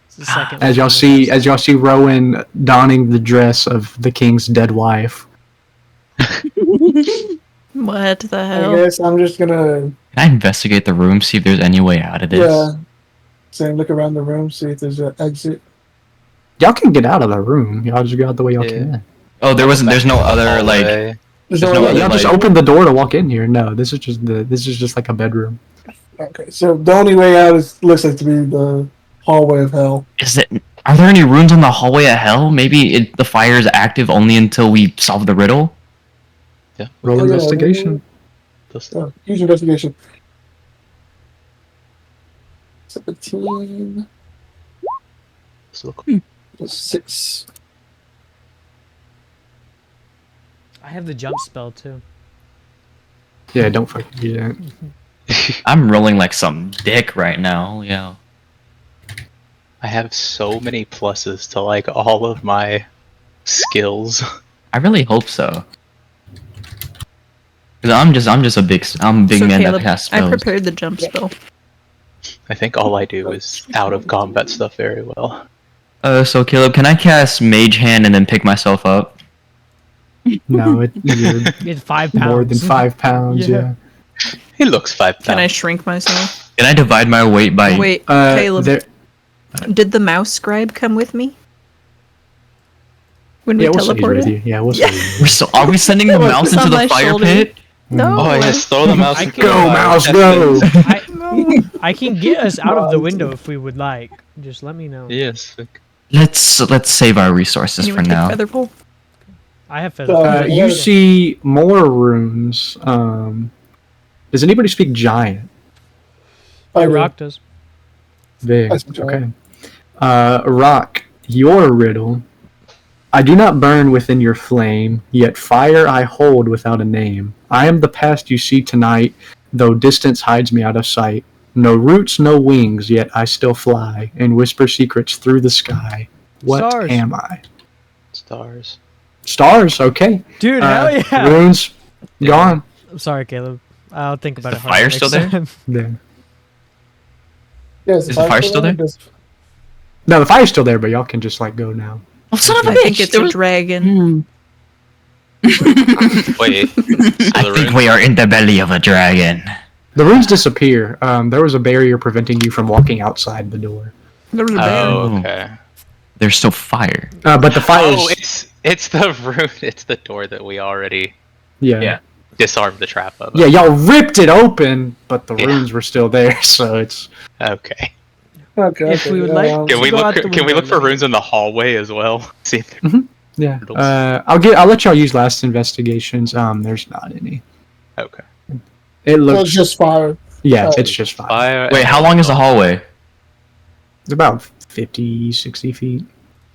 It's the second As y'all see Rowan donning the dress of the king's dead wife. What the I hell? guess I'm just gonna Can I investigate the room, see if there's any way out of this? look around the room, see if there's an exit. Y'all can get out of the room. Y'all just go out the way y'all Yeah. can. Oh, there's no other like. Hallway. There's There's no no other other, Y'all just like- open the door to walk in here. No, this is just like a bedroom. Okay, so the only way out looks like to be the hallway of hell. Are there any rooms on the hallway of hell? Maybe the fire is active only until we solve the riddle. Yeah. Roll Oh, yeah, investigation. Those- Oh, use investigation. 17 those look- plus 6. I have the jump spell too. Yeah, don't fucking do that. I'm rolling like some dick right now. Yeah. I have so many pluses to like all of my skills. I really hope so. Cause I'm just a big man Caleb, that casts I spells. prepared the jump spell. I think all I do is out of combat stuff very well. So Caleb, can I cast Mage Hand and then pick myself up? No, you're It's 5 pounds. more than 5 pounds. Yeah. Yeah. He looks 5 pounds. Can I shrink myself? Can I divide my weight by? Wait, Uh, Caleb, there- did the mouse scribe come with me? When we yeah, we'll send you with teleported? you. Yeah, we'll send you. Are we sending the mouse It's on into my the fire shoulder. pit? No. Oh yes, throw the mouse. I into can- the Go, fire. mouse, That's go! it. I can get us out of the window if we would like. Just let me know. Yes. Let's save our resources for Anyone take now. Featherful? I have feathers. Yeah. You see more rooms. Does anybody speak giant? I do. Rock does. Big. I speak giant. Okay. Rock, your riddle. I do not burn within your flame, yet fire I hold without a name. I am the past you see tonight, though distance hides me out of sight. No roots, no wings, yet I still fly, and whisper secrets through the sky. What Stars. am I? Stars. Stars, okay. Dude, hell yeah. Runes, gone. I'm sorry, Caleb. I'll think about the it. harder fire next still there? time. There. Yeah, Is the fire still there? No, the fire's still there, but y'all can just, like, go now. Oh, son of a I bitch! think it's there a was- dragon. Wait. So I the think room- we are in the belly of a dragon. The runes disappear. There was a barrier preventing you from walking outside the door. There was a bear. Oh, okay. There's still fire. But the fire Oh, is... it's the room. It's the door that we already Yeah. disarmed the trap of. Yeah, y'all ripped it open, but the Yeah. runes were still there, so it's... Okay. Okay. If we would yeah, like- um, Can we go look? out the Can we look window, for runes in the hallway as well? See if Yeah. Riddles. I'll let y'all use last investigations. There's not any. okay. It so looks... it's just fire. Yeah, oh. it's just fine. Fire. Wait, how long is the hallway? It's about 50, 60 feet.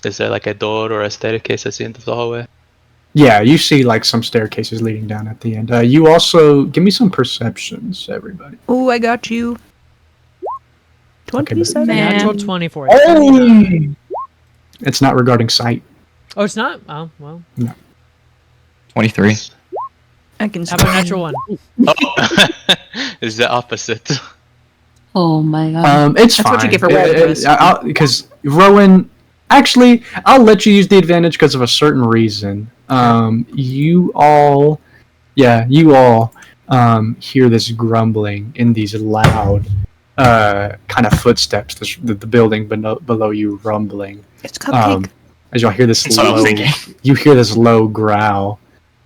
Is there like a door or a staircase at the end of the hallway? Yeah, you see, like, some staircases leading down at the end. You also... Give me some perceptions, everybody. Oh, I got you. 27. Man. Natural 24. Oh! It's not regarding sight. Oh, it's not? Oh, well. 23. I can How about natural 1? Oh, is the opposite. Oh my god. It's That's fine. what you get for wearing Because Rowan, actually, I'll let you use the advantage because of a certain reason. You all hear this grumbling in these loud, kind of footsteps. The building below you rumbling. It's Cupcake. As y'all hear this That's what I was low, thinking. you hear this low growl.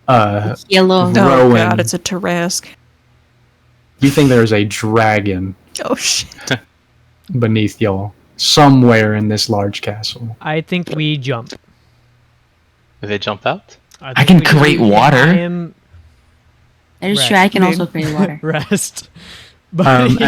Yellow. Oh Rowan. god, it's a Tarask. You think there's a dragon Oh shit. beneath y'all somewhere in this large castle. I think we jump. If they jump out? I I think can we jump. create water. I am That is Right. true. I can Dude. also create water. rest. But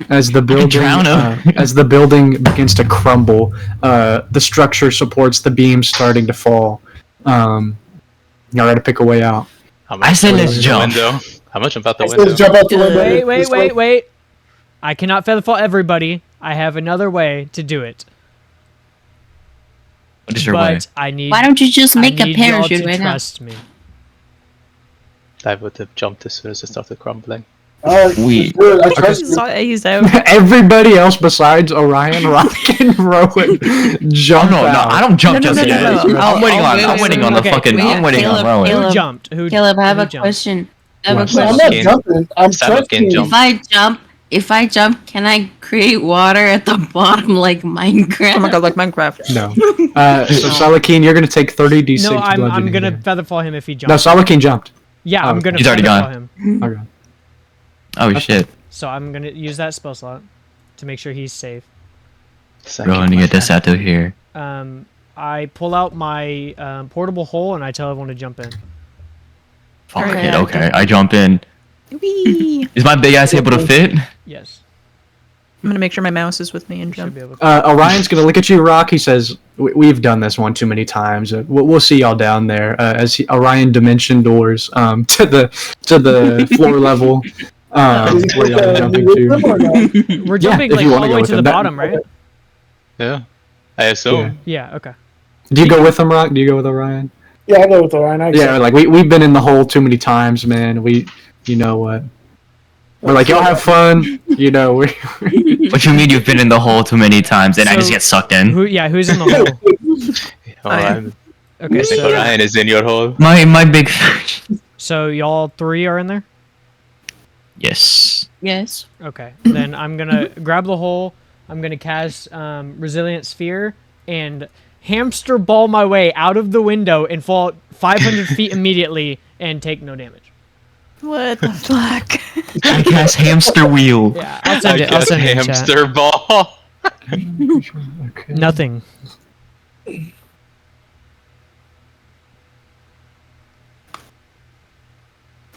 As the building drown him. as the building begins to crumble, the structure supports the beams starting to fall. Y'all ready to pick a way out? I'm I said jump let's out the jump. window. I'm gonna jump out the Let's window. jump out the window. wait. I cannot featherfall everybody. I have another way to do it. What is your but way? I need Why don't you just I make a need y'all parachute to right now? trust me. I would have jumped as soon as it started crumbling. Alright, We- good. I trust you. He's out. Everybody else besides Orion, Rock, and Rowan Oh jump no, out. I don't jump No, just no, yet. no, no. I'm waiting on. wait, I'm wait, waiting wait, on the okay, fucking. wait, I'm waiting Caleb, on Rowan. Caleb. Who jumped? Who? Caleb, I have who a jumped? question. I What? have a No, I'm question. not Can- jumping. I'm Simon can trusting you. jump. If I jump, can I create water at the bottom like Minecraft? Oh my god, like Minecraft. No. So Salakine, you're gonna take 30d6 No, I'm bludgeoning gonna damage. featherfall him if he No, jumps. Salakine jumped. Yeah, I'm Oh, gonna he's already featherfall gone. him. Okay. Oh shit! So I'm gonna use that spell slot to make sure he's safe. Rowan, to get this out of here. I pull out my portable hole and I tell everyone to jump in. Fuck Okay. it. Okay, I jump in. Whee! Is my big ass able to fit? Yes, I'm gonna make sure my mouse is with me and should jump. be able to. Orion's gonna look at you, Rock. He says, "We've done this one too many times. We'll see y'all down there." Orion dimension doors to the floor level where y'all are jumping to. We're Yeah, jumping if like you all wanna the go way with to the him. That- bottom, right? Yeah. I assume. Yeah. Okay. Do you go with him, Rock? Do you go with Orion? Yeah, I'll go with Orion. I Yeah, like we've been in the hole too many times, man. You know what? We're like, y'all have fun. You know, we. What you mean you've been in the hole too many times and I just So- get sucked in? Who's in the hole? I'm Okay, I think so Orion is in your hole. My big. y'all three are in there. Yes. Yes. Okay, then I'm gonna grab the hole. I'm gonna cast Resilient Sphere and hamster ball my way out of the window and fall 500 feet immediately and take no damage. What the fuck? I cast hamster wheel. Yeah, I'll send it. I'll Just send it in chat. hamster ball. Okay. Nothing.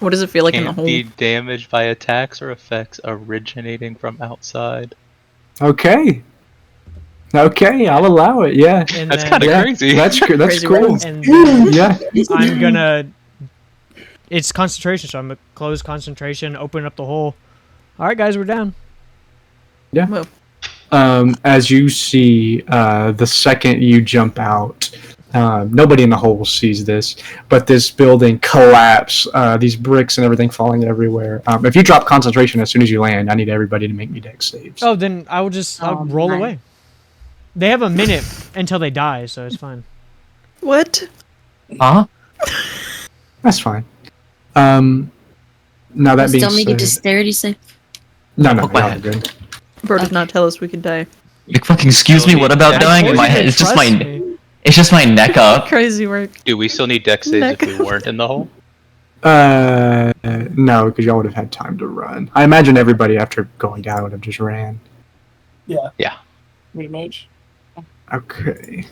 What does it feel like in the Can't hole? be damaged by attacks or effects originating from outside. Okay. Okay, I'll allow it. Yeah. And That's then, kinda Yeah, crazy. That's cool. Crazy cool. words. and then Yeah. I'm gonna. It's concentration, so I'm gonna close concentration, open up the hole. All right, guys, we're down. Whoa. As you see, the second you jump out, nobody in the hole sees this, but this building collapse, these bricks and everything falling everywhere. If you drop concentration as soon as you land, I need everybody to make me dex saves. Oh, then I'll roll my. away. They have a minute until they die, so it's fine. What? Huh? That's fine. Now that being Still make said, it dexterity save. no, Fuck my y'all are head. good. Bro did not tell us we could die. Like fucking excuse me. What about I dying? told My you to head. It's just trust my. me. It's just my neck up. Crazy work. Do we still need dex saves if we weren't in the hole? No, because y'all would have had time to run. I imagine everybody after going down would have just ran. Yeah. Yeah. Pretty much. Okay.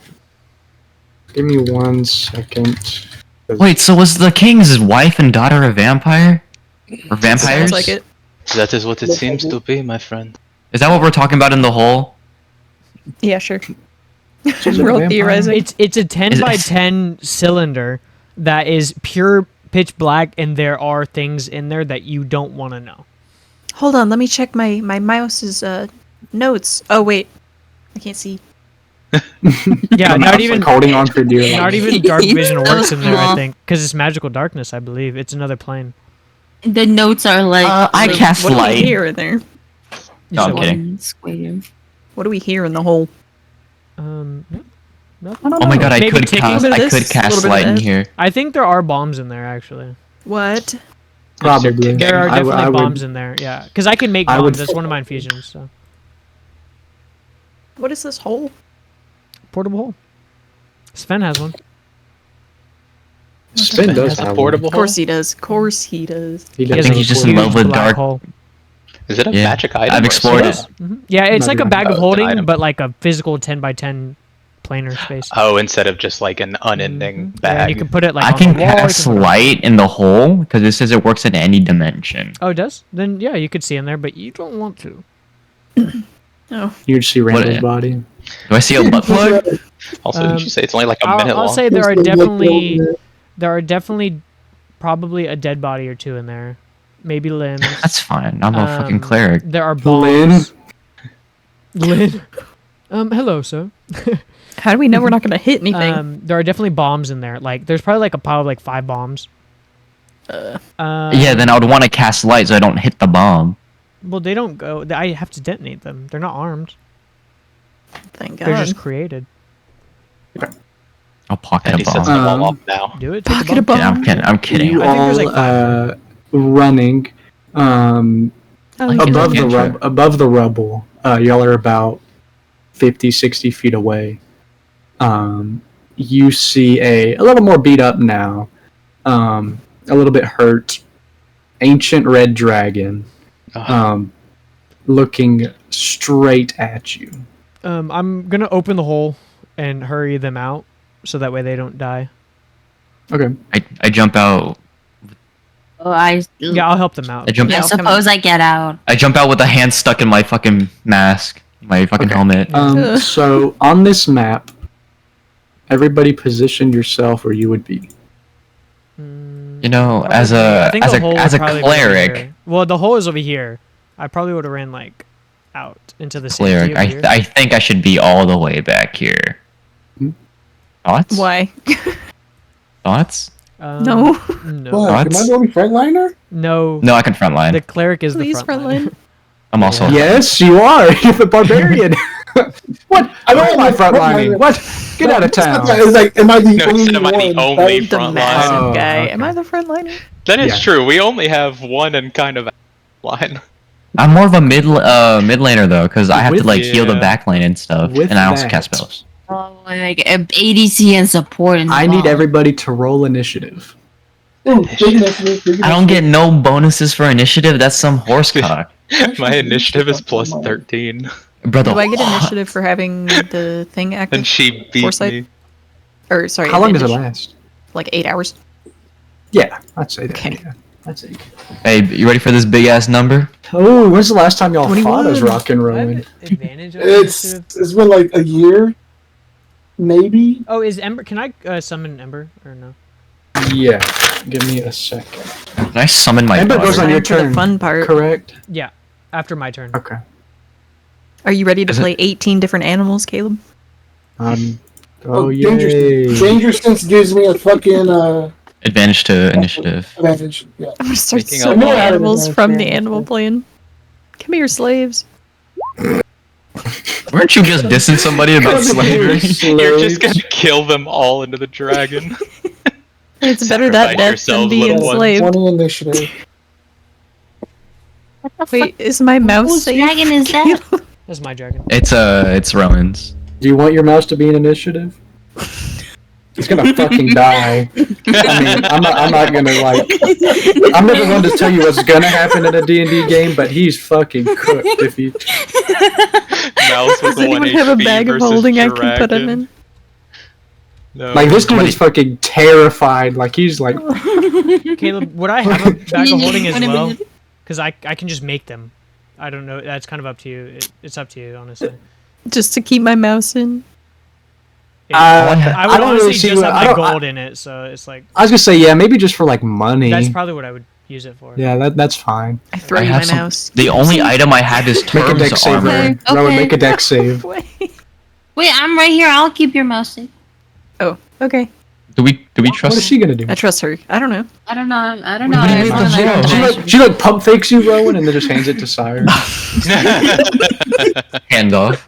Give me 1 second. Wait, so was the king's wife and daughter a vampire? Or vampires? Sounds like it. That is what it seems to be, my friend. Is that what we're talking about in the hole? Yeah, sure. She's a We're all vampire. theorizing. It's a 10 Is it- by 10 cylinder that is pure pitch black, and there are things in there that you don't want to know. Hold on, let me check my mouse's notes. Oh wait, I can't see. Yeah, I'm not like even holding on for dear life. not even dark vision So works in there. I small. think because it's magical darkness. I believe it's another plane. The notes are like. I little cast What do we light. hear in there? No, I'm So, kidding. one square. What do we hear in the hole? Oh my god, I Maybe could take a cast. little bit I of could this, a little cast bit of light in that. here. I think there are bombs in there actually. What? Probably. There are I w- definitely I would- bombs in there. Yeah, because I can make I would- bombs. That's one of my infusions. So What is this hole? portable hole. Sven has one. Spin does Has a have portable Of course he does. Of course he does. He He does has have think a he's just in huge portable- love with black dark- hole. Is it a Yeah. magic item? I've or explored is it. Mhm. Yeah, it's like a Maybe bag not. of Oh, it's an holding, item. but like a physical 10x10 planar space. Oh, instead of just like an unending Yeah, and bag. you can put it like I on can the wall. you cast can put it on- light in the hole because it says it works in any dimension. Oh, it does? Then yeah, you could see in there, but you don't want to. You just see Randall's What- body. Do I see a butt plug? Also, did Um, you say it's only like a minute I'll long? say there are Just the look definitely probably a dead body or two in there, maybe limbs. That's fine. I'm a fucking Um, cleric. There are Lynn? bombs. Lynn. Hello, sir. How do we know we're not gonna hit anything? There are definitely bombs in there. Like, there's probably like a pile of like 5 bombs. Yeah, then I would want to cast light so I don't hit the bomb. Well, they don't go. I have to detonate them. They're not armed. Thank They're God. just created. I'll pocket And a he sets bomb. them all off now. Do it. Take Pocket the a bomb. Yeah, I'm kidding. I'm kidding. You I think there's, all like, running Oh, Like, okay. above the cantrip. above the rubble. Y'all are about 50, 60 feet away. You see a little more beat up now, a little bit hurt, ancient red dragon, Ugh. looking straight at you. I'm gonna open the hole and hurry them out, so that way they don't die. Okay. I jump out. Oh, I Yeah, I'll help them out. I jump. I Yeah. suppose I get out. I jump out with a hand stuck in my fucking mask, my fucking Okay. helmet. Ugh. So on this map, everybody position yourself where you would be. You know, as I a think as the a hole as would a probably be over cleric, here. Well, the hole is over here. I probably would have ran like out into the cleric, safety over here. I think I should be all the way back here. Hmm? Thoughts? Why? Thoughts? No. No. What? Am I Thoughts? the only frontliner? No. No, I can frontline. The cleric is Please, the front frontline. line. I'm also. Yes, you are. You're the barbarian. What? I don't don't my like frontlining. frontlining. What? Get out of It's not town. that, It's like, am I the No, he only said, am I the one? only That- The front massive line? Oh, guy. okay. Am I the frontliner? That is Yeah. true. We only have one and kind of line. I'm more of a mid laner though, because I have to With- like heal the Yeah. back lane and stuff, With and I also that- cast spells. Oh, like ADC and support. And I need all. everybody to roll initiative. Ooh, big initiative, big I don't get initiative. no bonuses for initiative. That's some horse cock, My initiative is plus 13, brother. Do I get what? initiative for having the thing active? and she beat Foresight? me. Or sorry, How long does it advantage? last? Like 8 hours. Yeah, I'd say that. Okay. Yeah, I'd say. Hey, you ready for this big ass number? Oh, when's the last time y'all fought as 21. Rock and Rowan? Advantage. It's been like a year, maybe. Oh, is Ember? Can I summon Ember or no? Yeah. Give me a second. Can I summon my Ember daughter? goes on your Time for the turn. fun part. Correct. Yeah, after my turn. Okay. Are you ready to Is it- play 18 different animals, Caleb? Oh Danger, yay! Danger Sense gives me a fucking Advantage to initiative. advantage. Yeah. I'm gonna start Speaking so of many all- animals from the Yeah. animal plan. Come here, slaves. Weren't you just dissing somebody about slavery? You're just gonna kill them all into the dragon. It's better that Sacrifice death than yourselves, be little ones. enslaved. 20 initiative. Wait, is my mouse Whose safe? dragon is that? That's my dragon. It's Rowan's. Do you want your mouse to be an initiative? He's gonna fucking die. I mean, I'm not gonna like. I'm never one to tell you what's gonna happen in a D&D game, but he's fucking cooked if he. Mouse with Does anyone 1 have a HP bag of versus holding I can put him dragon. in? No. Like this dude is fucking terrified. Like he's like. Caleb, would I have a bag of holding as Wait a well? minute. Because I can just make them. I don't know. That's kind of up to you. It's up to you, honestly. Just to keep my mouse in. I would don't honestly really see just what- have I my don't- gold in it, so it's like I was gonna say yeah, maybe just for like money. that's probably what I would use it for. Yeah, that's fine. I throw I you have my some- mouse. The only item I have is Make a Term's deck save, armor. Rowan. Okay. Rowan, make a deck save. Wait. Wait, I'm right here. I'll keep your mouse safe. Oh, okay. Do we What is trust? she gonna do? I trust her. I don't know. I don't know. I don't know. What do you I mean wanna the learn zero? the She like pump fakes you, Rowan, and then just hands it to Sire. Handoff.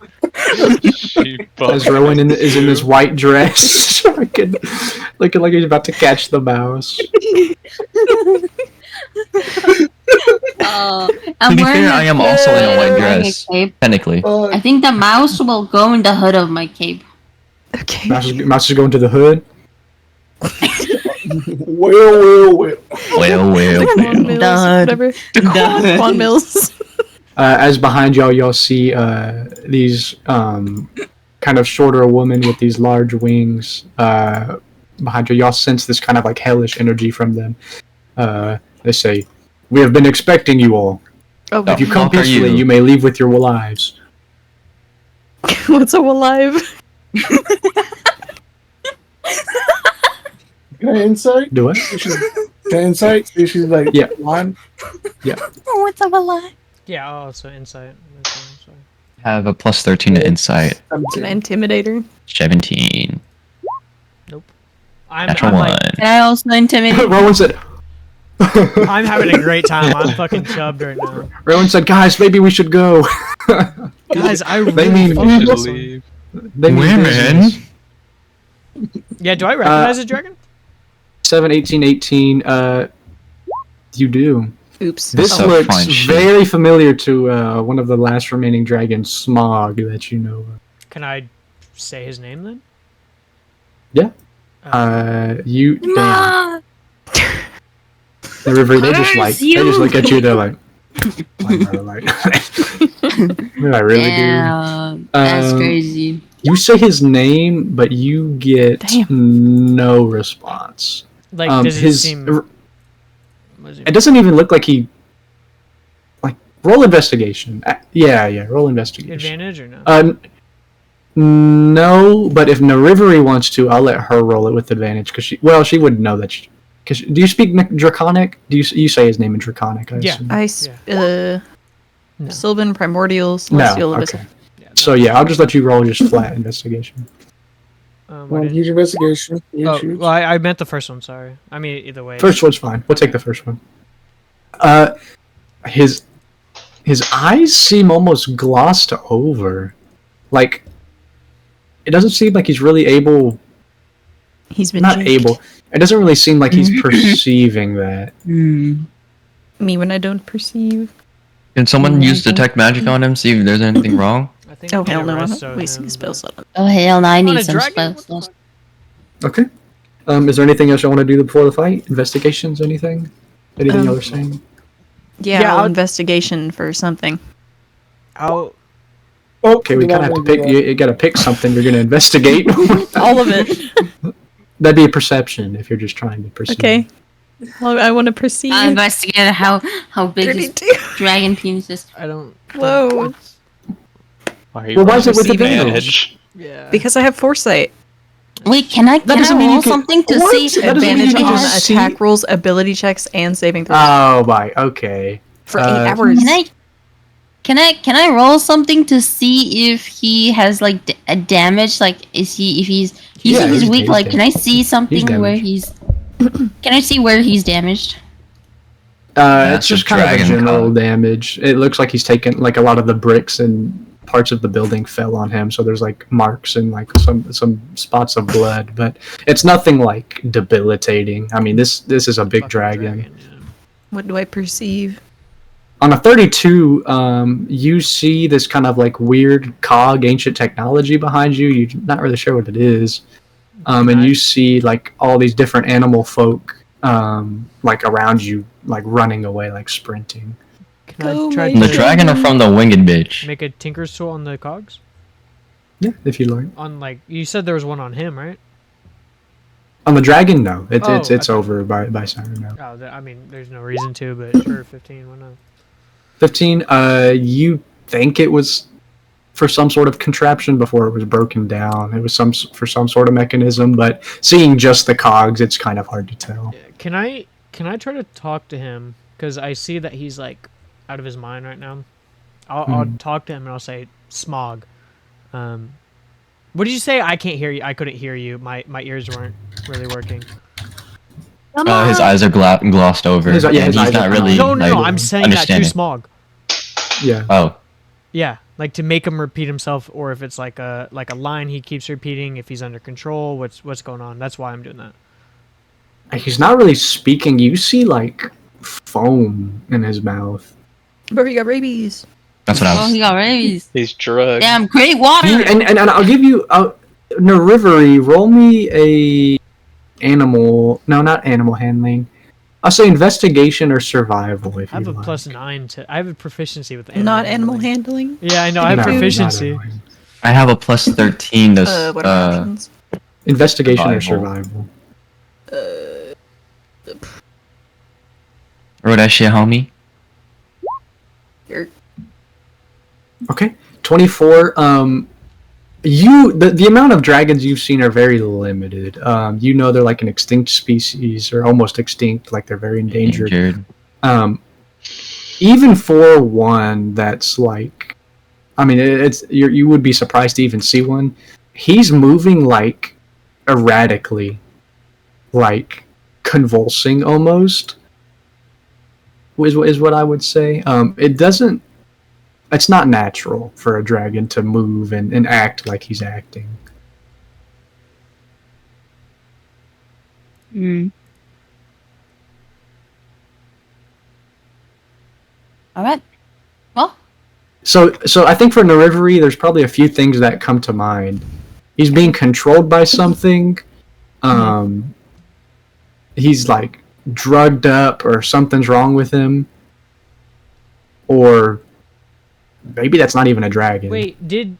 She As Rowan is in this white dress, looking like he's about to catch the mouse. I'm To be wearing fair, I am also in a white wearing dress. cape. Technically. I think the mouse will go in the hood of my cape. Okay. Mouse is going to the hood. Well. Well. Quan Mills, Done. whatever. Quan Mills. As behind y'all see these kind of shorter women with these large wings behind you. Y'all sense this kind of like hellish energy from them. They say, "We have been expecting you all. Oh, If you come fuck are peacefully, you? you may leave with your lives." what's so alive? Can I insight? Do it. Can I insight? See if she's like Yeah. lying? What's up a lie? Yeah, also insight. Sorry. Have a plus 13 to insight. Can I intimidate her? 17. I'm Natural like, one. Can I also intimidate? Rowan said. I'm having a great time. I'm fucking chubbed right now. Rowan said, "Guys, maybe we should go." Guys, I They really mean- fucking Should this one. leave. They mean Women? business. Yeah, do I recognize a dragon? 7, 18, 18. You do. Oops. This So looks fine shit. very familiar to one of the last remaining dragons, Smog, that you know of. Can I say his name then? Yeah. You. Damn. Ma! The river. They just Curse they just you! look at you. They're like. Like, did I really do? Damn, that's Um, crazy. You say his name, but you get no response. Like, does it his seem? what is it doesn't even look like he. Like, roll investigation. Yeah. Roll investigation. advantage or no? No, but if Narivari wants to, I'll let her roll it with advantage because she would know that. Because do you speak Draconic? Do you say his name in Draconic? I Yeah. assume? No. Sylvan, Primordial, Celestial, No. Abyssal. Okay. Yeah, So yeah, I'll just let you roll just flat investigation. Well, huge investigation. Oh, well, I meant the first one. Sorry. I mean, either way. First one's fine. We'll take the first one. His eyes seem almost glossed over, like it doesn't seem like he's really able. He's been Not juked. able. It doesn't really seem like he's perceiving that. Hmm. Me when I don't perceive. Can someone use detect magic on him? See if there's anything wrong? I think Oh I hell can no! I'm arrest not wasting a him, spell but- slot. Oh hell no! I On need a some dragon? spell What the slots. fuck? Okay. Is there anything else you want to do before the fight? Investigations? Anything? Anything y'all are saying? Yeah, Yeah, I'll I'll- investigation for something. I'll. Okay, we kind of have to pick. You got to pick something you're going to investigate. All of it. That'd be a perception if you're just trying to perceive. Okay. Well, I want to perceive. I investigated how big his 32. dragon penis is. I don't. Whoa. Why are you Well, why is it with rolling advantage? Yeah. Because I have foresight. Wait, can I doesn't mean roll you can- something to What? see? That doesn't mean Advantage you can on just attack see- rolls, ability checks, and saving throws Oh, right. Okay. for 8 hours. Can I roll something to see if he has like a damage? Like, is he if he's Yeah, he's he's weak? Like, can I damaged. see something where damaged. he's? Can I see where he's damaged? It's That's just a kind of a dragon general cog. damage. It looks like he's taken like a lot of the bricks and parts of the building fell on him, so there's like marks and like some spots of blood, but it's nothing like debilitating. I mean, this is a big Fucking dragon. yeah. What do I perceive? On a 32, you see this kind of like weird cog, ancient technology behind you. You're not really sure what it is. And you see like all these different animal folk like around you, like running away, like sprinting. Can Go, I try From the to dragon or from the winged bitch? make a tinker's tool on the cogs? Yeah, if you like. On like you said, there was one on him, right? On the dragon, no. It's Oh, it's okay. over by Siren now. Oh, I mean, there's no reason to, but sure, 15. Why not? 15, you think it was for some sort of contraption before it was broken down. It was for some sort of mechanism, but seeing just the cogs, it's kind of hard to tell. Yeah, Can I try to talk to him? Because I see that he's like out of his mind right now. I'll talk to him and I'll say, Smog. What did you say? I can't hear you. I couldn't hear you. My ears weren't really working. His eyes are glossed over, His- yeah, and his he's eyes not are really. No, no, no. like, I'm saying that to understanding. Smog. Yeah. Oh, Yeah, like to make him repeat himself, or if it's like a line he keeps repeating. If he's under control, what's going on? That's why I'm doing that. He's not really speaking. You see, like, foam in his mouth. But you got rabies. that's what I Oh, was. he got rabies. He's drugged. Damn, great water. And I'll give you... Narivari, roll me a animal. No, not animal handling. I'll say investigation or survival if I have you a like. +9 to. I have a proficiency with animal Not animal handling. handling. Yeah, I know. I have No, not proficiency. animal handling. I have a +13 to What are my options? Investigation or Survival. survival. Roll that shit, homie. Okay, 24. The amount of dragons you've seen are very limited. You know they're like an extinct species or almost extinct, like they're very endangered. Even for one that's like, I mean, you would be surprised to even see one. He's moving like erratically, like convulsing almost. Is what I would say. It doesn't. It's not natural for a dragon to move and act like he's acting. Hmm. All right. Well, So I think for Narivari, there's probably a few things that come to mind. He's being controlled by something. He's like drugged up, or something's wrong with him, or maybe that's not even a dragon. Wait, did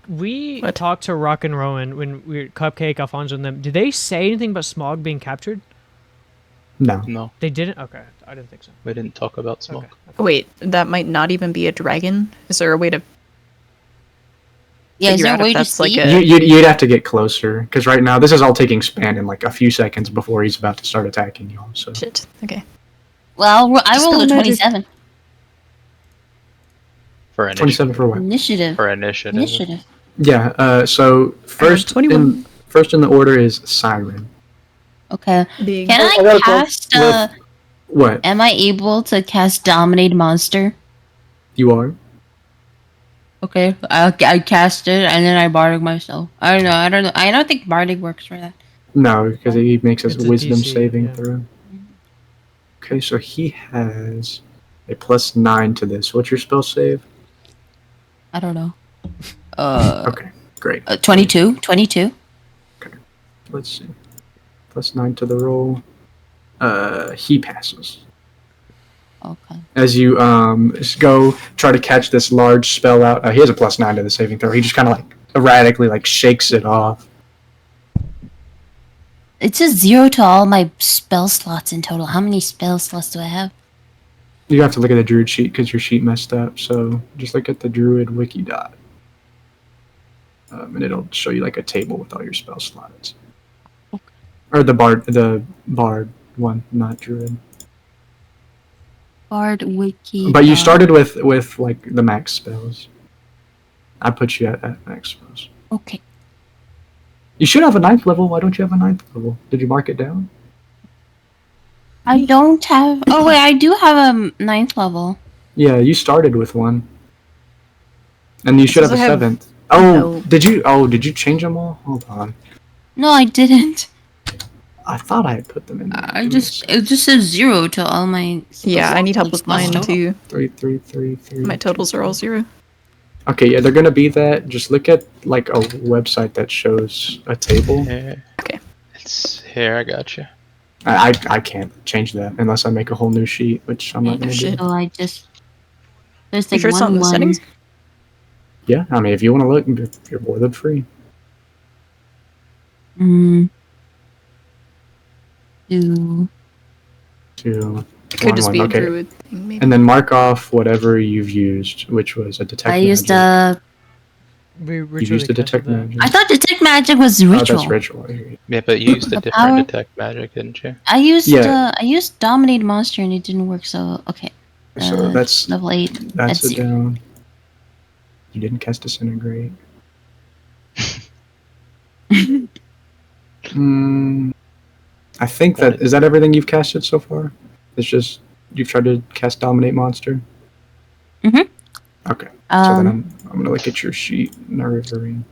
we talk to Rock and Rowan when we were Cupcake, Alfonso, and them? Did they say anything about Smog being captured? No. No, They didn't. Okay, I didn't think so. we didn't talk about smoke. Okay. Wait, that might not even be a dragon. Is there a way to yeah, is figure there out a way if to that's like see? a- You'd have to get closer, because right now this is all taking span in like a few seconds before he's about to start attacking y'all. So shit? Okay. Well, I Just rolled a spell magic. 27. For initiative. 27 for what? Initiative. For initiative. Initiative. Yeah. So first 21. first in the order is Siren. Okay. Big. Can I I gotta cast? What Am I able to cast Dominate Monster? you are? Okay, I cast it and then I bardic myself. I don't know. I don't think bardic works for that. No, because he makes his It's a wisdom DC, saving yeah. throw. Okay, so he has a +9 to this. What's your spell save? I don't know. Okay, great. 22. 22. Let's see. +9 to the roll. He passes. Okay. As you just go try to catch this large spell out. He has a +9 to the saving throw. He just kind of like erratically like shakes it off. It says 0 to all my spell slots in total. How many spell slots do I have? You have to look at the druid sheet because your sheet messed up. So just look at the druid wiki dot. And it'll show you like a table with all your spell slots. Or the bard one, not druid. Bard wiki. But you started with like the max spells. I put you at max spells. Okay. You should have a 9th level. Why don't you have a 9th level? Did you mark it down? I don't have. Oh wait, I do have a 9th level. Yeah, you started with one. And you should have a Does it have- 7th. Oh, No. did you change them all? Hold on. No, I didn't. I thought I had put them in there. It just says 0 to all my. Yeah, I need help with mine spell slots. too. 3, 3, 3, 3. My totals are all 0. Okay, yeah, they're gonna be that. Just look at like a website that shows a table. Yeah. Okay. It's here. I got you. I can't change that unless I make a whole new sheet, which I'm not gonna do. Shit. So I just. There's You like sure it's not in the one. settings? Yeah, I mean, if you want to look, you're more than free. Mm. 2. To It could just be a okay. druid thing, maybe. And then mark off whatever you've used, which was a detect I used magic. We You used a detect magic. I thought detect magic was Oh, ritual. that's ritual. Yeah, but you used a The different power- detect magic, didn't you? I used Yeah. I used dominate monster and it didn't work. So okay. So that's level 8. that's That's it down. You didn't cast disintegrate. I think that is that everything you've casted so far. It's just you've tried to cast dominate monster. Mhm. Okay. So then Um. I'm gonna look at your sheet, Narivari.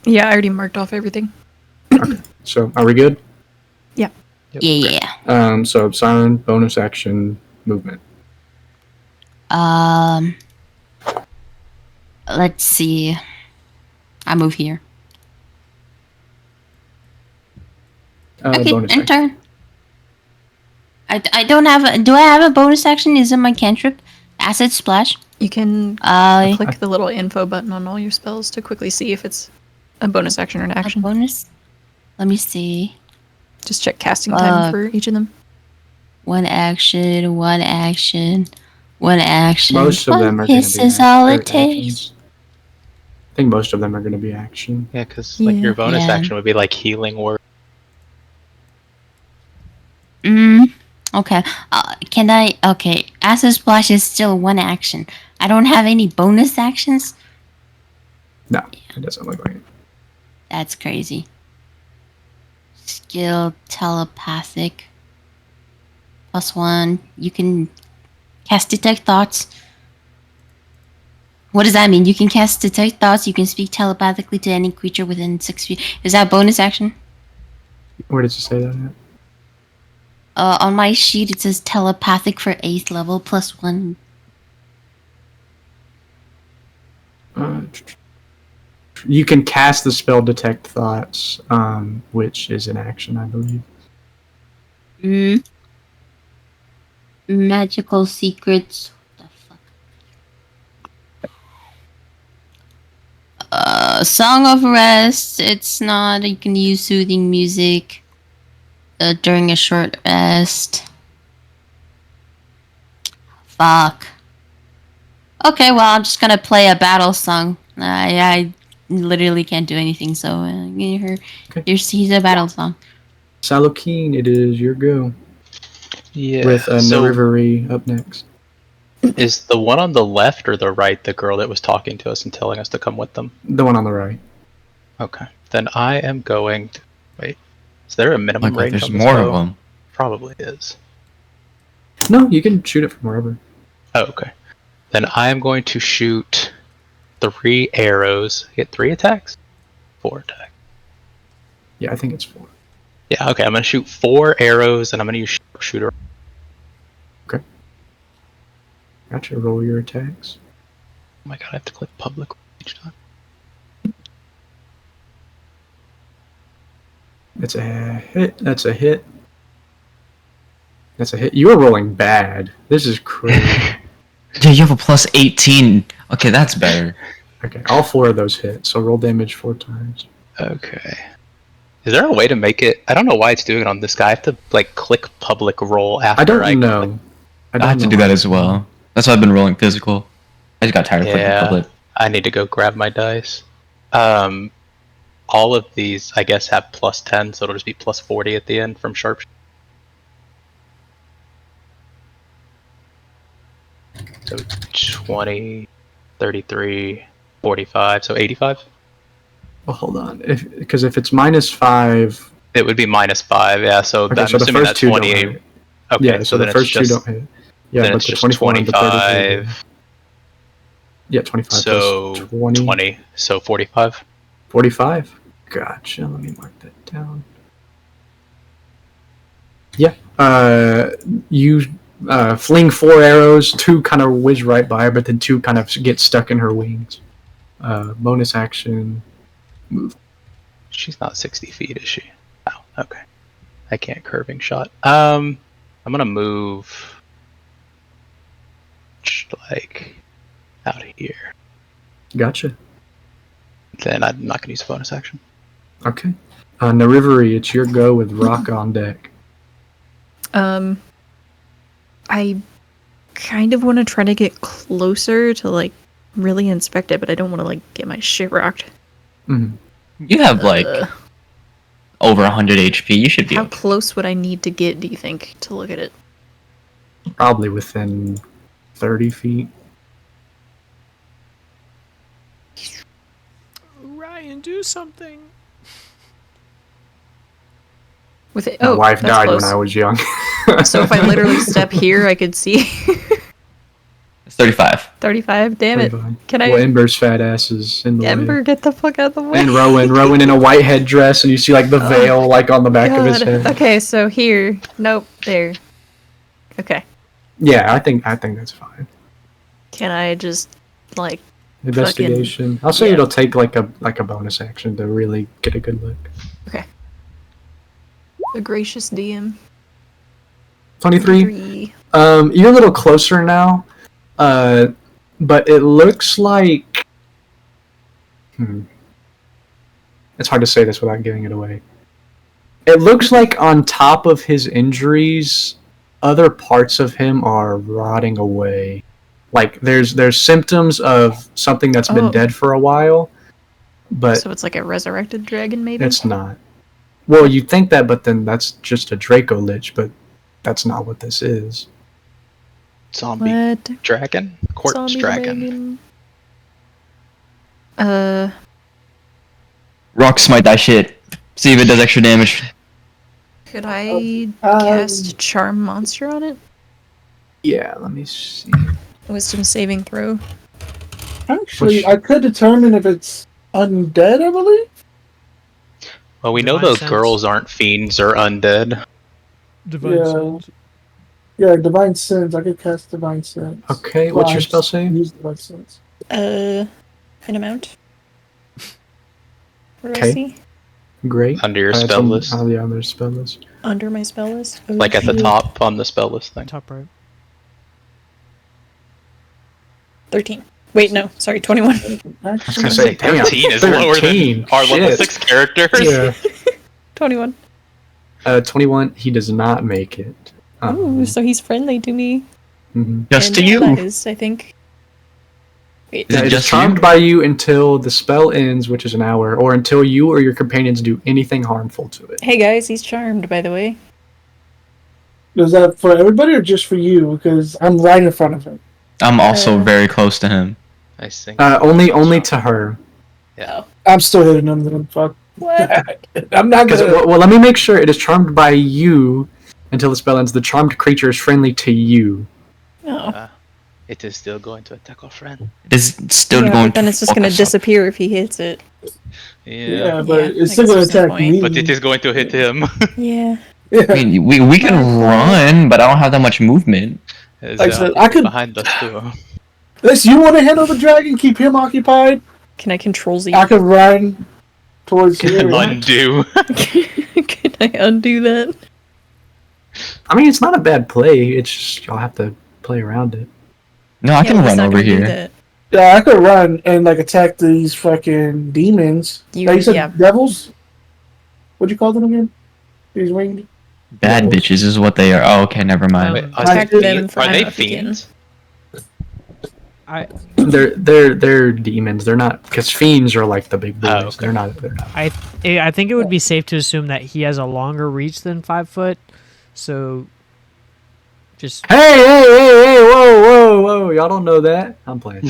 Yeah, I already marked off everything. So are we good? Yeah. So siren, bonus action, movement. Let's see. I move here. Okay, bonus end action. turn. I don't have a. Do I have a bonus action? Is it my cantrip? Acid splash. You can Uh, click the little info button on all your spells to quickly see if it's a bonus action or an a action. bonus. Let me see. Just check casting time Fuck. for each of them. One action. One action. One action. Most of One them are going to piss be is all it actions. takes. I think most of them are going to be action. Yeah, because like Yeah. your bonus Yeah. action would be like healing word. Okay. Can I? Okay. Acid splash is still one action. I don't have any bonus actions. No, it doesn't look like it. That's crazy. Skill telepathic. +1. You can cast detect thoughts. What does that mean? You can cast detect thoughts. You can speak telepathically to any creature within 6 feet. Is that a bonus action? Where did you say that at? On my sheet it says telepathic for 8th level +1. You can cast the spell Detect Thoughts, which is an action, I believe. Magical secrets. What the fuck? Song of Rest. It's not. You can use soothing music during a short rest. Fuck. Okay, well, I'm just gonna play a battle song. I literally can't do anything, so here's a battle song. Salokeen, it is your go. Yeah. With so Narivari up next. is the one on the left or the right the girl that was talking to us and telling us to come with them? The one on the right. Okay. Then I am going to wait. Is there a minimum Like range there's on this more of bow? them. Probably is. No, you can shoot it from wherever. Oh, okay. Then I am going to shoot 3 arrows. Get 3 attacks? 4 attacks. Yeah, I think it's 4. Yeah, okay. I'm going to shoot 4 arrows and I'm going to use sharpshooter. Gotcha, roll your attacks. Oh my god, I have to click public each time. That's a hit. That's a hit. That's a hit. You are rolling bad. This is crazy. Yeah, you have a +18. Okay, that's better. Okay, all 4 of those hit. So roll damage 4 times. Okay. Is there a way to make it? I don't know why it's doing it on this guy. I have to like click public roll after I don't know. click. I have to do that as well. That's why I've been rolling physical. I just got tired of clicking public. I need to go grab my dice. All of these, I guess, have +10, so it'll just be +40 at the end from sharp. So 20, 33, 45, so 85? Well, hold on. Because if it's -5... It would be -5, yeah, so Okay, I'm so the assuming first that's 2 don't 28. hit. Okay, Yeah, so then the first it's 2 just, don't hit. Yeah, then but it's the just 24 and the 33 do. 25. Yeah, 25 So plus 20. 20, so 45. 45? Gotcha. Let me mark that down. Yeah. You fling 4 arrows. 2 kind of whiz right by her, but then 2 kind of get stuck in her wings. Bonus action. Move. She's not 60 feet, is she? Oh, okay. I can't curving shot. I'm gonna move like out here. Gotcha. Then I'm not gonna use a bonus action. Okay. Narivari, it's your go with Rock on deck. I kind of want to try to get closer to like really inspect it, but I don't want to like get my shit rocked. Mm-hmm. You have like over 100 HP. You should be How okay. close would I need to get, do you think, to look at it? Probably within 30 feet. Ryan, do something. With it, My wife that's died close. when I was young. So if I literally step here, I could see It's 35. 35. Damn it! Can I? Well, Ember's fat ass is in the Ember, way. get the fuck out of the way. And Rowan in a white headdress, and you see like the veil like on the back of his God. head. Okay, so here. Nope. There. Okay. Yeah, I think that's fine. Can I just like? Investigation. I'll say yeah. it'll take like a bonus action to really get a good look. Okay. A gracious DM. 23. You're a little closer now, but it looks like. It's hard to say this without giving it away. It looks like on top of his injuries, other parts of him are rotting away. Like there's symptoms of something that's been dead for a while, but So it's like a resurrected dragon, maybe? it's not. Well, you think that, but then that's just a Draco Lich, but that's not what this is. Zombie What? dragon? Corpse Zombie dragon. Rock smite that shit. See if it does extra damage. Could I cast Charm Monster on it? Yeah, let me see. Wisdom saving throw. Actually, Which- I could determine if it's undead, I believe. Well, we know Divine those sense. girls aren't fiends or undead. Divine Yeah. Sense. Yeah, Divine Sense. I could cast Divine Sense. Okay, what's your spell save? Use Divine Sense. An amount. What do I Okay. see? Great. Under your It's spell on- list. Oh, yeah, on their spell list. Under my spell list? Oh, Like at the shit. top on the spell list thing. Top right. 13. Wait, no. Sorry, 21. I was Actually, gonna say, damn, 13 is lower 13, than our level shit. 6 characters. Yeah. 21. 21, he does not make it. Ooh, so he's friendly to me. Mhm. Just And to you. That is, I think. Wait, Is it It is just charmed you? by you until the spell ends, which is an hour, or until you or your companions do anything harmful to it. hey guys, he's charmed, by the way. is that for everybody or just for you? Because I'm right in front of him. I'm also very close to him. I think. Only to her. I'm still hitting him. Then fuck. What? I'm not Because gonna. well, let me make sure it is charmed by you until the spell ends. The charmed creature is friendly to you. Oh. It is still going to attack our friend. It is still Yeah, going but then to it's just fuck gonna us up. disappear if he hits it. Yeah, but Yeah, it's I still guess gonna there's no attack point. me. But it is going to hit him. Yeah. Yeah. I mean, we can run, but I don't have that much movement. As, Like I said, I could- behind us too. Unless you want to handle the dragon, keep him occupied. Can I control Z? I could run towards here. Undo. Can I undo that? I mean, it's not a bad play. It's just y'all have to play around it. No, I Yeah, can but he's run not over gonna do here. that. Yeah, I could run and like attack these fucking demons. You- Like you said, yeah. devils. What'd you call them again? These winged. Bad bitches is what they are. Oh, okay, never mind. Wait, are attack they, them from are they up again. fiends? They're demons. They're not, because fiends are like the big boys. Oh, okay. They're not. They're not. I think it would be safe to assume that he has a longer reach than 5 foot. So, just Hey! Whoa! Y'all don't know that. I'm playing.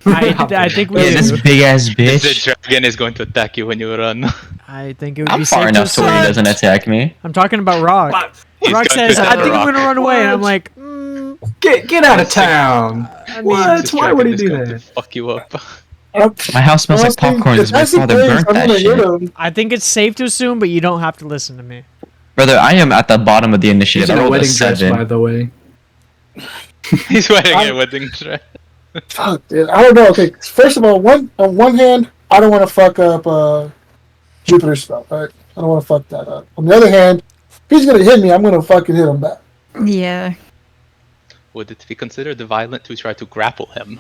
I think we Yeah, do. this big ass The bitch. dragon is going to attack you when you run. I think it would I'm be far safe enough to where he assume- doesn't attack me. I'm talking about Rock. He's Rock going to says, "I attack think I'm Rock. gonna run away," and I'm What? like, Get out of town. I mean, What? This Why would he dragon is do going to that? Fuck you up. My house smells like popcorn because my father burnt that shit. I think it's safe to assume, but you don't have to listen to me. Brother, I am at the bottom of the initiative. He's in I a rolled a wedding dress, 7. by the way. He's wearing a wedding dress. Fuck, dude. I don't know. Okay, first of all, on one hand, I don't want to fuck up Jupiter's spell. Right? I don't want to fuck that up. On the other hand, if he's gonna hit me, I'm gonna fucking hit him back. Yeah. Would it be considered violent to try to grapple him?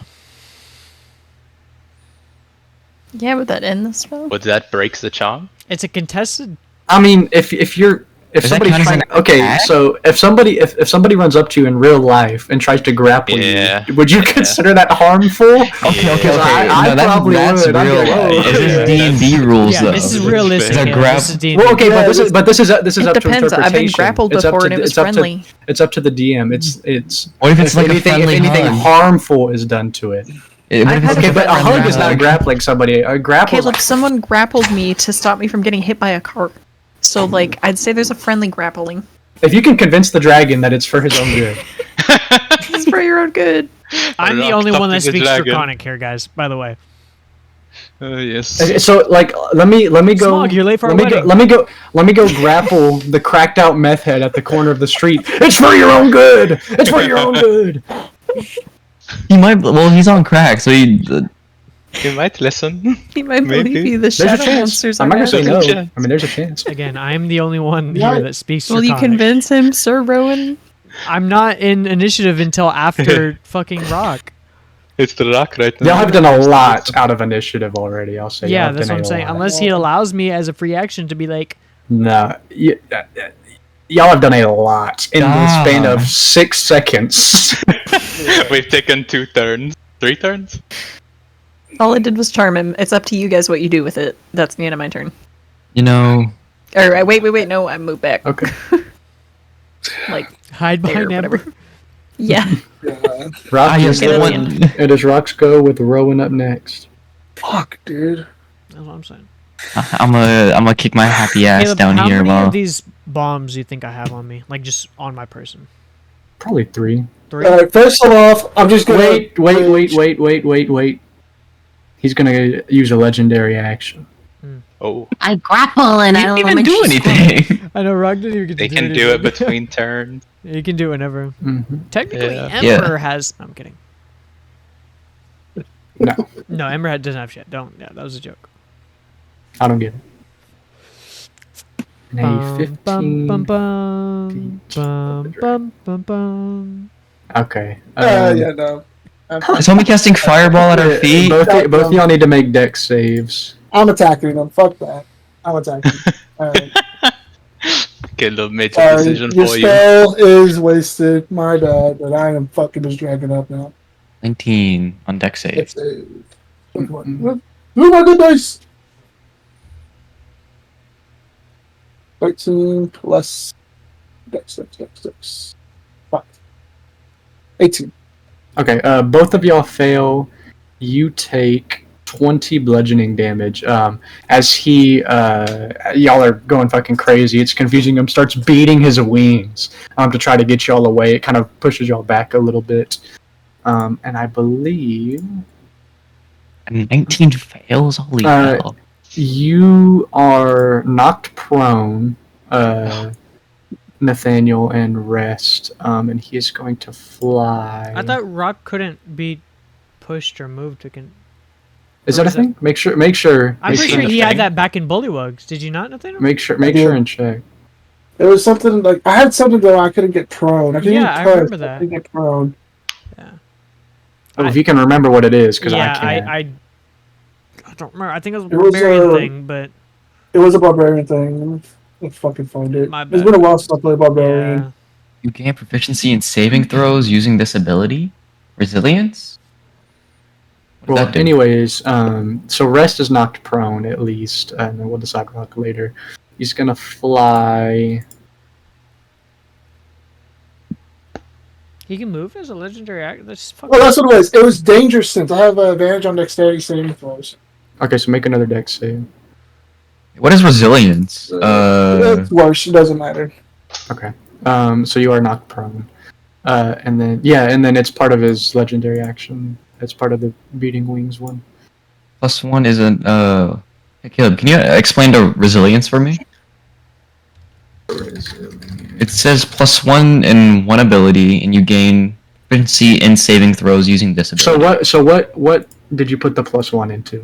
Yeah, would that end the spell? Would that break the charm? It's a contested. I mean, if Does that somebody's count as trying, an okay, attack? so if somebody runs up to you in real life and tries to grapple Yeah. you, would you consider that harmful? Okay. I No, probably that's would. I'd be real like, life. "Whoa." This is D&D rules, Yeah, though. this is realistic. Is that yeah, grab- this is D&D. Well, okay, Yeah, but this is up It to depends. interpretation. I've been grappled It's up before to and it the- was it's up to- friendly. It's up to the DM. It's What if it's like if a friendly anything hug? harmful is done to it. What if I've it's had like Okay, but a friendly hug is not hug? grappling somebody. A grapple. Caleb, someone grappled me to stop me from getting hit by a cart. So, like, I'd say there's a friendly grappling. If you can convince the dragon that it's for his own good. It's for your own good. I'm the Rock only one that stopping the speaks dragon. Draconic here, guys. By the way, Yes. Okay, so like, let me go. Smog, you're late for our let me wedding. let me go grapple the cracked out meth head at the corner of the street. It's for your own good. It's for your own good. He might. Well, he's on crack, so he. He might listen. He might Maybe. believe you. The There's a shadow chance. monsters are I'm not gonna say bad. no. There's a chance. I mean, there's a chance. Again, I'm the only one Yeah. here that speaks Will you Draconic. convince him, Sir Rowan? I'm not in initiative until after fucking Rock. It's the rock right now. Y'all have done a lot out of initiative already. I'll say. Yeah, y'all have that's done what I'm a saying. lot. Unless he allows me as a free action to be like, No, y'all have done a lot in the span of 6 seconds. We've taken 2 turns. 3 turns? All I did was charm him. It's up to you guys what you do with it. That's the end of my turn. You know, Or wait. No, I moved back. Okay. Like hide there, behind Amber. whatever. Yeah. Yeah. Rock, yes, Okay, the that's one. it is Rock's go with Rowan up next. Fuck, dude. That's what I'm saying. I'm gonna kick my happy ass Caleb, down how here many while. of these bombs do you think I have on me? Like, just on my person? Probably 3. 3? All right. First of all, I'm just gonna Wait. He's gonna use a legendary action. Oh. I grapple and He I didn't even do anything. I know Rock didn't even get to They do can do it anything. between turns. You can do it whenever. Mm-hmm. Technically, Yeah. Ember has... I'm kidding. No, No, Ember doesn't have shit. Don't. Yeah, that was a joke. I don't get it. And a Bum, 15. bum, bum, bum, bum, bum, bum. Okay. yeah, no. Is homie casting fireball at our feet? Both of y'all need to make dex saves. I'm attacking them. Fuck that. I'm attacking. Alright. Caleb made the Sorry, decision your for you. spell is wasted. My bad, but I am fucking this dragon up now. 19 on deck save. It's a... Oh my good dice! 13 plus... Dex. 5. 18. Okay, both of y'all fail. You take 20 bludgeoning damage. As he, y'all are going fucking crazy. It's confusing him. Starts beating his wings to try to get y'all away. It kind of pushes y'all back a little bit. And I believe 19 fails? Holy hell. you are knocked prone, Nathaniel, and rest. And he is going to fly. I thought Rock couldn't be pushed or moved to can. Is that a is it- thing? Make sure. I'm make pretty sure- sure he thing. had that back in Bullywugs. Did you not, Nathaniel? Make sure and check. It was something like... I had something though I couldn't get prone. I couldn't Yeah, get I pushed, remember that. I couldn't get prone. Yeah. Well, if you can remember what it is, because Yeah, I can't. I don't remember. I think it was a It was, barbarian thing, but It was a barbarian thing. Let's fucking find it. My It's bad. been a while since I played barbarian. yeah. You gain proficiency in saving throws using this ability? Resilience? What does Well, that do? anyways, so rest is knocked prone at least, and then we'll decide Rock later. He's gonna fly. He can move as a legendary act. That's fucking. Well, that's what it was. It was danger sense. I have an advantage on dexterity saving throws. Okay, so make another dex save. What is resilience? It's worse. It doesn't matter. Okay. So you are knocked prone, and then it's part of his legendary action. It's part of the beating wings one. +1 isn't. Hey, Caleb, can you explain the resilience for me? It says +1 in one ability, and you gain proficiency in saving throws using this ability. So what did you put the +1 into?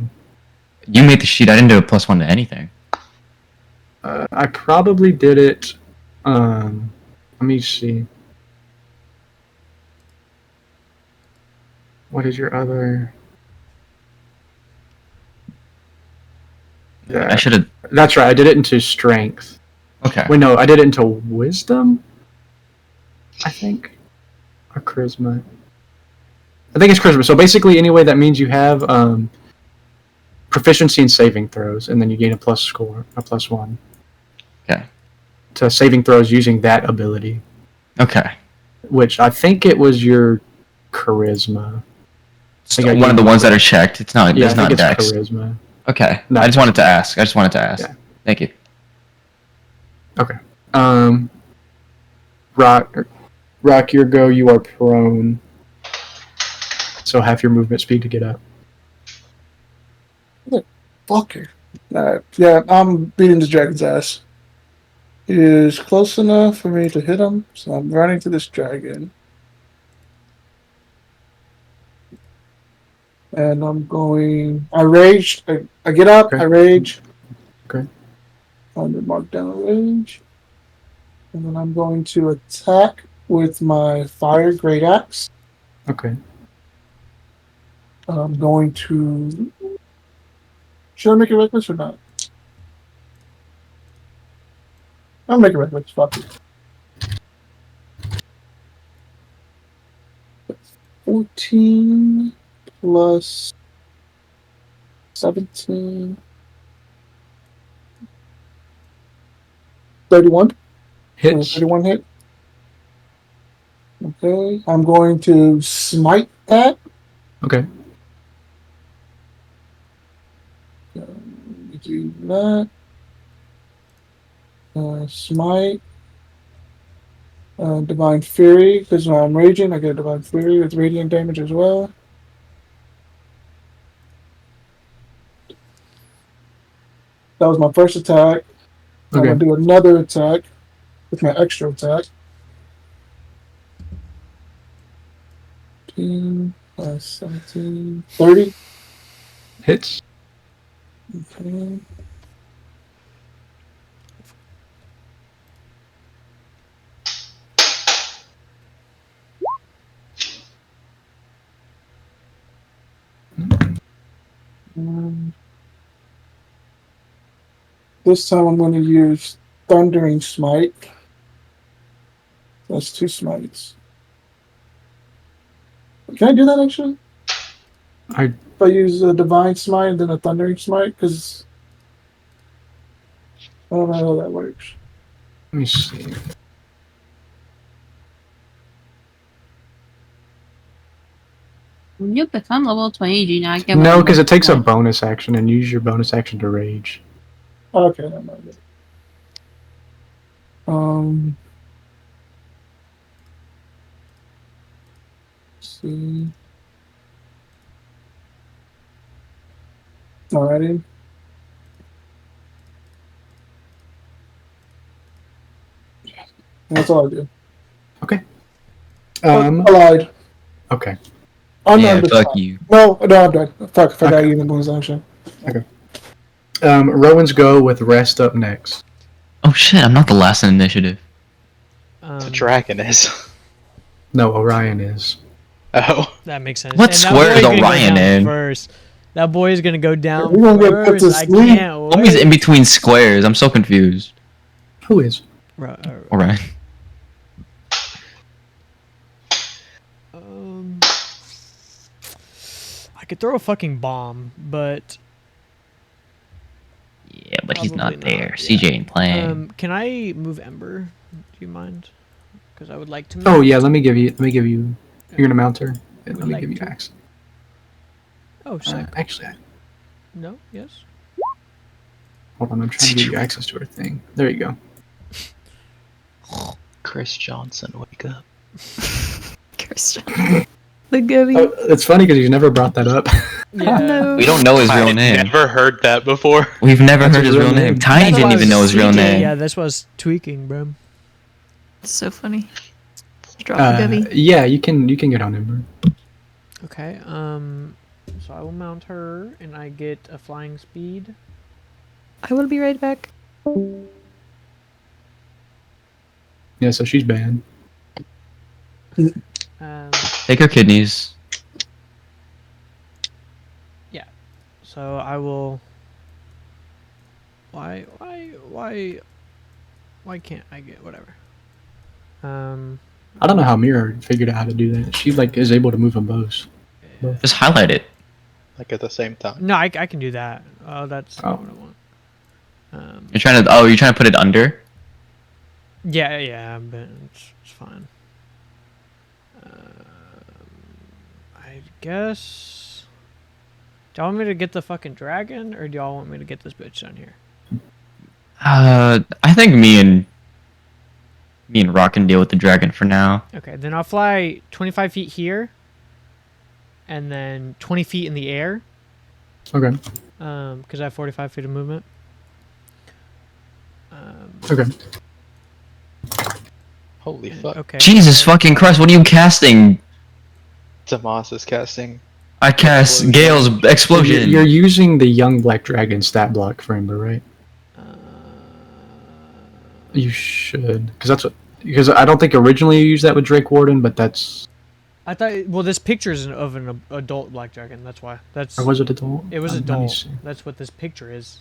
You made the sheet. I didn't do a +1 to anything. I probably did it. Let me see. What is your other? I should have. That's right. I did it into strength. Okay. Wait, no, I did it into wisdom. I think, or charisma. I think it's charisma. So basically, anyway, that means you have proficiency in saving throws, and then you gain a +1. Okay. To saving throws using that ability, Okay. which I think it was your charisma. So I got one of the you. ones that are checked. It's not. Yeah, It's I think not it's dex. charisma. Okay. No. I just wanted to ask. Yeah. Thank you. Rock, your go. You are prone, so half your movement speed to get up. Fucker. Yeah, I'm beating the dragon's ass. He is close enough for me to hit him, so I'm running to this dragon. And I'm going. I rage. I get up. Okay. I rage. Okay. I'm gonna mark down rage. And then I'm going to attack with my fire great axe. Okay. I'm going to. Should I make it reckless or not? I'll make it reckless. Fuck it. 14 plus 17. 31. Hits. 31 hit. Okay. I'm going to smite that. Okay. Do that. Smite. Divine Fury, because when I'm raging, I get a Divine Fury with radiant damage as well. That was my first attack. I'm Okay. going to do another attack with my extra attack. 15 plus 17. 30. Hits. Okay. This time I'm going to use Thundering Smite. That's 2 smites. Can I do that actually? I If I use a Divine Smite and then a Thundering Smite? Because I don't know how that works. let me see. When you become level 20, do you not get No, one because it takes a point? bonus action and use your bonus action to rage. Okay, never mind. Let's see. Alrighty. That's all I do. I lied. Okay. I'm Yeah, not fuck you. No, I'm done. Fuck, I forgot Okay. you in the bonus action. Rowan's go with rest up next. Oh shit, I'm not the last in initiative. The dragon is. No, Orion is. Oh. That makes sense. What And that square boy's is gonna go Orion down in? First. That boy is gonna go down We're gonna get put first. to I sleep. can't Homie's wait. in between squares. I'm so confused. Who is? Alright. I could throw a fucking bomb, but Yeah, but he's Probably not there. not, CJ ain't playing. can I move Ember? Do you mind? Because I would like to. Oh move. yeah, let me give you. You're gonna mount her. Yeah, let me like give you to. access. Oh, sick. Actually, No. Yes. hold on. I'm trying to give you access to her thing. There you go. Chris Johnson, wake up. Christian. The Gubby. Oh, it's funny because you never brought that up. Yeah. No. We don't know his real I've name. never heard that before. We've never That's heard his his real real name. name. Tiny That's why didn't I even was know his real tweaking. name. Yeah, that's why I was tweaking, bro. It's so funny. Drop the Gubby. Yeah, you can get on Ember. Okay. So I will mount her, and I get a flying speed. I will be right back. Yeah, so she's banned. Take her kidneys. So I will. Why can't I get whatever? I don't know how Mirror figured out how to do that. She like is able to move them both. Just highlight it. Like at the same time. No, I can do that. Oh, that's not Oh. what I want. You're trying to. Oh, you're trying to put it under. Yeah, but it's fine. I guess. Do y'all want me to get the fucking dragon, or do y'all want me to get this bitch down here? I think me and Rock can deal with the dragon for now. Okay, then I'll fly 25 feet here, and then 20 feet in the air. Okay. Because I have 45 feet of movement. Okay. Holy fuck. Okay. Jesus fucking Christ! What are you casting? Tomas is casting. I cast Gale's explosion. You're using the young black dragon stat block for Ember, right? You should, because I don't think originally you used that with Drake Warden, but that's. I thought. Well, this picture is of an adult black dragon. That's why. That's. Or was it adult? It was Let me adult. see. That's what this picture is.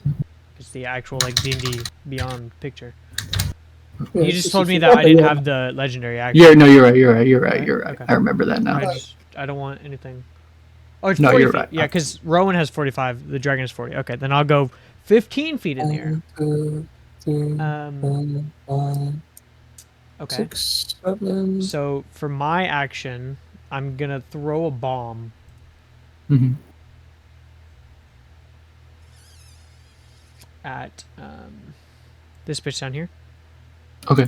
It's the actual like D&D Beyond picture. You just told me that I didn't have the legendary action. Yeah, no, you're right. Right? You're right. Okay. I remember that now. I don't want anything. Oh, it's No, 40 you're feet. right. Yeah, because Rowan has 45. The dragon is 40. Okay, then I'll go 15 feet in the air. Okay. 6, 7. So for my action, I'm gonna throw a bomb. Hmm. At this bitch down here. Okay.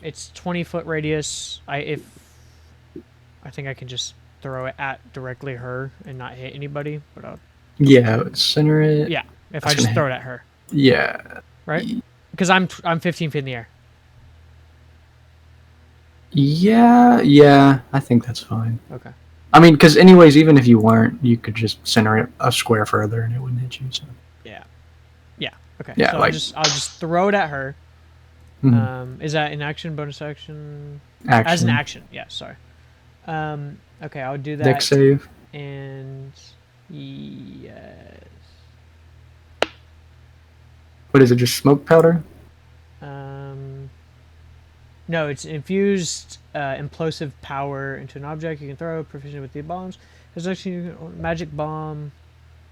It's 20-foot radius. I think I can just throw it at directly her and not hit anybody. But I'll, Yeah, center it. yeah, if That's I just gonna throw it at her, Yeah. right? Because I'm 15 feet in the air. Yeah, I think that's fine. Okay. I mean, because anyways, even if you weren't, you could just center it a square further and it wouldn't hit you. So. Yeah. Okay. Yeah, So like- I'll just throw it at her. Mhm. Is that an action, bonus action? Action. As an action. Yeah. Sorry. Okay, I'll do that. Deck save. And yes. What is it? Just smoke powder? No, it's infused implosive power into an object you can throw, proficient with the bombs. There's actually magic bomb.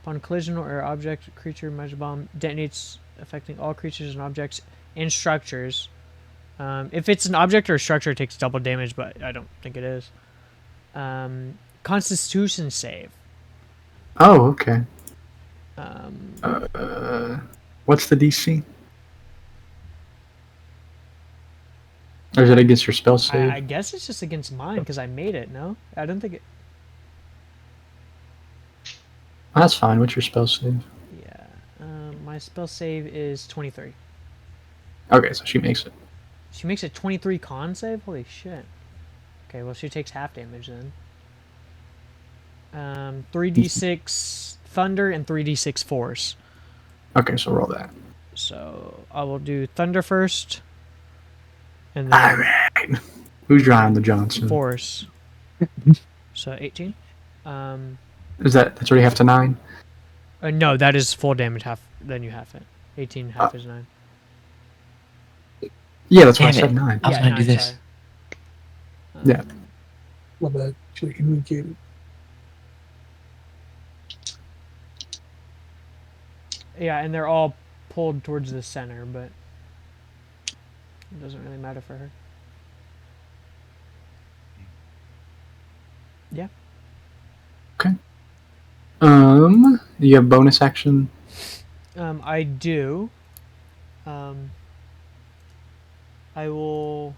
Upon collision or object, creature, magic bomb detonates, affecting all creatures and objects and structures. If it's an object or a structure, it takes double damage, but I don't think it is. Constitution save. Oh, okay. Um, What's the DC? Or is it against your spell save? I guess it's just against mine because I made it. No, I don't think it. That's fine. What's your spell save? Yeah, my spell save is 23. Okay, so she makes it. She makes a 23 con save. Holy shit. Okay, well she takes half damage then. 3d6 thunder and 3d6 force. Okay, so roll that. So I will do thunder first, and then Alright. Who's driving the Johnson? force. So 18. That's already half to 9? No, that is full damage. Half. Then you half it. 18 half is 9. Yeah, that's what I Damn said it. 9. I was gonna do this. sorry. Yeah. My bad. Should have communicated. Yeah, and they're all pulled towards the center, but it doesn't really matter for her. Yeah. You have bonus action? I do. I will.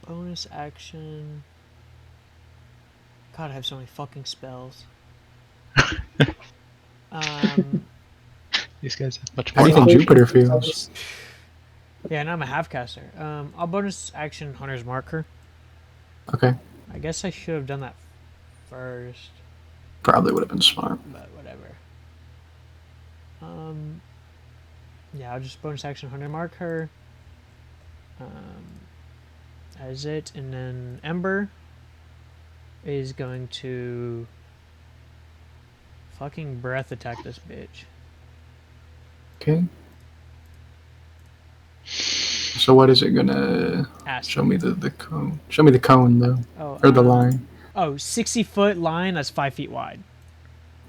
Bonus action. God, I have so many fucking spells. These guys have much How do more you think options. Jupiter feels? Yeah, now I'm a half caster. I'll bonus action Hunter's Marker. Okay. I guess I should have done that first, Probably would have been smart. but whatever. Yeah, I'll just bonus action Hunter Marker. As it, and then Ember is going to fucking breath attack this bitch. Okay. So what is it gonna Acid. show me the cone? Show me the cone though, Oh, or the line. Oh, 60-foot line that's 5 feet wide.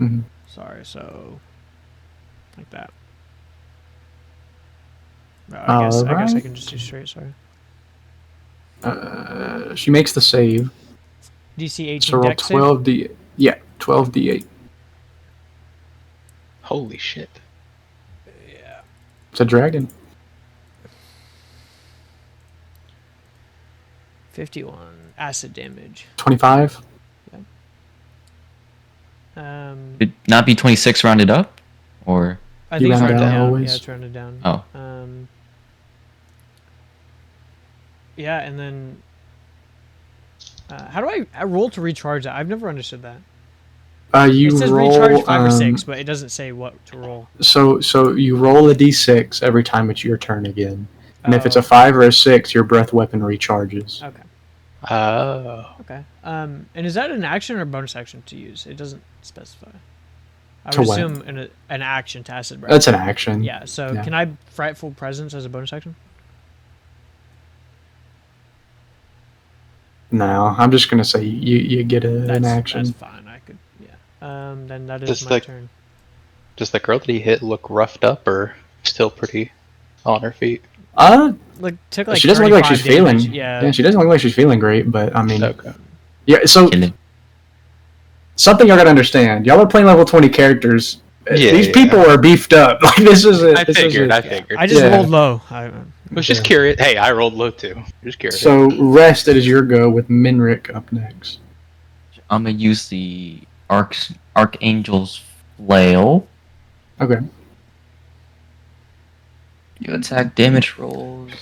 Mhm. Sorry, so like that. I All guess I right. can just do straight. Sorry. She makes the save. DC 18 So roll dex save. 12d. Yeah, 12d8. Holy shit. Yeah. It's a dragon. 51 acid damage. 25. Would not be 26 rounded up, or I You think it's round rounded down down. always? Yeah, it's rounded down. oh, Yeah, and then how do I roll to recharge that? I've never understood that. You It says roll, recharge 5 or 6, but it doesn't say what to roll. So you roll a d6 every time it's your turn again, and if it's a Oh. 5 or a 6, your breath weapon recharges. Okay. Oh. Okay. And is that an action or a bonus action to use? It doesn't specify. I To would what? assume an action to acid breath. That's an action. Yeah. So Yeah. can I frightful presence as a bonus action? No, I'm just gonna say you get an action. That's fine. I could. Yeah. Then that is Just my like- turn. Does the girl that he hit look roughed up or still pretty on her feet? Like took like She doesn't look like 35 she's feeling. damage. Yeah. Yeah, she doesn't look like she's feeling great. But I mean, Okay. yeah. So Kill it. something y'all gotta understand. Y'all are playing level 20 characters. Yeah, These yeah. people are beefed up. Like this is it. I figured. I figured. I just Yeah. rolled low. I was just curious. Hey, I rolled low too. Just curious. So rest. It is your go with Minrick up next. I'm gonna use the Archangel's Flail. Okay. You attack damage rolls.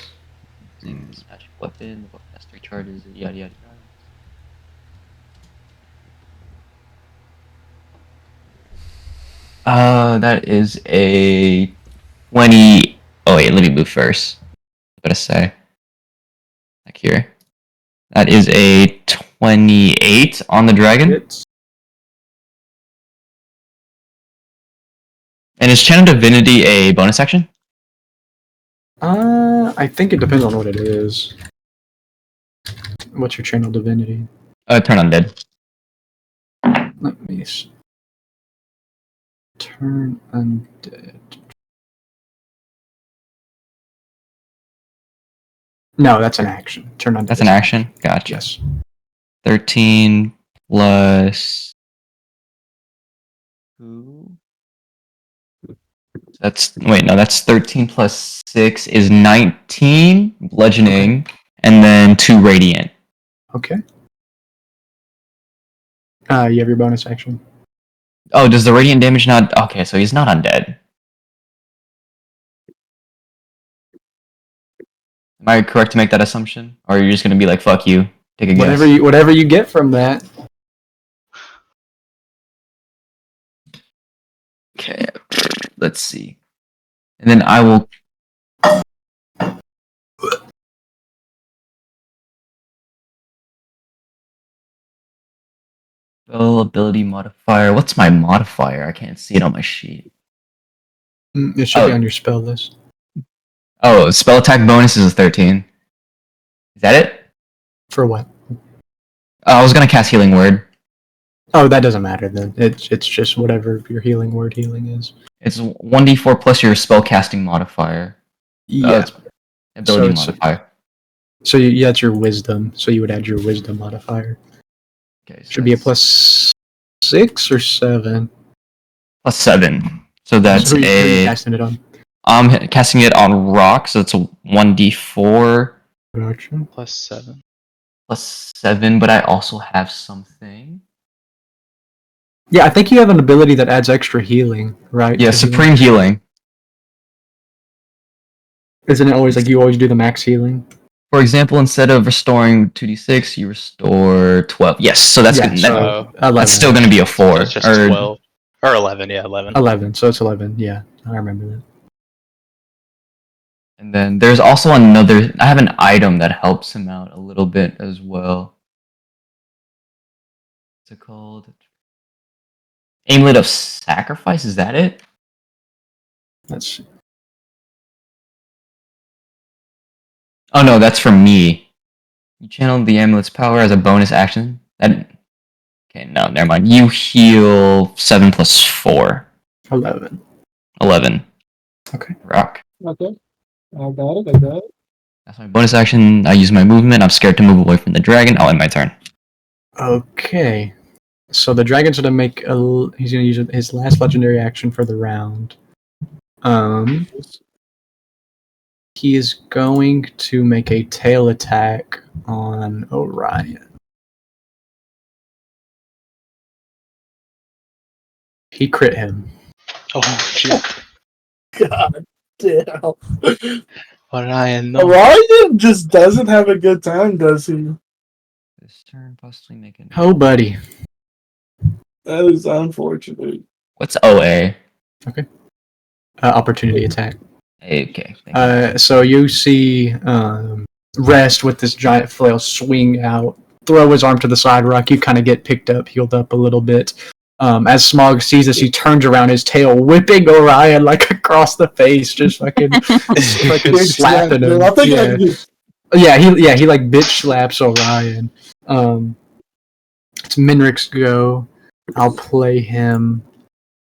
Things, magic weapon. The weapon has 3 charges. Yada yada yada. That is a 20. Oh wait, let me move first. What to say? Back here. That is a 28 on the dragon. Hits. And is Channel Divinity a bonus action? I think it depends on what it is. What's your channel divinity? Turn undead. Let me see. Turn undead. No, that's an action. Turn undead. That's an action? Gotcha. Yes. 13 plus... That's 13 plus 6 is 19 bludgeoning, and then 2 radiant. Okay. You have your bonus action. Oh, does the radiant damage not... Okay, so he's not undead. Am I correct to make that assumption? Or are you just gonna be like, fuck you, take a guess? Whatever you get from that. Okay, let's see. And then I will... Spell ability modifier. What's my modifier? I can't see it on my sheet. It should be on your spell list. Oh, spell attack bonus is a 13. Is that it? For what? I was gonna cast Healing Word. Oh, that doesn't matter then. It's just whatever your healing word healing is. It's 1d4 plus your spell casting modifier. Yeah. It's ability So modifier. So yeah, it's your wisdom. So you would add your wisdom modifier. Okay, so Should be a that's +6 or 7. +7. So that's So who are you a... casting it on? I'm casting it on rock, so it's a 1d4 Gotcha. +7. +7, but I also have something. Yeah, I think you have an ability that adds extra healing, right? Yeah, to healing? Supreme Healing. Isn't it always like you always do the max healing? For example, instead of restoring 2d6, you restore 12. Yes, so that's Yeah, good. so- That's 11. still going to be a 4. So it's just or 12. Or 11, yeah, 11. 11, so it's 11. Yeah, I remember that. And then there's also another... I have an item that helps him out a little bit as well. What's it called? Amulet of Sacrifice, is that it? Let's see. Oh no, that's from me. You channel the amulet's power as a bonus action. Okay, no, never mind. You heal 7 plus 4. 11. 11. Okay. Rock. Okay. I got it. That's my bonus action. I use my movement. I'm scared to move away from the dragon. I'll end my turn. Okay. So the dragon's gonna make he's gonna use his last legendary action for the round. He is going to make a tail attack on Orion. He crit him. Oh, shit. God damn. Orion, no. Orion just doesn't have a good time, does he? This turn, possibly make it. Oh, buddy. That is unfortunate. What's OA? Opportunity attack. Okay. Thank you. So you see Rest with this giant flail swing out, throw his arm to the side, Rock. You kind of get picked up, healed up a little bit. As Smog sees this, he turns around, his tail whipping Orion like across the face, just fucking, fucking slapping him. I think He like bitch slaps Orion. It's Minrik's go. I'll play him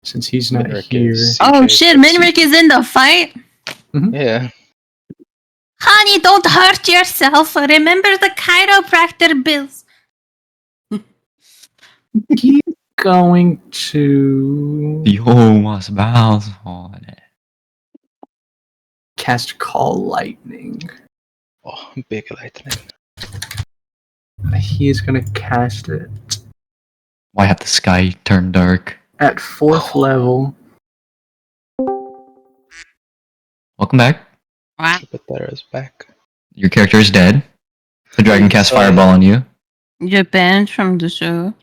since he's not Minrik here. is Oh CJ, shit, but Minrik is in the fight. Yeah. Honey, don't hurt yourself. Remember the chiropractor bills. He's going to The whole was bounce on it. cast Call Lightning. Oh, big lightning. He is going to cast it Why have the sky turn dark? at 4th level. Welcome back. Wow. Jupiter is back. Your character is dead. The dragon casts fireball on you. You're banned from the show.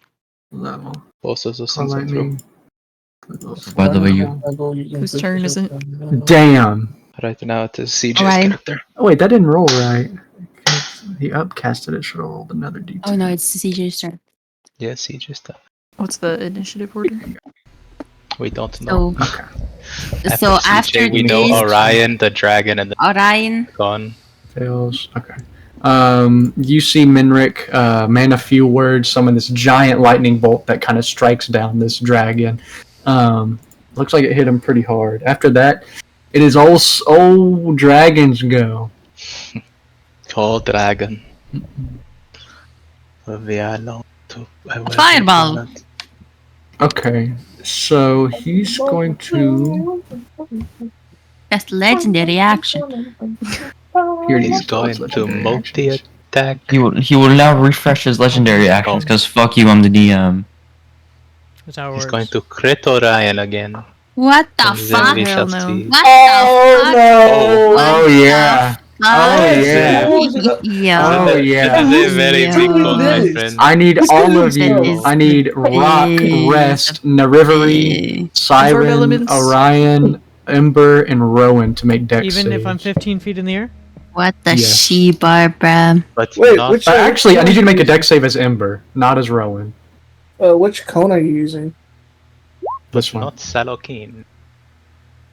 Level. Bosses will Call send through. Lightning. By the way, you Whose turn is it? Damn. Right now it is CJ's Orion. character. Oh wait, that didn't roll right. He upcasted it. Should have rolled another d10. Oh no, it's CJ's turn. Yeah, CJ's stuff. What's the initiative order? We don't know. So, Okay. so after CJ, we know this, Orion, the dragon, and the Orion. gun. Fails. Okay. You see Minrik man a few words, summon this giant lightning bolt that kind of strikes down this dragon. Looks like it hit him pretty hard. After that, it is old dragon's go. Call dragon. We are long to Fireball. Okay, so he's going to. That's legendary action. Here it He's is. going It's to legendary multi actions. attack. He will now refresh his legendary actions because fuck you, I'm the DM. That's how it He's works. going to crit Orion again. What the And then fuck? we Hell shall no. see. What Oh the no! Oh yeah. fuck? Oh yeah. Yo. Oh yeah. This is a very Yeah. big call, my This. friend. I need all of That you. is- I need Rock, is- Rest, Narivari, Siren, elements. Orion, Ember, and Rowan to make dex Even if I'm saves. 15 feet in the air? What the Yes. she Barbara? But Wait, not, which Actually, I need you to make a dex save as Ember, not as Rowan. which cone are you using? This one. not Salokeen.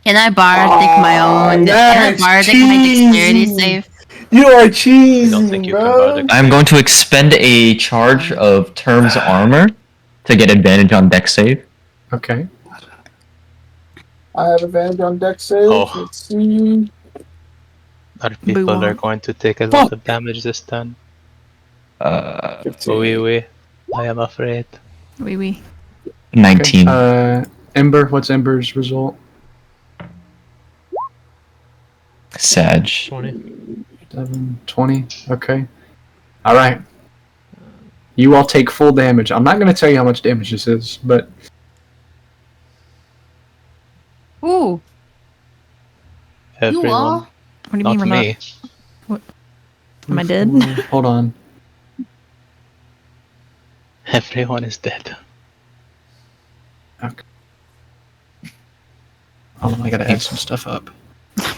Can I bardic my own? Can I that's bardic my dexterity cheesy. save? You are I cheesy, don't think you can bro. bardic. I'm going to expend a charge of Term's armor to get advantage on dex save. Okay. I have advantage on dex save. Oh. Let's see. Other people Boo. are going to take a lot of damage this turn. 15. Oui. I am afraid. Oui. 19. Ember, what's Ember's result? Sag. 20. 7, 20. Okay. Alright. You all take full damage. I'm not going to tell you how much damage this is, but Ooh, you Everyone, all? What do you not mean we're me. not? Am I dead? Hold on. Everyone is dead. Hold on, I gotta add some stuff up.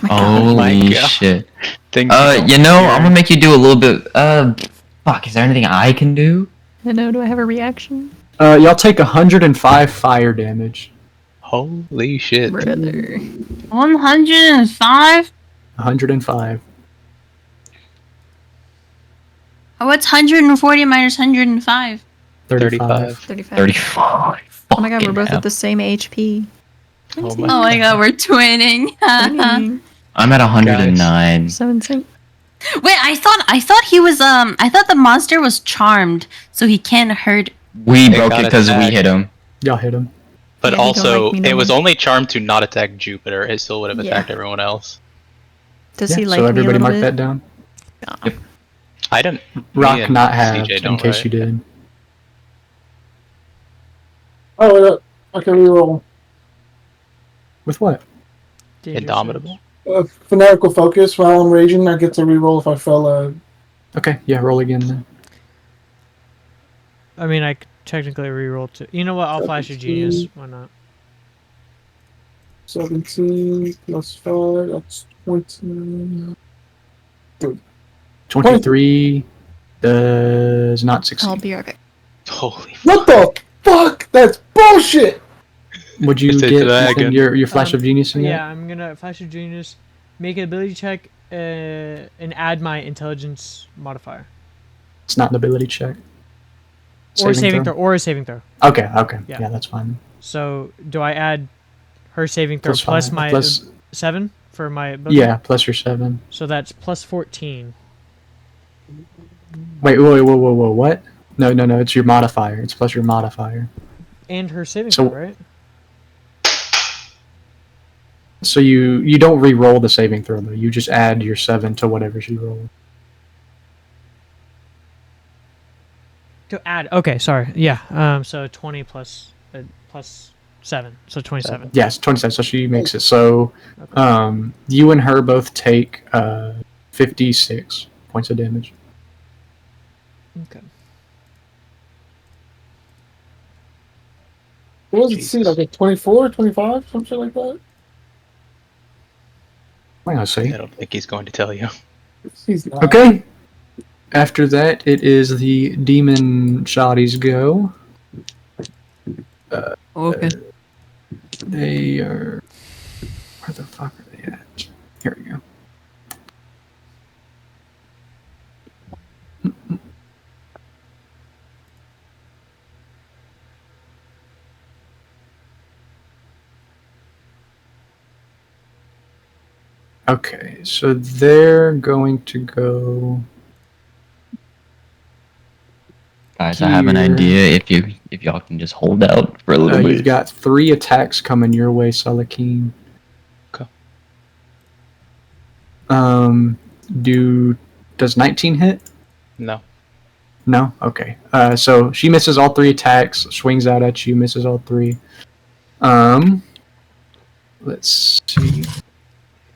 my Holy God. shit. Things don't You know, care. I'm gonna make you do a little bit. Fuck, is there anything I can do? I know. Do I have a reaction? Y'all take 105 fire damage. Holy shit. Brother. 105? 105. What's 140 minus 105? 35. 35. 35. Oh my god, we're Fucking both hell. at the same HP. Oh Oh my god, we're twinning. Dang. I'm at 109. So insane. Wait, I thought he was I thought the monster was charmed, so he can't hurt. We They broke got it because we attacked. hit him. Y'all hit him. But Yeah, he don't also, like me no it was more. only charmed to not attack Jupiter. It still would have Yeah. attacked everyone else. Does Yeah, he like so me a everybody little mark bit? that down. Yep. I didn't. Rock and not have, CJ in don't, case right? you did. Oh, I can reroll. With what? Dangerous Indomitable. fanatical focus while I'm raging. I get to reroll if I fail. Okay, yeah, roll again then. I mean, I could technically reroll too. You know what? I'll flash a genius. Why not? 17 plus 5. That's 20. 23 does not I'll succeed. be okay. Holy What the fuck? That's bullshit. Would you It's a get dragon. Ethan, your flash of genius in Yeah, I'm gonna flash a genius, make an ability check, and add my intelligence modifier It's not an ability check. or saving throw or a saving throw. Okay, Yeah. yeah, that's fine. So do I add her saving throw Plus plus five. my Plus- 7 for my ability? yeah, plus your 7. So that's plus 14. Wait, whoa, what? No, it's your modifier. It's plus your modifier. And her saving So- throw, right? So you don't re-roll the saving throw though. You just add your 7 to whatever she rolled. To add. Okay, sorry. Yeah. So 20 plus 7. So 27. Yes, 27. So she makes it. So you and her both take 56 points of damage. Okay. What does it see? Like a 24, 25, some shit like that? Hang on a second. I don't think he's going to tell you. He's not. Okay. After that, it is the demon shotties go. Okay. They are. Where the fuck are they at? Here we go. Okay, so they're going to go. Guys, I have an Here. idea. If y'all can just hold out for a little bit. You've got 3 attacks coming your way, Salakin. Okay. Does 19 hit? No. No? Okay. So she misses all 3 attacks, swings out at you, misses all 3. Let's see.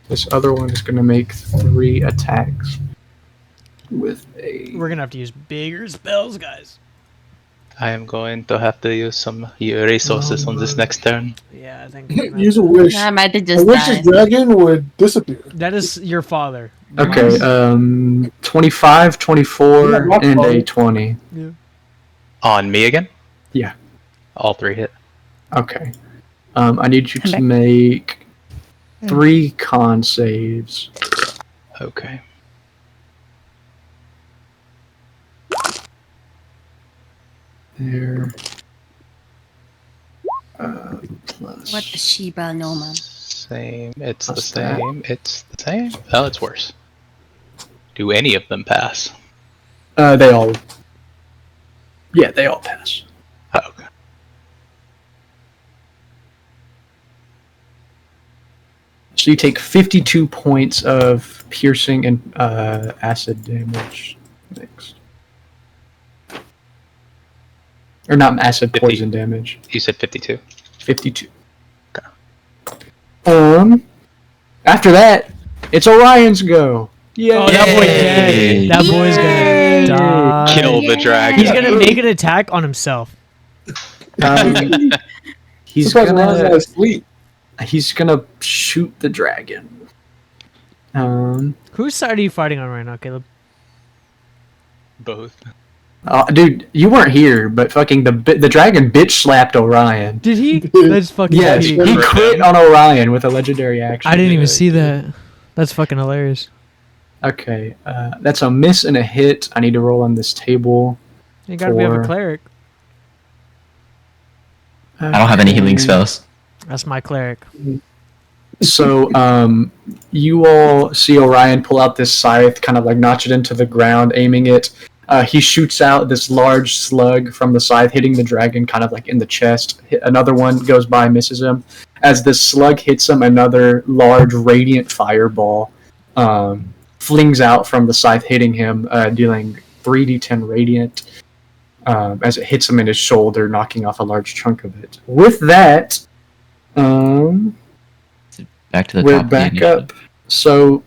This other one is going to make 3 attacks with a. We're gonna have to use bigger spells, guys. I am going to have to use some resources on this next turn. Yeah, I think we're gonna Use have a to- wish. I might have I just wish died. this dragon would disappear. That is your father. Okay, 25, 24, Yeah, not and a funny. 20. On me again? Yeah. All 3 hit. Okay. I need you Come to back. make 3 con saves. Okay. There. Plus. What the Sheba no man. Same. It's the Plus that. same. It's the same. Oh, it's worse. Do any of them pass? They all. Yeah, they all pass. Oh, okay. So you take 52 points of piercing and acid damage next. Or not acid, 50. poison damage. You said 52. 52. After that, it's Orion's go. Yay! Oh, that boy Yay. dead. That boy's Yay. gonna die. Kill the dragon. He's gonna make an attack on himself. He's Surprised Ryan's not gonna asleep. shoot the dragon. Whose side are you fighting on right now, Caleb? Both. Dude, you weren't here, but fucking the dragon bitch slapped Orion. Did he? Dude. That's fucking. Yes, peak. he crit on Orion with a legendary action. I didn't even see that. That's fucking hilarious. Okay, that's a miss and a hit. I need to roll on this table. You gotta be a For- cleric. I don't have any healing spells. That's my cleric. So, you all see Orion pull out this scythe, kind of like notch it into the ground, aiming it. He shoots out this large slug from the scythe, hitting the dragon kind of like in the chest. Another one goes by, misses him. As the slug hits him, another large radiant fireball flings out from the scythe, hitting him, dealing 3d10 radiant as it hits him in his shoulder, knocking off a large chunk of it. With that, Back to the we're top. back up. So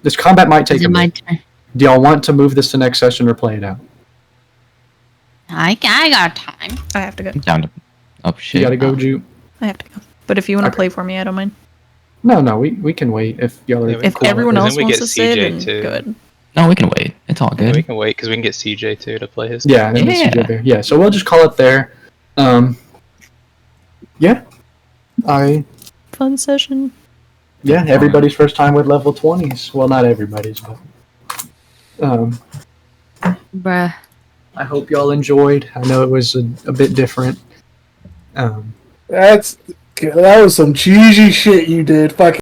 this combat might take Is a it my minute. turn? Do y'all want to move this to next session or play it out? I got time. I have to go. Down to. Oh You shit. gotta go, Ju. I have to go. But if you want to Okay. play for me, I don't mind. No, we can wait if y'all are Yeah, we If Cool. everyone Then else we wants get to sit, CJ and too. good. No, we can wait. It's all Yeah, good. we can wait because we can get CJ too to play his. Yeah, and then Yeah. CJ there. Yeah, so we'll just call it there. Yeah. Fun session. Yeah, everybody's first time with level 20s. Well, not everybody's, but Bruh. I hope y'all enjoyed. I know it was a bit different. That was some cheesy shit you did. Fucking